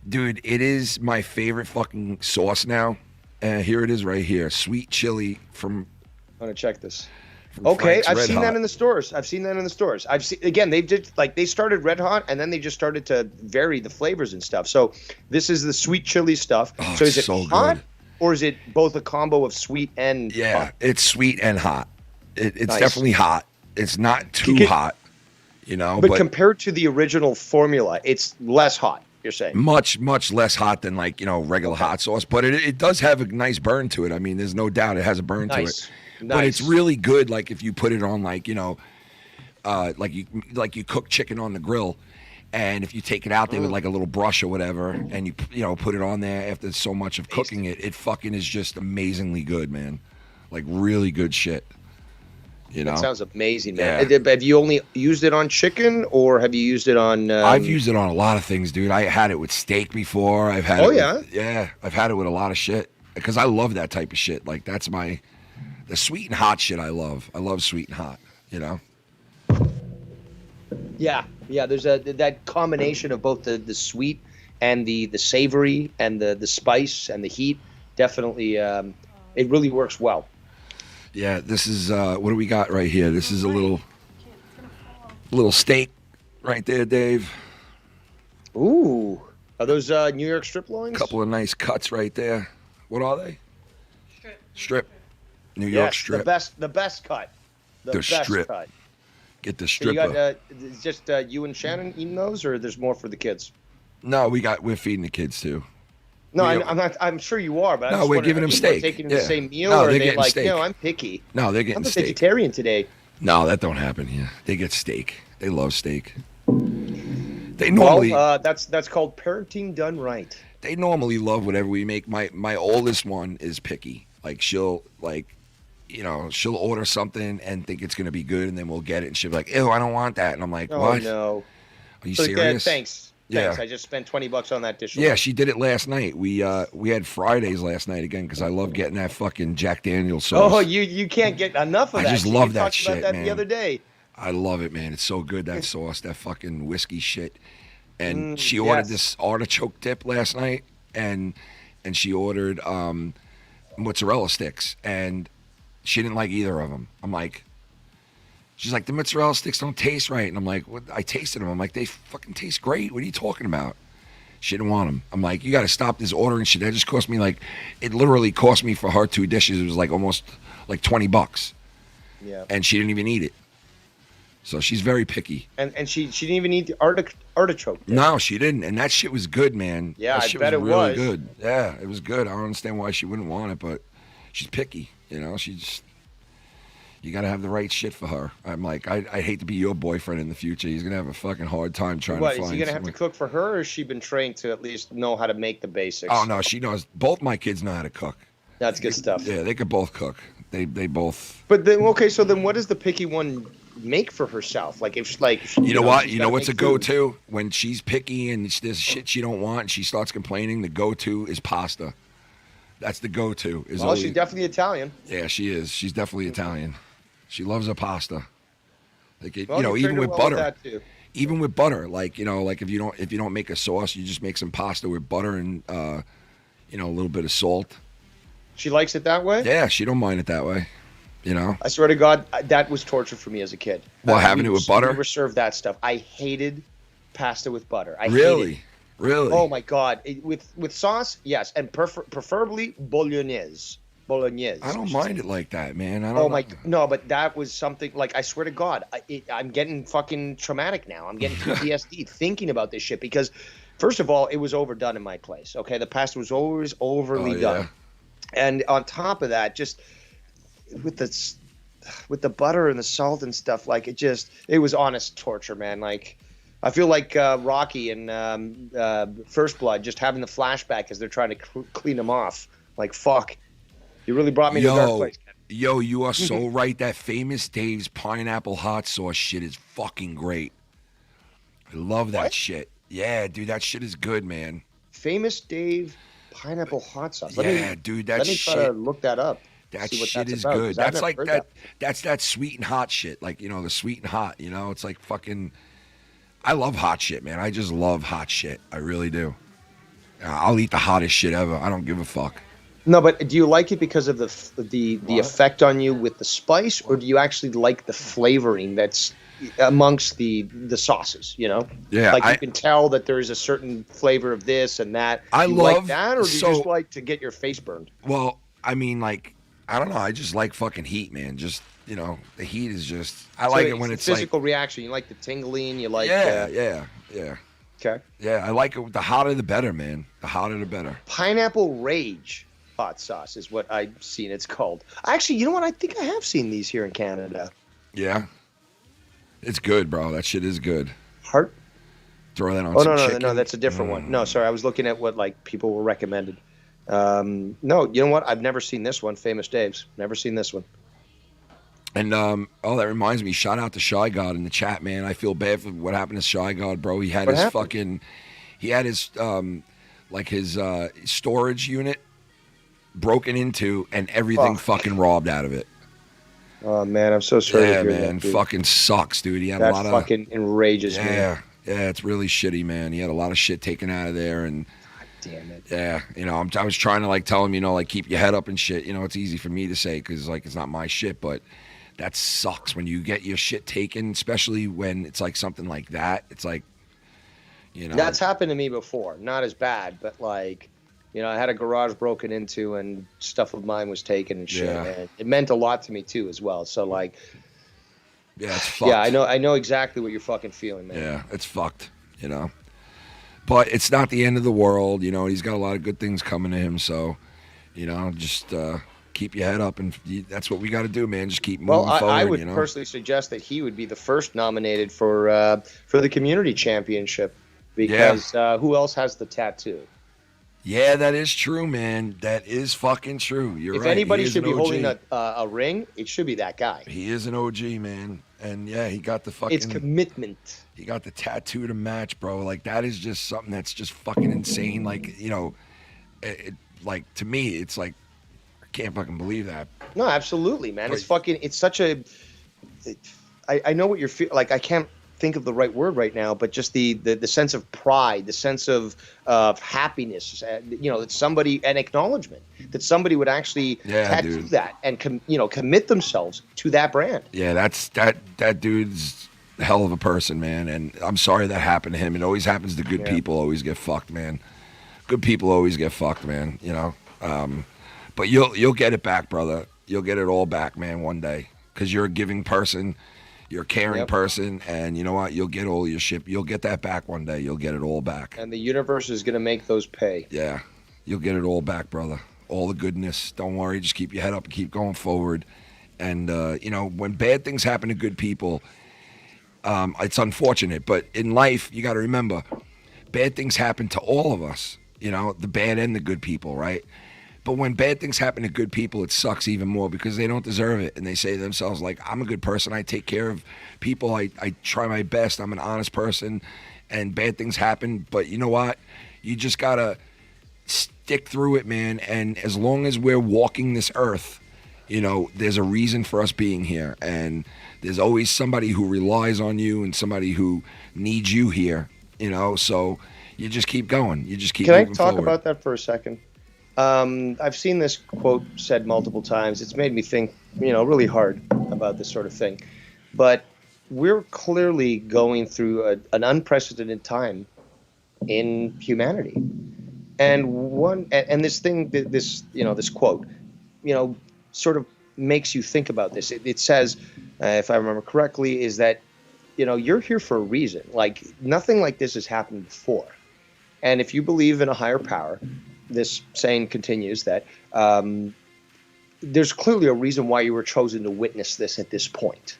dude, it is my favorite fucking sauce now. And here it is right here, sweet chili from. I'm gonna check this. Okay, I've seen that in the stores. I've seen they started Red Hot, and then they just started to vary the flavors and stuff. So this is the sweet chili stuff. Oh, so is it so hot, good. or is it both a combo of sweet and hot? It's sweet and hot. It's Nice. definitely hot. It's not too hot, But compared to the original formula, it's less hot. You're saying much less hot than regular hot sauce, but it does have a nice burn to it. I mean, there's no doubt it has a burn to it. But it's really good, if you put it on, you cook chicken on the grill, and if you take it out there with a little brush or whatever, and you put it on there after so much of cooking it, it fucking is just amazingly good, man. Really good shit. That sounds amazing, man. Yeah. Have you only used it on chicken, or have you used it on? I've used it on a lot of things, dude. I had it with steak before. I've had. I've had it with a lot of shit because I love that type of shit. That's my. The sweet and hot shit I love. I love sweet and hot, Yeah. There's that combination of both the sweet and the savory and the spice and the heat. Definitely, it really works well. Yeah, this is what do we got right here? This is a little. Little steak right there, Dave. Ooh. Are those New York strip loins? Couple of nice cuts right there. What are they? Strip. New York strip. The best cut. The best strip. cut. Get the So you stripper. got it's just you and Shannon eating those, or there's more for the kids? No, we're feeding the kids too. No, I'm not. I'm sure you are, but No, we're giving them steak. Taking Yeah. the same meal, No, or are they're they getting like, steak. I'm picky. No, they're getting I'm a steak. vegetarian today. No, that don't happen here. They get steak. They love steak. They normally. That's called parenting done right. They normally love whatever we make. My oldest one is picky. Like she'll she'll order something and think it's gonna be good, and then we'll get it, and she'll be like, "Ew, I don't want that," and I'm like, Oh "What? no. Are you So, serious?" Thanks. Yeah. Thanks. I just spent $20 on that dish. Yeah, she did it last night. We had Fridays last night again because I love getting that fucking Jack Daniel's sauce. Oh, you can't get enough of I that. just You love that talked shit, about that man. the other day. I love it, man. It's so good, that sauce, that fucking whiskey shit. And she ordered this artichoke dip last night, and she ordered mozzarella sticks, and she didn't like either of them. I'm like, she's like, the mozzarella sticks don't taste right. And I'm like, what? I tasted them. I'm like, they fucking taste great. What are you talking about? She didn't want them. I'm like, you got to stop this ordering shit. That just cost me it literally cost me for her 2 dishes. It was like almost like $20. Yeah. And she didn't even eat it. So she's very picky. And she didn't even eat the artichoke. No, she didn't. And that shit was good, man. Yeah, that I shit bet was it really was. good. Yeah, it was good. I don't understand why she wouldn't want it, but she's picky. You got to have the right shit for her. I'm like, I hate to be your boyfriend in the future. He's going to have a fucking hard time trying to find Is he going to have to cook for her, or has she been trained to at least know how to make the basics? Oh, no, she knows. Both my kids know how to cook. That's good stuff. Yeah, they could both cook. They both. But then, okay, so then what does the picky one make for herself? Like, if You know what? You know what's a make food. go-to? When she's picky and there's shit she don't want and she starts complaining, the go-to is pasta. That's the go-to. Well, she's definitely Italian. Yeah, she is. She's definitely Italian. She loves her pasta. Like Well, even with well butter. that too. Even with butter, like if you don't make a sauce, you just make some pasta with butter and a little bit of salt. She likes it that way? Yeah, she don't mind it that way. I swear to God, that was torture for me as a kid. Well, having it with butter? We were served that stuff. I hated pasta with butter. Really? Really? Oh my God! With sauce, yes, and preferably bolognese. I don't mind it like that, man. No, but that was something like, I swear to God, I'm getting fucking traumatic now. I'm getting PTSD thinking about this shit because, first of all, it was overdone in my place. Okay, the pasta was always overly done, and on top of that, just with the butter and the salt and stuff, like it was honest torture, man. Like, I feel like Rocky and First Blood, just having the flashback as they're trying to clean him off. Like, fuck. You really brought me to a dark place. Yo, you are so right. That Famous Dave's pineapple hot sauce shit is fucking great. I love that shit. Yeah, dude, that shit is good, man. Famous Dave pineapple hot sauce. Dude, that shit. Let me try to look that up. That shit is good. That's like that. That's that sweet and hot shit. Like, the sweet and hot. It's like fucking. I love hot shit, man. I just love hot shit. I really do. I'll eat the hottest shit ever. I don't give a fuck. No, but do you like it because of the effect on you with the spice, or do you actually like the flavoring that's amongst the sauces? Yeah, like you can tell that there is a certain flavor of this and that. I love like that, or do you just like to get your face burned? Well, I mean, like, I don't know. I just like fucking heat, man. Just the heat is just. I like it when it's physical reaction. You like the tingling. You like. Yeah. Okay. Yeah, I like it. The hotter the better, man. The hotter the better. Pineapple Rage hot sauce is what I've seen it's called. Actually, you know what? I think I have seen these here in Canada. Yeah. It's good, bro. That shit is good. Heart? Throw that on some chicken. No, that's a different one. No, sorry. I was looking at what people were recommended. No, you know what? I've never seen this one. Famous Dave's. Never seen this one. And that reminds me. Shout out to Shy God in the chat, man. I feel bad for what happened to Shy God, bro. He had his storage unit broken into and everything fucking robbed out of it. Oh man, I'm so sorry. Yeah, to hear man, that, dude. fucking sucks, dude. He had that a lot of fucking enrages me. Yeah, it's really shitty, man. He had a lot of shit taken out of there, and God damn it. Yeah, I was trying to tell him, keep your head up and shit. It's easy for me to say because it's not my shit, but that sucks when you get your shit taken, especially when it's like something like that. It's like, you know. That's happened to me before. Not as bad, but like, you know, I had a garage broken into and stuff of mine was taken and shit. Yeah. And it meant a lot to me too, as well. So like, yeah, it's fucked. yeah, I know exactly what you're fucking feeling, man. Yeah, it's fucked, you know. But it's not the end of the world, you know. He's got a lot of good things coming to him, so, you know, just keep your head up, and that's what we got to do, man. Just keep moving forward. I would you know? personally suggest that he would be the first nominated for the community championship, because who else has the tattoo? Yeah, that is true, man. That is fucking true. You're right. If anybody should be OG. holding a ring, it should be that guy. He is an OG, man. And yeah, he got the fucking... It's commitment. He got the tattoo to match, bro. Like, that is just something that's just fucking insane. Like, you know, like, to me, it's like, I can't fucking believe that. No, absolutely, man. It's fucking... It's such a... I know what you're feeling. Like, I can't think of the right word right now, but just the sense of pride, the sense of happiness, you know, that somebody, an acknowledgement that somebody would actually tattoo that and commit themselves to that brand. Yeah, that dude's a hell of a person, man. And I'm sorry that happened to him. It always happens to good people. Always get fucked, man. Good people always get fucked, man. You know, but you'll get it back, brother. You'll get it all back, man, one day, because you're a giving person. You're a caring person, and you know what? You'll get all your shit. You'll get that back one day. You'll get it all back. And the universe is going to make those pay. Yeah. You'll get it all back, brother. All the goodness. Don't worry. Just keep your head up and keep going forward. And, you know, when bad things happen to good people, it's unfortunate. But in life, you got to remember, bad things happen to all of us. You know, the bad and the good people, right? But when bad things happen to good people, it sucks even more because they don't deserve it. And they say to themselves, like, I'm a good person. I take care of people. I try my best. I'm an honest person. And bad things happen. But you know what? You just got to stick through it, man. And as long as we're walking this earth, you know, there's a reason for us being here. And there's always somebody who relies on you and somebody who needs you here, you know. So you just keep going. You just keep moving forward. Can I talk about that for a second? I've seen this quote said multiple times. It's made me think, you know, really hard about this sort of thing. But we're clearly going through an unprecedented time in humanity. And this thing, this quote, you know, sort of makes you think about this. It says, if I remember correctly, is that, you know, you're here for a reason. Like, nothing like this has happened before. And if you believe in a higher power, this saying continues that there's clearly a reason why you were chosen to witness this at this point.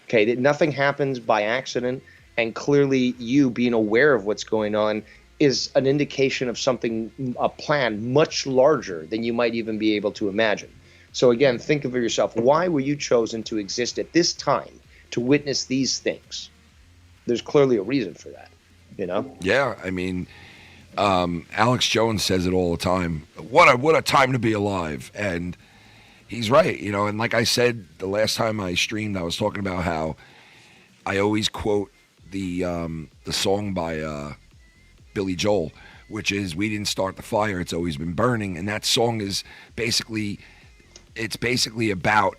Okay, that nothing happens by accident, and clearly you being aware of what's going on is an indication of something, a plan much larger than you might even be able to imagine. So again, think of yourself. Why were you chosen to exist at this time to witness these things? There's clearly a reason for that, you know? Yeah, I mean... Alex Jones says it all the time. What a time to be alive, and he's right, you know. And like I said the last time I streamed, I was talking about how I always quote the song by Billy Joel, which is "We didn't start the fire; it's always been burning." And that song is basically about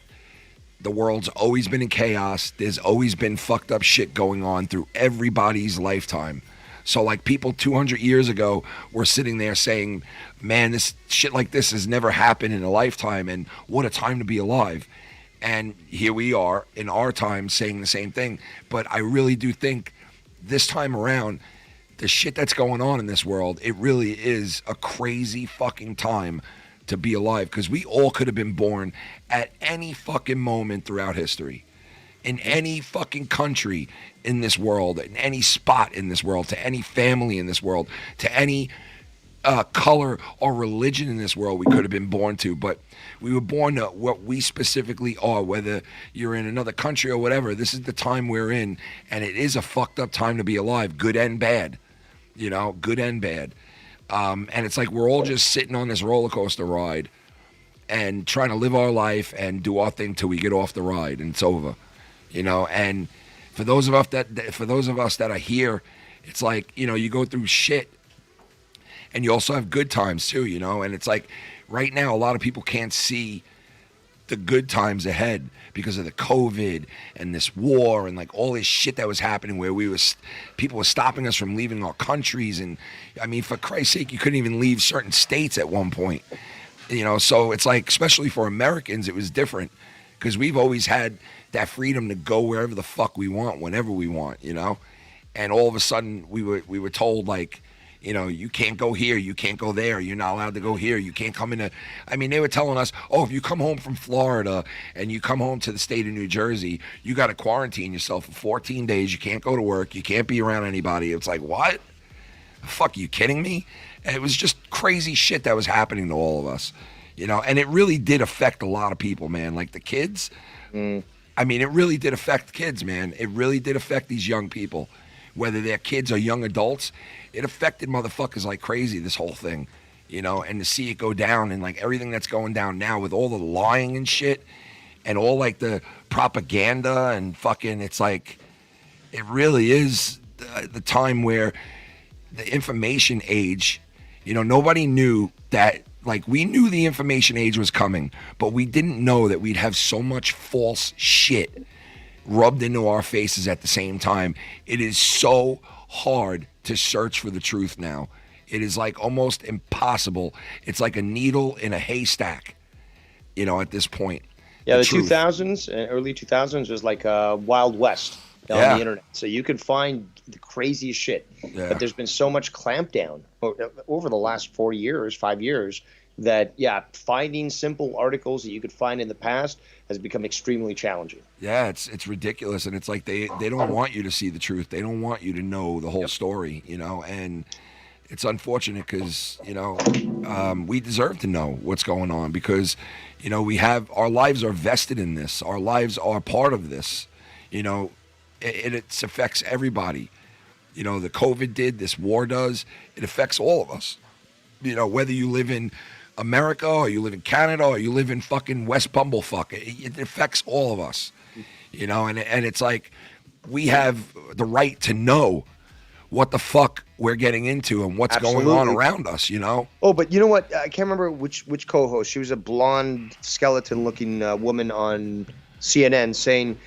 the world's always been in chaos. There's always been fucked up shit going on through everybody's lifetime. So, like, people 200 years ago were sitting there saying, man, this shit like this has never happened in a lifetime, and what a time to be alive. And here we are in our time saying the same thing. But I really do think this time around, the shit that's going on in this world, it really is a crazy fucking time to be alive, because we all could have been born at any fucking moment throughout history. In any fucking country in this world, in any spot in this world, to any family in this world, to any color or religion in this world we could have been born to. But we were born to what we specifically are, whether you're in another country or whatever. This is the time we're in, and it is a fucked up time to be alive, good and bad, you know, good and bad. And it's like we're all just sitting on this roller coaster ride and trying to live our life and do our thing till we get off the ride and it's over. You know, and for those of us that are here, it's like, you know, you go through shit, and you also have good times too, you know. And it's like right now, a lot of people can't see the good times ahead because of the COVID and this war and like all this shit that was happening where people were stopping us from leaving our countries. And I mean, for Christ's sake, you couldn't even leave certain states at one point, you know? So it's like, especially for Americans, it was different because we've always had that freedom to go wherever the fuck we want, whenever we want, you know? And all of a sudden we were told like, you know, you can't go here, you can't go there, you're not allowed to go here, you can't come into. I mean, they were telling us, oh, if you come home from Florida and you come home to the state of New Jersey, you got to quarantine yourself for 14 days, you can't go to work, you can't be around anybody. It's like, what? The fuck, are you kidding me? And it was just crazy shit that was happening to all of us, you know, and it really did affect a lot of people, man. Like the kids, I mean, it really did affect kids, man. It really did affect these young people, whether they're kids or young adults. It affected motherfuckers like crazy, this whole thing, you know, and to see it go down and like everything that's going down now with all the lying and shit and all like the propaganda and fucking, it's like, it really is the time where the information age, you know, nobody knew that, like we knew the information age was coming, but we didn't know that we'd have so much false shit rubbed into our faces at the same time. It is so hard to search for the truth now. It is like almost impossible. It's like a needle in a haystack, you know, at this point. Yeah, the 2000s, early 2000s was like Wild West on the internet. So you could find the craziest shit. Yeah. But there's been so much clampdown over the last 5 years, that, finding simple articles that you could find in the past has become extremely challenging. Yeah, it's ridiculous. And it's like they don't want you to see the truth. They don't want you to know the whole story, you know. And it's unfortunate because, you know, we deserve to know what's going on because, you know, our lives are vested in this. Our lives are part of this, you know. It affects everybody. You know, the COVID did, this war does. It affects all of us. You know, whether you live in America or you live in Canada or you live in fucking West Bumblefuck, it affects all of us. You know, and it's like we have the right to know what the fuck we're getting into and what's going on around us, you know? Oh, but you know what? I can't remember which co-host. She was a blonde, skeleton-looking woman on CNN saying,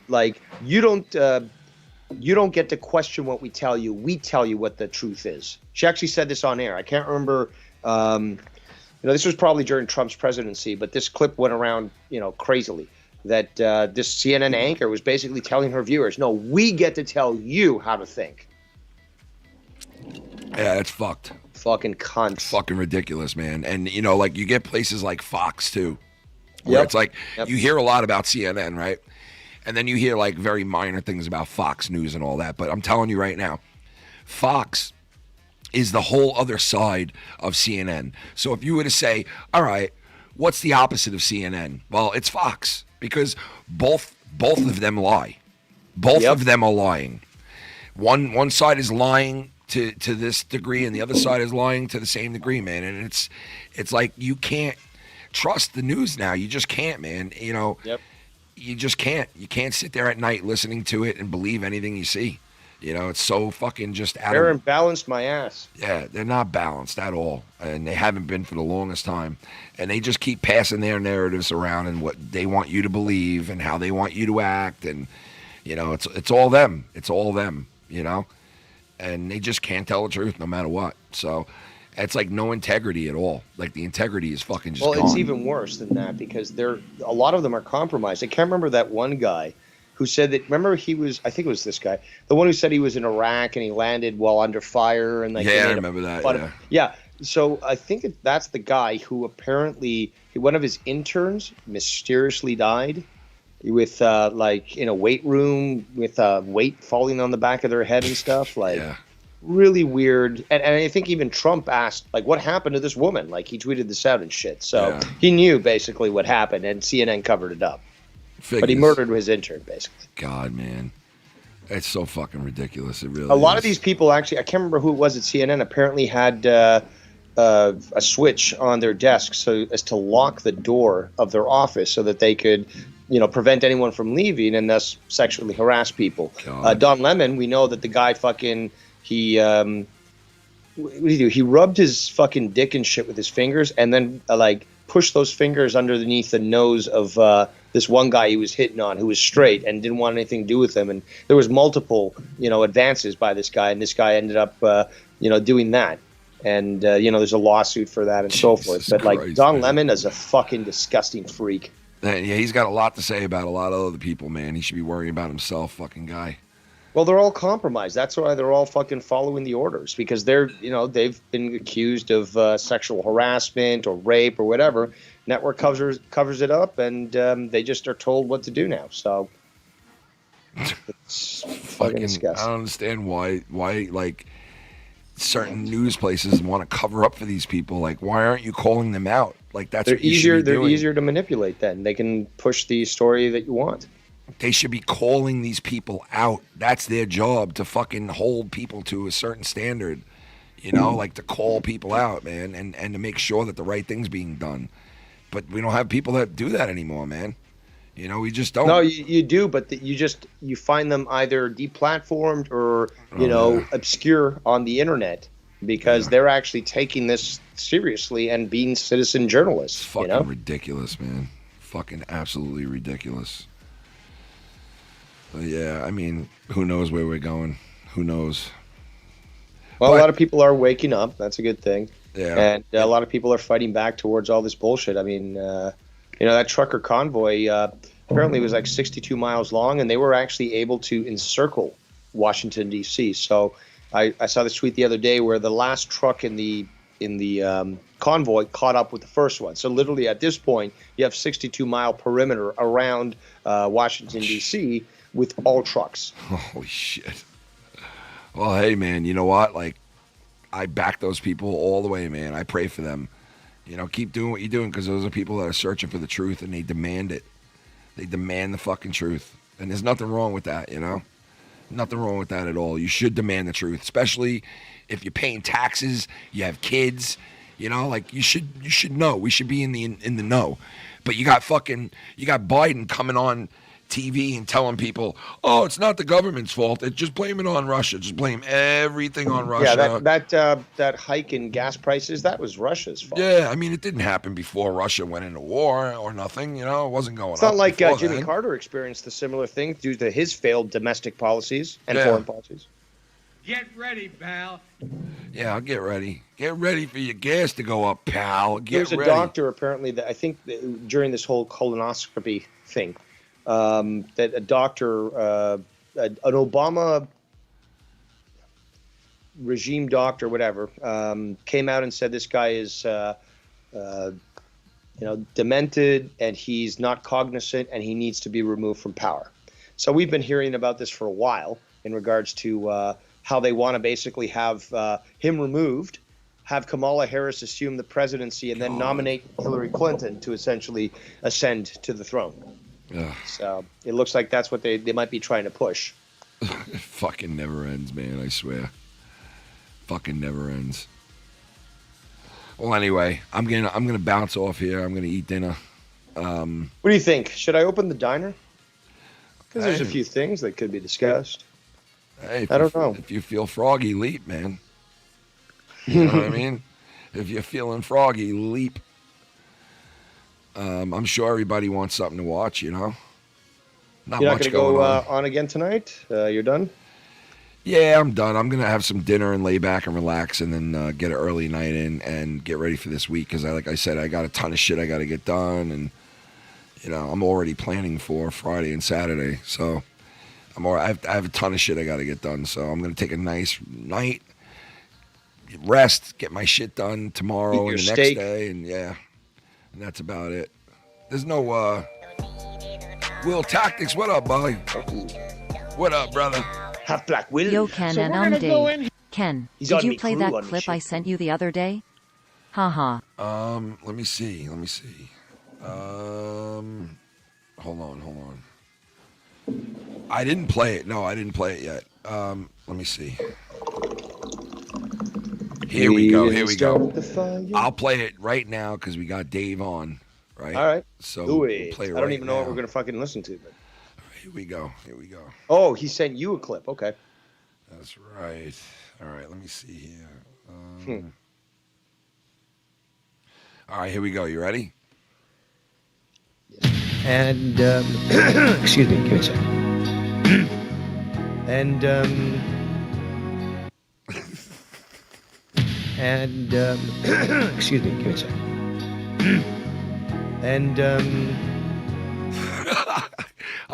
like, you don't get to question what we tell you. We tell you what the truth is. She actually said this on air. I can't remember. You know, this was probably during Trump's presidency, but this clip went around, you know, crazily. That this CNN anchor was basically telling her viewers, no, we get to tell you how to think. Yeah, it's fucked. Fucking cunts. It's fucking ridiculous, man. And, you know, like, you get places like Fox, too, where it's like, you hear a lot about CNN, right? And then you hear, like, very minor things about Fox News and all that. But I'm telling you right now, Fox is the whole other side of CNN. So if you were to say, all right, what's the opposite of CNN? Well, it's Fox, because both of them lie. Both of them are lying. One side is lying to this degree, and the other side is lying to the same degree, man. And it's like you can't trust the news now. You just can't, man. You know, you just can't. You can't sit there at night listening to it and believe anything you see. You know, it's so fucking just out They're imbalanced, my ass. Yeah, they're not balanced at all, and they haven't been for the longest time. And they just keep passing their narratives around and what they want you to believe and how they want you to act, and you know, it's all them. It's all them, you know, and they just can't tell the truth no matter what. So it's like no integrity at all. Like the integrity is fucking just gone. Well, it's even worse than that because a lot of them are compromised. I can't remember that one guy who said that, remember I think it was this guy, the one who said he was in Iraq and he landed while under fire. And like, yeah, I remember that, yeah. So I think that's the guy who apparently, one of his interns mysteriously died with like in a weight room with weight falling on the back of their head and stuff. Like really weird. And I think even Trump asked, like, what happened to this woman? Like he tweeted this out and shit. So he knew basically what happened and CNN covered it up. But he murdered his intern, basically. God, man. It's so fucking ridiculous. It really A lot of these people actually, I can't remember who it was at CNN, apparently had a switch on their desk so as to lock the door of their office so that they could, you know, prevent anyone from leaving and thus sexually harass people. Don Lemon, we know that the guy fucking, what did he do? He rubbed his fucking dick and shit with his fingers and then like push those fingers underneath the nose of this one guy he was hitting on, who was straight and didn't want anything to do with him. And there was multiple, advances by this guy, and this guy ended up, doing that. And there's a lawsuit for that and so forth. But like Don Lemon is a fucking disgusting freak. Yeah, he's got a lot to say about a lot of other people, man. He should be worrying about himself, fucking guy. Well, they're all compromised. That's why they're all fucking following the orders, because they've been accused of sexual harassment or rape or whatever. Network covers it up, and they just are told what to do now. So it's fucking disgusting. I don't understand why like certain news places want to cover up for these people. Like, why aren't you calling them out? Like, that's what you should be doing. They're easier to manipulate. Then they can push the story that you want. They should be calling these people out. That's their job, to fucking hold people to a certain standard, like to call people out, man, and to make sure that the right thing's being done. But we don't have people that do that anymore, man. We just don't. No, you do, but you find them either deplatformed or, obscure on the internet, because they're actually taking this seriously and being citizen journalists. Fucking ridiculous, man. Fucking absolutely ridiculous. Yeah, I mean, who knows where we're going? Who knows? Well, a lot of people are waking up. That's a good thing. Yeah. And a lot of people are fighting back towards all this bullshit. I mean, that trucker convoy apparently was like 62 miles long, and they were actually able to encircle Washington, D.C. So I saw this tweet the other day where the last truck in the convoy caught up with the first one. So literally at this point, you have 62-mile perimeter around Washington, D.C., with all trucks. Holy shit. Well, hey, man, you know what? Like, I back those people all the way, man. I pray for them. Keep doing what you're doing, because those are people that are searching for the truth, and they demand it. They demand the fucking truth. And there's nothing wrong with that, Nothing wrong with that at all. You should demand the truth, especially if you're paying taxes, you have kids, like you should know. We should be in the know. But you got Biden coming on TV and telling people, oh, it's not the government's fault. Just blame it on Russia. Just blame everything on Russia. Yeah, that hike in gas prices, that was Russia's fault. Yeah, I mean, it didn't happen before Russia went into war or nothing. It wasn't going on. It's not like Jimmy Carter experienced a similar thing due to his failed domestic policies and foreign policies. Get ready, pal. Yeah, I'll get ready. Get ready for your gas to go up, pal. There's a doctor, apparently, that I think during this whole colonoscopy thing, that a doctor, an Obama regime doctor, whatever, came out and said this guy is, demented, and he's not cognizant, and he needs to be removed from power. So we've been hearing about this for a while in regards to how they want to basically have him removed, have Kamala Harris assume the presidency, and then nominate Hillary Clinton to essentially ascend to the throne. Ugh. So it looks like that's what they might be trying to push. It fucking never ends, man, I swear. Fucking never ends. Well, anyway, I'm gonna bounce off here. I'm gonna eat dinner. What do you think? Should I open the diner? Because there's a few things that could be discussed. Hey, I don't know. If you feel froggy, leap, man. You know what I mean? If you're feeling froggy, leap. I'm sure everybody wants something to watch, Not You're not much going to going go on. again tonight? You're done? Yeah, I'm done. I'm going to have some dinner and lay back and relax, and then get an early night in and get ready for this week, because like I said, I got a ton of shit I got to get done, and I'm already planning for Friday and Saturday, so I have a ton of shit I got to get done, so I'm going to take a nice night, rest, get my shit done tomorrow and the next day, and and that's about it. There's no Will Tactics. What up, buddy? What up, brother? Half Black Will. Yo, Ken, and I'm Dave. Ken, did you play that clip I sent you the other day? Haha. Let me see. Hold on. I didn't play it. No, I didn't play it yet. Let me see. Here we go. I'll play it right now because we got Dave on, right? All right. So we'll play it I don't right even know now. what we're going to fucking listen to. But... Here we go. Oh, he sent you a clip. Okay. That's right. All right, let me see here. All right, here we go. You ready? And, excuse me, give me a second. And, excuse me, give me a second. And,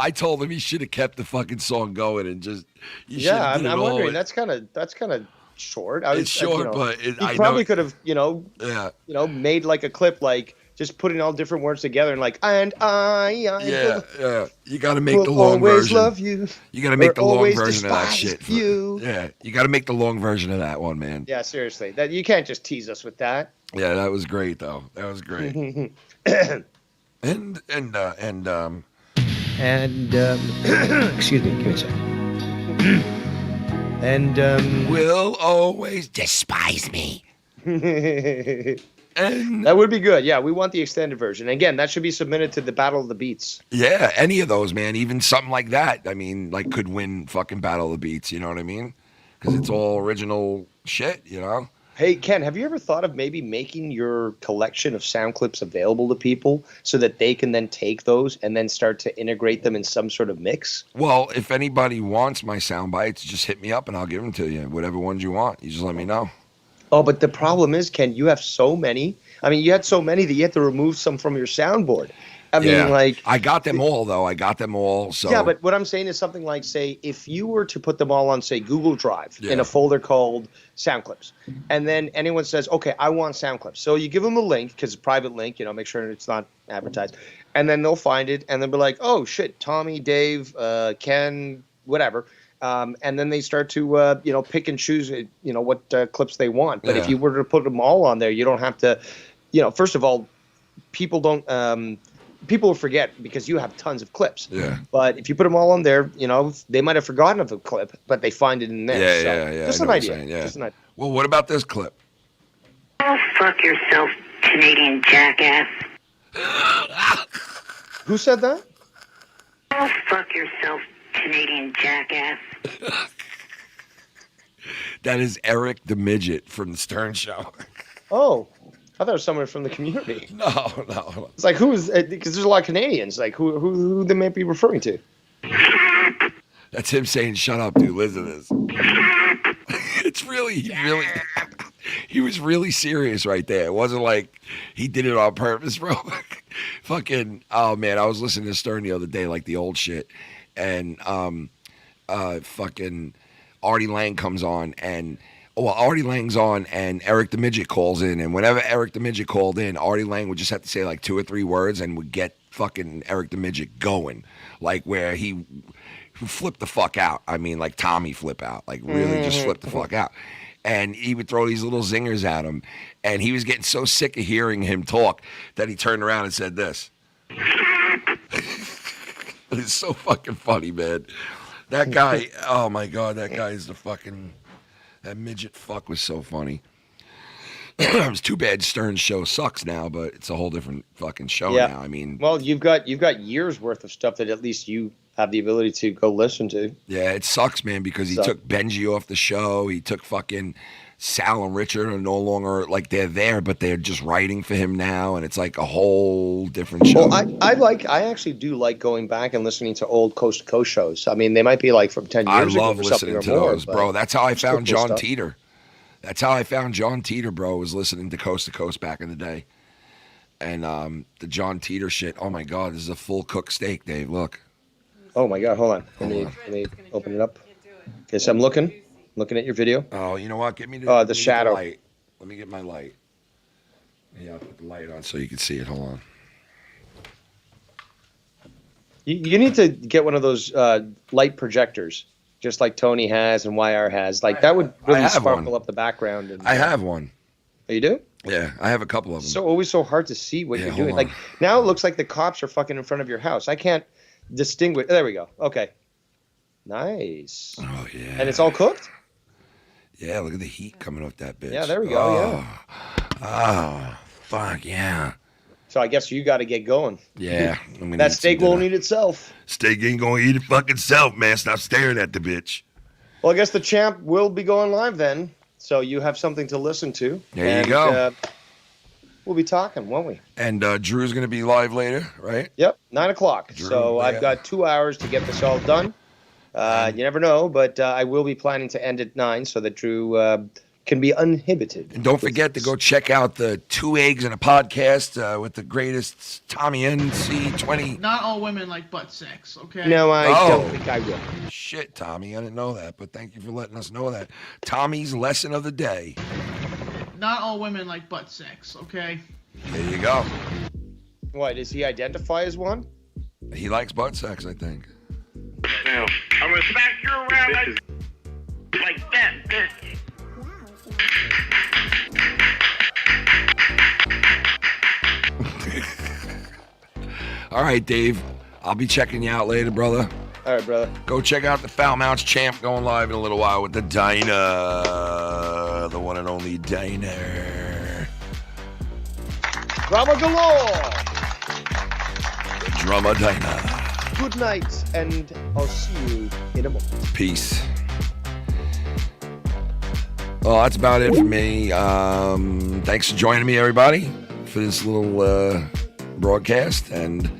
I told him he should have kept the fucking song going and just. Yeah, I'm wondering. That's kind of short. It's short, but he probably could have, made like a clip like just putting all different words together and like yeah. You got to make the long always version. Love you. You got to make the long always version of that shit. despise you. Yeah, you got to make the long version of that one, man. Yeah, seriously. That you can't just tease us with that. Yeah, that was great though. That was great. and excuse me, give me a second. And, will always despise me. And that would be good. Yeah, we want the extended version. Again, that should be submitted to the Battle of the Beats. Yeah, any of those, man. Even something like that. I mean, like could win fucking Battle of the Beats. You know what I mean? Because it's all original shit. You know. Hey, Ken, have you ever thought of maybe making your collection of sound clips available to people so that they can then take those and then start to integrate them in some sort of mix? Well, if anybody wants my sound bites, just hit me up and I'll give them to you. Whatever ones you want, you just let me know. Oh, but the problem is, Ken, you have so many. I mean, you had so many that you had to remove some from your soundboard. I mean, like... I got them all, though. I got them all, so... Yeah, but what I'm saying is something like, say, if you were to put them all on, say, Google Drive in a folder called Sound Clips, and then anyone says, okay, I want Sound Clips. So you give them a link, because it's a private link, make sure it's not advertised, and then they'll find it, and they'll be like, oh, shit, Tommy, Dave, Ken, whatever, and then they start to, pick and choose, what clips they want. But if you were to put them all on there, you don't have to, first of all, people don't... people will forget because you have tons of clips. Yeah. But if you put them all on there, they might have forgotten of the clip, but they find it in there. Yeah. Just an idea. Just an idea. Well, what about this clip? Oh, fuck yourself, Canadian jackass. Who said that? Oh, fuck yourself, Canadian jackass. That is Eric the Midget from the Stern Show. Oh. I thought it was someone from the community. No. It's like, who's, because there's a lot of Canadians. Like, who they might be referring to? That's him saying, shut up, dude. Listen to this. It's he was really serious right there. It wasn't like he did it on purpose, bro. Fucking, oh, man, I was listening to Stern the other day, like the old shit. And fucking Artie Lang comes on and... Well, Artie Lang's on, and Eric the Midget calls in, and whenever Eric the Midget called in, Artie Lang would just have to say like 2 or 3 words and would get fucking Eric the Midget going, like where he flipped the fuck out. I mean, like Tommy flip out, like really just flip the fuck out. And he would throw these little zingers at him, and he was getting so sick of hearing him talk that he turned around and said this. It's so fucking funny, man. That guy, oh my God, that guy is the fucking... That midget fuck was so funny. It was too bad Stern's show sucks now, but it's a whole different fucking show now. I mean, well, you've got years worth of stuff that at least you have the ability to go listen to. Yeah, it sucks, man, because he took Benji off the show. He took fucking Sal and Richard are no longer like they're there, but they're just writing for him now, and it's like a whole different show. Well, I actually do like going back and listening to old Coast to Coast shows. I mean, they might be like from 10 years ago. I love listening to those, bro. That's how I found John stuff. Teeter. That's how I found John Teeter, bro, was listening to Coast back in the day. And the John Teeter shit, oh my God, this is a full cooked steak, Dave. Look. Oh my God, hold on. Let me open it up. Okay, so I'm looking at your video. Oh, you know what? Get me the shadow. Light. Let me get my light. Yeah, I'll put the light on so you can see it. Hold on. You need to get one of those light projectors, just like Tony has and YR has. Like that would really sparkle up the background. And, I have one. Oh, you do? Yeah, I have a couple of them. It's always so hard to see what you're doing. Like now it looks like the cops are fucking in front of your house. I can't distinguish. There we go. Okay. Nice. Oh, yeah. And it's all cooked? Yeah, look at the heat coming off that bitch. Yeah, there we go. Yeah. Oh, fuck yeah. So I guess you got to get going. Yeah. That steak won't eat itself. Steak ain't going to eat it fucking self, man. Stop staring at the bitch. Well, I guess the champ will be going live then. So you have something to listen to. There you go. we'll be talking, won't we? And Drew's going to be live later, right? Yep, 9 o'clock. Drew, so I've got 2 hours to get this all done. You never know, but I will be planning to end at 9 so that Drew can be uninhibited. And don't forget to go check out the 2 Eggs in a Podcast with the greatest Tommy NC20. Not all women like butt sex, okay? No, I don't think I will. Shit, Tommy, I didn't know that, but thank you for letting us know that. Tommy's lesson of the day. Not all women like butt sex, okay? There you go. What, does he identify as one? He likes butt sex, I think. Now, I'm gonna smack you around like that, bitch. All right, Dave. I'll be checking you out later, brother. All right, brother. Go check out the Foulmouth Champ going live in a little while with the Dinah, the one and only Dinah. Drama galore. The drummer Dinah. Good night, and I'll see you in a moment. Peace. Well, that's about it for me. Thanks for joining me, everybody, for this little broadcast. And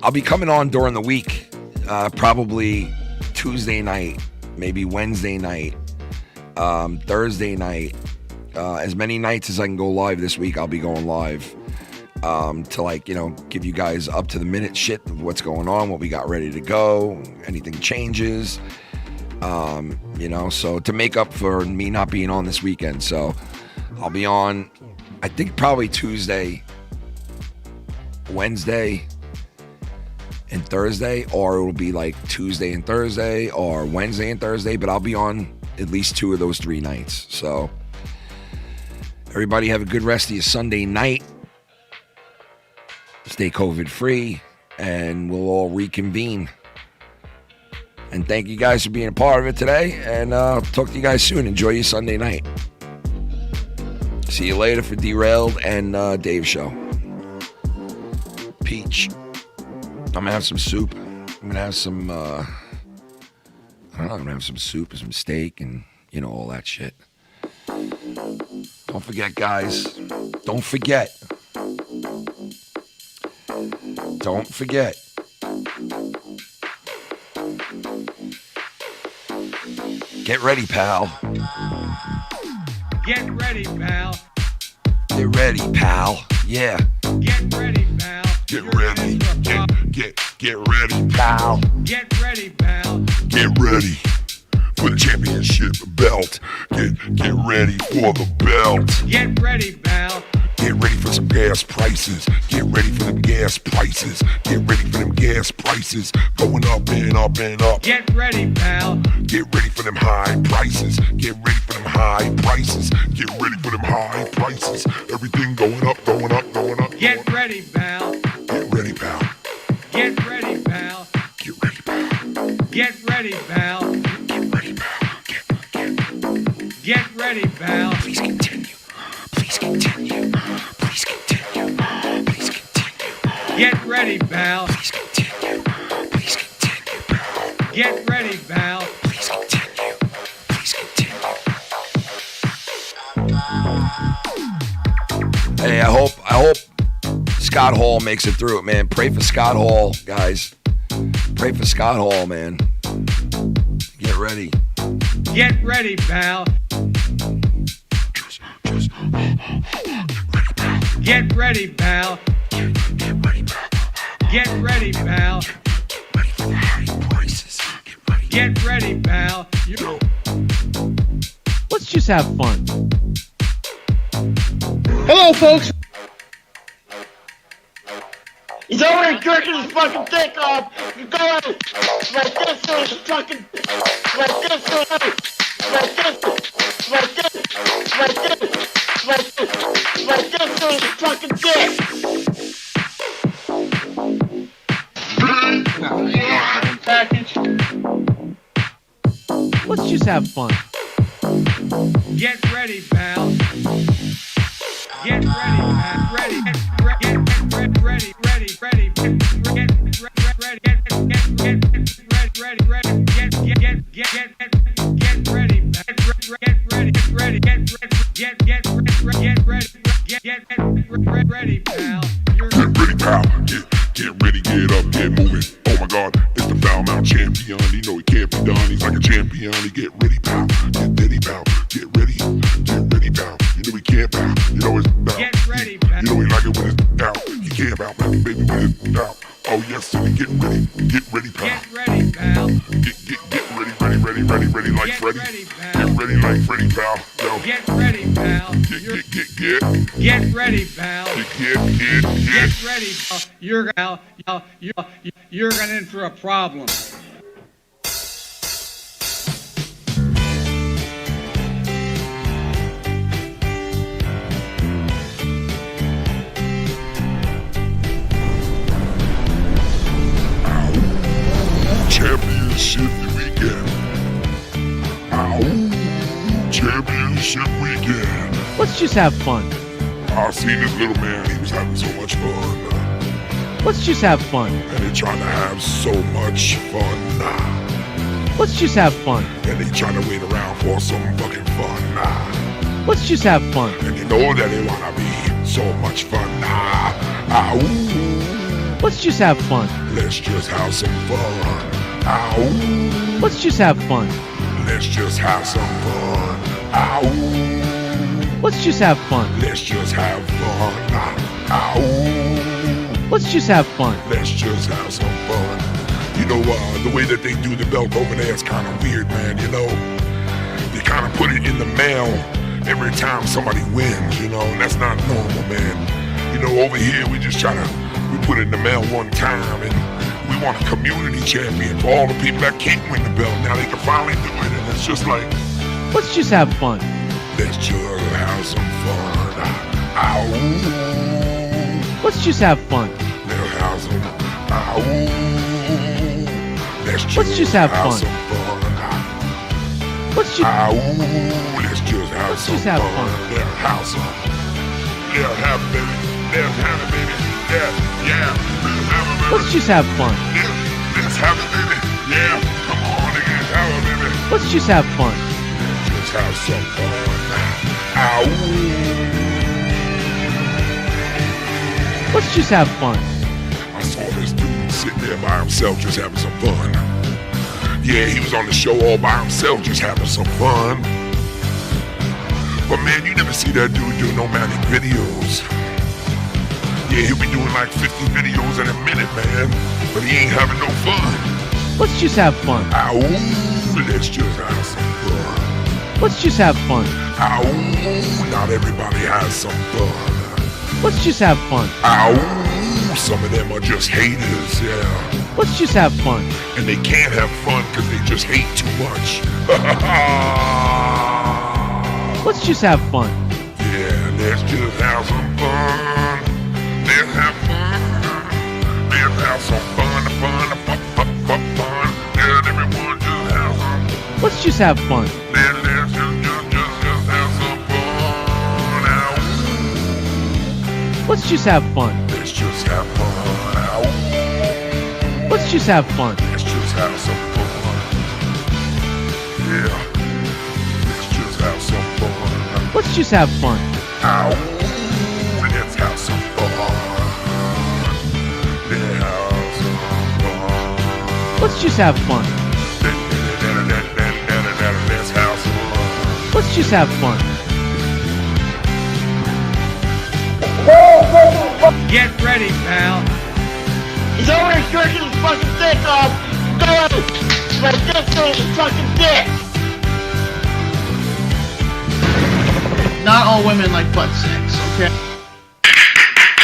I'll be coming on during the week, probably Tuesday night, maybe Wednesday night, Thursday night. As many nights as I can go live this week, I'll be going live to give you guys up to the minute shit of what's going on, what we got ready to go, anything changes. So to make up for me not being on this weekend. So I'll be on, I think probably Tuesday, Wednesday, and Thursday, or it'll be like Tuesday and Thursday or Wednesday and Thursday, but I'll be on at least 2 of those 3 nights. So everybody have a good rest of your Sunday night. Stay COVID free, and we'll all reconvene. And thank you guys for being a part of it today. And talk to you guys soon. Enjoy your Sunday night. See you later for Derailed and Dave Show. Peach. I'm going to have some soup. I'm going to have some, I'm going to have some soup and some steak and, all that shit. Don't forget, guys. Don't forget. Don't forget. Get ready, pal. Get ready, pal. Get ready, pal. Yeah. Get ready, pal. Get ready. Get ready, pal. Get ready, pal. Get ready for the championship belt. Get ready for the belt. Get ready, pal. Get ready for some gas prices. Get ready for them gas prices. Get ready for them gas prices. Going up and up and up. Get ready, pal. Get ready for them high prices. Get ready for them high prices. Get ready for them high prices. Everything going up, going up, going up. Get ready, pal. Get ready, pal. Get ready, pal. Get ready, pal. Get ready, pal. Get ready, pal. Get ready, pal. Please continue. Please continue. Please continue. Please continue. Get ready, pal. Please continue. Please continue, pal. Get ready, pal. Please continue. Please continue. Hey, I hope Scott Hall makes it through it, man. Pray for Scott Hall, guys. Pray for Scott Hall, man. Get ready. Get ready, pal. Get ready, pal. Get ready, pal. Get ready, pal. Let's just have fun. Hello, folks. He's over here jerking his fucking dick off. You're going like this to his fucking, like this to his, like this, like this, like this, like this, like this to his fucking dick. Package. Let's just have fun. Get ready, pal. Get ready, pal. Ready. Get ready. Ready. Ready. Ready. Get ready. Ready. Get ready. Ready. Get ready. Get ready. Get ready. Get ready. Get ready. get ready, pal. Get ready, pal. Get ready, pal. You know we can't, pal. You know it's pal. Get ready, pal. You know we like it when it's out. You can't, pal, baby, when it's out. Oh yes, silly, get ready, pal. Get ready, pal. Get ready like Get Freddy. ready, pal. Get ready like Freddy, pal. Yo. Get ready, pal. Get ready, pal. Get ready, pal. You're gonna in for a problem. Championship weekend. Ow. Championship weekend. Let's just have fun. I seen this little man, he was having so much fun. Let's just have fun. And they trying to have so much fun. Let's just have fun. And they trying to wait around for some fucking fun. Let's just have fun. And you know that they wanna be so much fun. Ow. Let's just have fun. Let's just have some fun. Ow. Let's just have fun. Let's just have some fun. Ow. Let's just have fun. Let's just have fun. Ow. Let's just have fun. Let's just have some fun. You know, the way that they do the belt over there is kind of weird, man, you know? They kind of put it in the mail every time somebody wins, you know? And that's not normal, man. You know, over here, we put it in the mail one time, and we want a community champion for all the people that can't win the belt. Now they can finally do it, and it's just like... Let's just have fun. Let's just have some fun. Ow. Let's just have fun. Let's have some... Ow. Let's just have fun. Some fun. Let's just... Ow. Let's just have some just have fun. Let's have some... Let's have it, baby. Let's have it, baby. Yeah. Let's have it, baby. Let's just have fun. Let's have it, baby. Yeah. Come on, nigga. Let's have it, baby. Let's just have fun. Let's have some fun. Ow. Let's just have fun. I saw this dude sitting there by himself just having some fun. Yeah, he was on the show all by himself just having some fun. But man, you never see that dude do no manic videos. Yeah, he'll be doing like 50 videos in a minute, man. But he ain't having no fun. Let's just have fun. Ow, let's just have some fun. Let's just have fun. Ow, not everybody has some fun. Let's just have fun. Ow, some of them are just haters, yeah. Let's just have fun. And they can't have fun because they just hate too much. Let's just have fun. Yeah, let's just have some fun. Let's have fun. Let's have some fun. Let everyone just have some. Let's just have fun. Let's just have some fun. Ow. Let's just have fun. Let's just have fun. Ow. Let's just have fun. Let's just have some fun. Yeah. Let's just have some fun. Let's just have fun. Ow. Let's have some fun. Let's have some fun. Let's just have fun. Let's have some fun. Let's just have fun. Get ready, pal. He's already jerking his fucking dick off. Go ahead. Like this thing is fucking dick. Not all women like butt sex, okay?